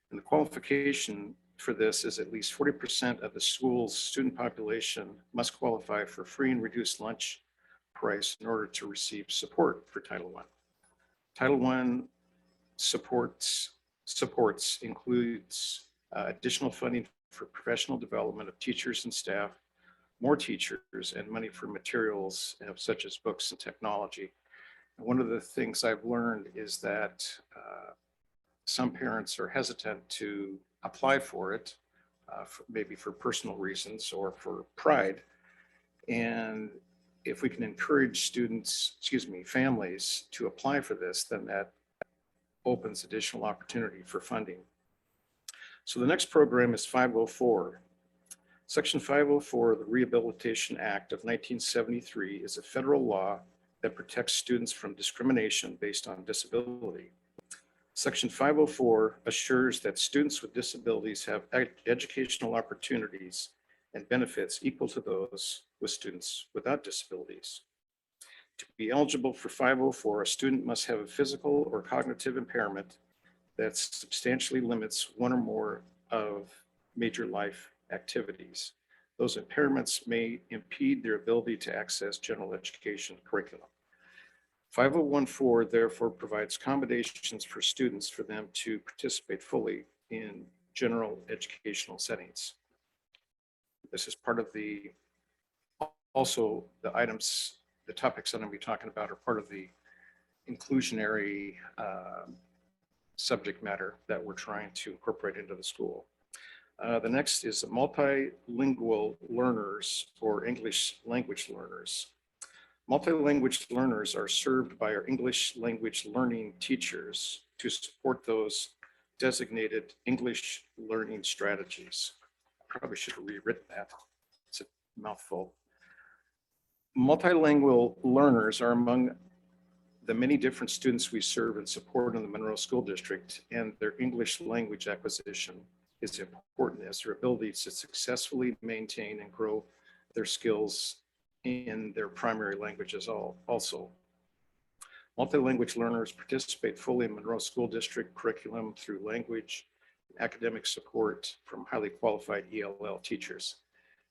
And the qualification for this is at least 40% of the school's student population must qualify for free and reduced lunch price in order to receive support for Title I. Title I supports includes additional funding for professional development of teachers and staff, more teachers, and money for materials such as books and technology. And one of the things I've learned is that some parents are hesitant to apply for it, maybe for personal reasons or for pride. And if we can encourage families to apply for this, then that opens additional opportunity for funding. So the next program is 504. Section 504 of the Rehabilitation Act of 1973 is a federal law that protects students from discrimination based on disability. Section 504 assures that students with disabilities have educational opportunities and benefits equal to those with students without disabilities. To be eligible for 504, a student must have a physical or cognitive impairment that substantially limits one or more of major life activities. Those impairments may impede their ability to access general education curriculum. 5014 therefore provides accommodations for students for them to participate fully in general educational settings. This is part of also the topics that I'm going to be talking about are part of the inclusionary subject matter that we're trying to incorporate into the school. The next is multilingual learners or English language learners. Multilingual learners are served by our English language learning teachers to support those designated English learning strategies. I probably should have rewritten that. It's a mouthful. Multilingual learners are among the many different students we serve and support in the Monroe School District, and their English language acquisition is important as their ability to successfully maintain and grow their skills in their primary languages also. Multilingual learners participate fully in Monroe School District curriculum through language and academic support from highly qualified ELL teachers.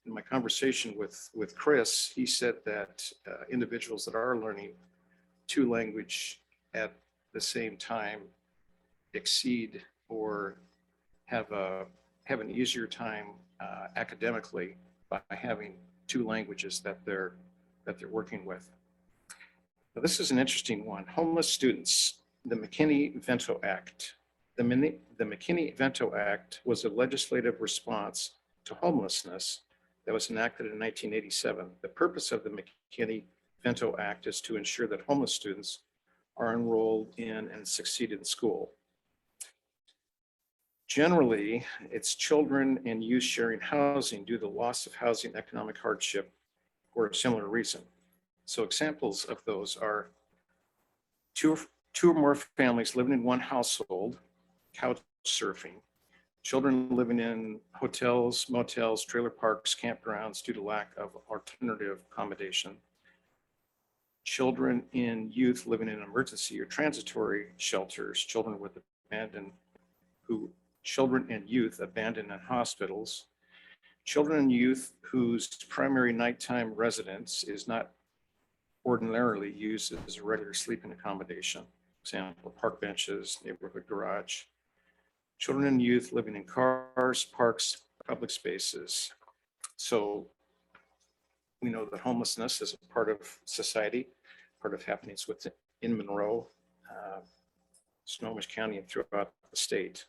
In my conversation with Chris, he said that individuals that are learning two language at the same time exceed or have an easier time academically by having two languages that they're working with. Now, this is an interesting one. Homeless students, the McKinney-Vento Act. The McKinney-Vento Act was a legislative response to homelessness that was enacted in 1987. The purpose of the McKinney-Vento Act is to ensure that homeless students are enrolled in and succeed in school. Generally, it's children and youth sharing housing due to loss of housing, economic hardship, or a similar reason. So examples of those are two or more families living in one household, couch surfing, children living in hotels, motels, trailer parks, campgrounds due to lack of alternative accommodation, children and youth living in emergency or transitory shelters, children and youth abandoned in hospitals, children and youth whose primary nighttime residence is not ordinarily used as a regular sleeping accommodation, example, park benches, neighborhood garage, children and youth living in cars, parks, public spaces. So we know that homelessness is a part of society, part of happenings in Monroe, Snohomish County, and throughout the state.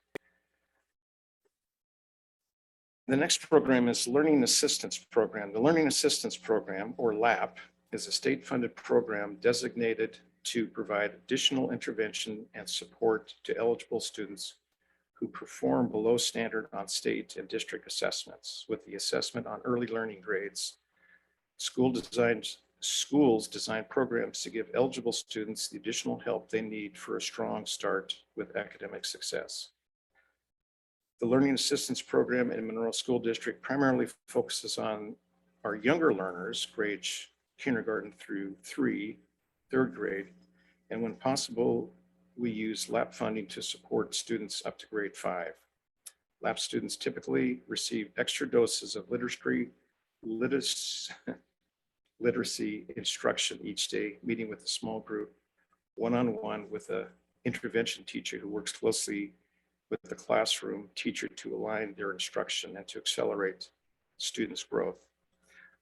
The next program is Learning Assistance Program. The Learning Assistance Program, or LAP, is a state-funded program designated to provide additional intervention and support to eligible students who perform below standard on state and district assessments. With the assessment on early learning grades, schools design programs to give eligible students the additional help they need for a strong start with academic success. The Learning Assistance Program in Monroe School District primarily focuses on our younger learners, grades kindergarten through third grade, and when possible, we use LAP funding to support students up to grade 5. Lab students typically receive extra doses of literacy instruction each day, meeting with a small group, one-on-one with a intervention teacher who works closely with the classroom teacher to align their instruction and to accelerate students' growth.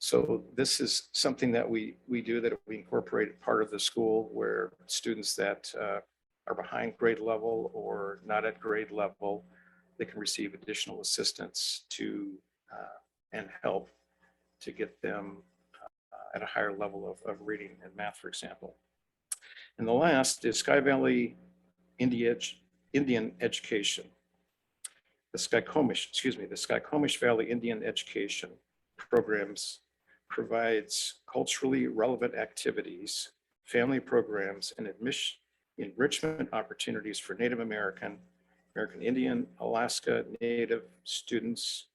So this is something that we do, that we incorporate part of the school, where students that are behind grade level or not at grade level, they can receive additional assistance to and help to get them at a higher level of reading and math, for example. And the last is Sky Valley Indian Education. The Skycomish Valley Indian Education programs provides culturally relevant activities, family programs, and enrichment opportunities for Native American, American Indian, Alaska Native students.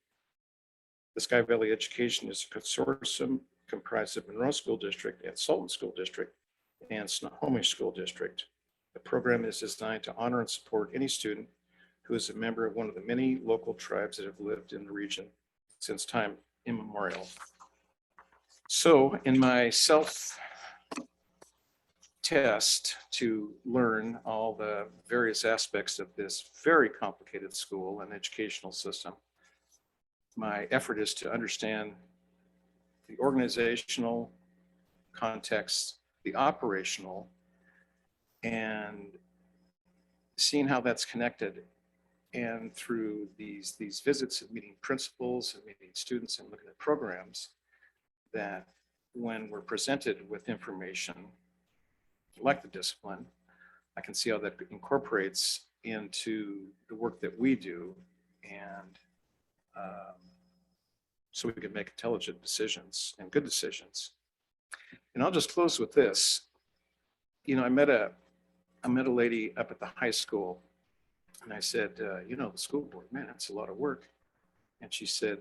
The Sky Valley Education is a consortium comprised of Monroe School District and Sultan School District and Snohomish School District. The program is designed to honor and support any student who is a member of one of the many local tribes that have lived in the region since time immemorial. So in my self-test to learn all the various aspects of this very complicated school and educational system, my effort is to understand the organizational context, the operational, and seeing how that's connected. And through these visits and meeting principals and meeting students and looking at programs, that when we're presented with information like the discipline, I can see how that incorporates into the work that we do, and so we can make intelligent decisions and good decisions. And I'll just close with this. You know, I met a lady up at the high school, and I said, you know, the school board, man, that's a lot of work. And she said,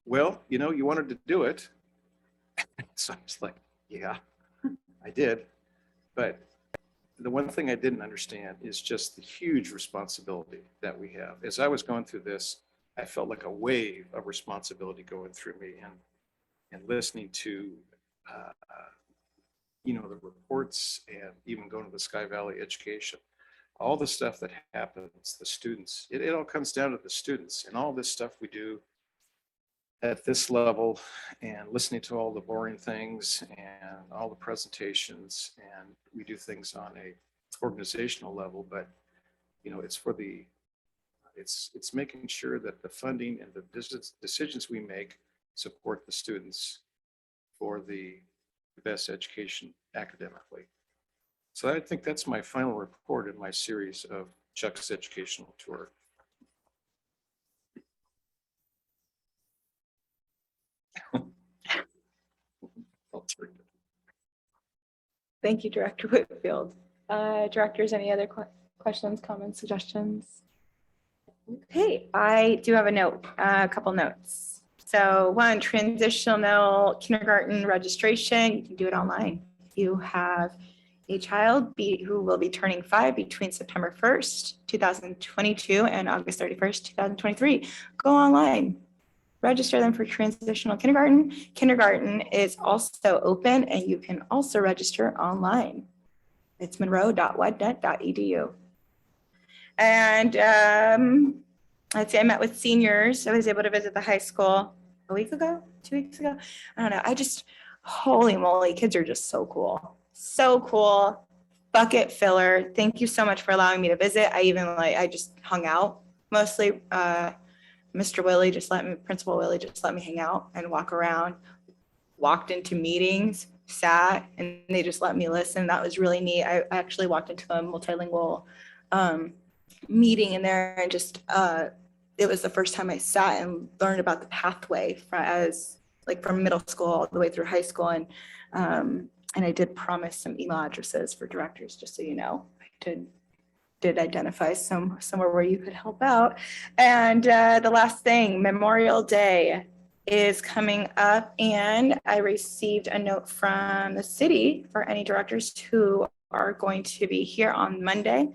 well, you know, you wanted to do it. So I was like, yeah, I did. But the one thing I didn't understand is just the huge responsibility that we have. As I was going through this, I felt like a wave of responsibility going through me, and listening to, you know, the reports, and even going to the Sky Valley Education, all the stuff that happens, the students, it all comes down to the students, and all this stuff we do at this level, and listening to all the boring things and all the presentations, and we do things on a organizational level, but you know, it's for the, it's making sure that the funding and the decisions we make support the students for the best education academically. So I think that's my final report in my series of Chuck's educational tour. Thank you, Director Whitfield. Directors, any other questions, comments, suggestions? Okay, I do have a couple notes. So one, transitional kindergarten registration, you can do it online. If you have a child who will be turning 5 between September 1st, 2022 and August 31st, 2023, go online. Register them for transitional kindergarten. Kindergarten is also open, and you can also register online. It's monroe.wednet.edu. And let's see, I met with seniors. I was able to visit the high school a week ago, 2 weeks ago. I don't know. Holy moly, kids are just so cool. So cool. Bucket filler. Thank you so much for allowing me to visit. I just hung out mostly. Principal Willie just let me hang out and walk around, walked into meetings, sat, and they just let me listen. That was really neat. I actually walked into a multilingual meeting in there, and just it was the first time I sat and learned about the pathway from middle school all the way through high school. And I did promise some email addresses for directors, just so you know. I did identify somewhere where you could help out. And the last thing, Memorial Day is coming up, and I received a note from the city for any directors who are going to be here on Monday.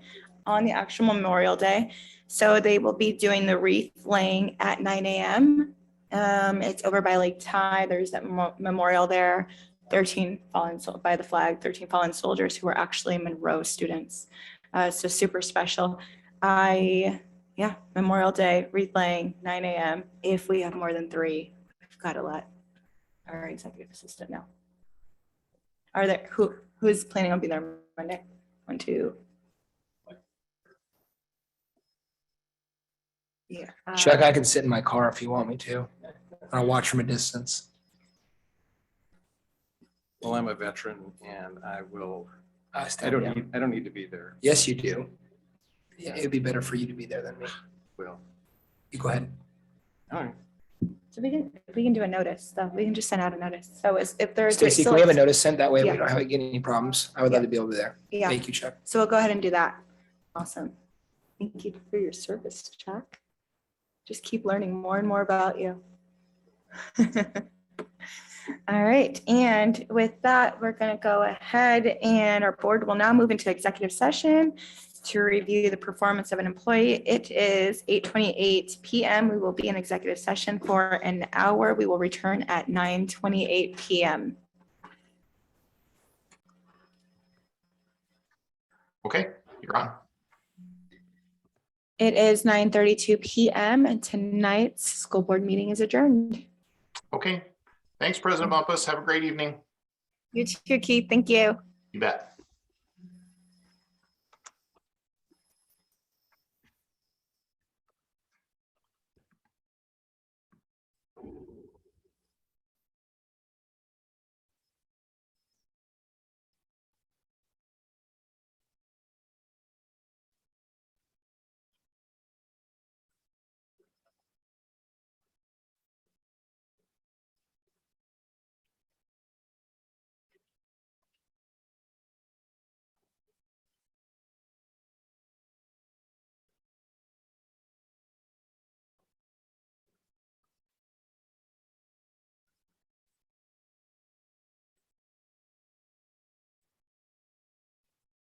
on the actual Memorial Day. So they will be doing the wreath laying at 9 a.m. It's over by Lake Ty. There's that memorial there. 13 fallen by the flag, 13 fallen soldiers who were actually Monroe students. So super special. Memorial Day, wreath laying, 9 a.m. If we have more than 3, we've got to let our executive assistant know. Are there, who's planning on being there Monday? 1, 2. Yeah. Chuck, I can sit in my car if you want me to. I'll watch from a distance. Well, I'm a veteran and I will, I stand don't down. need, I don't need to be there. Yes, you do. Yeah, it'd be better for you to be there than me. Well, You go ahead. all right. So we can do a notice, though. We can just send out a notice. So if there's. Stacy, can we have a notice sent? That way we Yeah. don't have any problems. I would love to be over there. Yeah. Thank you, Chuck. So we'll go ahead and do that. Awesome. Thank you for your service, Chuck. Just keep learning more and more about you. All right, and with that, we're going to go ahead and our board will now move into executive session to review the performance of an employee. It is 8:28 p.m. We will be in executive session for an hour. We will return at 9:28 p.m. Okay, you're on. It is 9:32 p.m. and tonight's school board meeting is adjourned. Okay, thanks, President Bumpus. Have a great evening. You too, Keith. Thank you. You bet.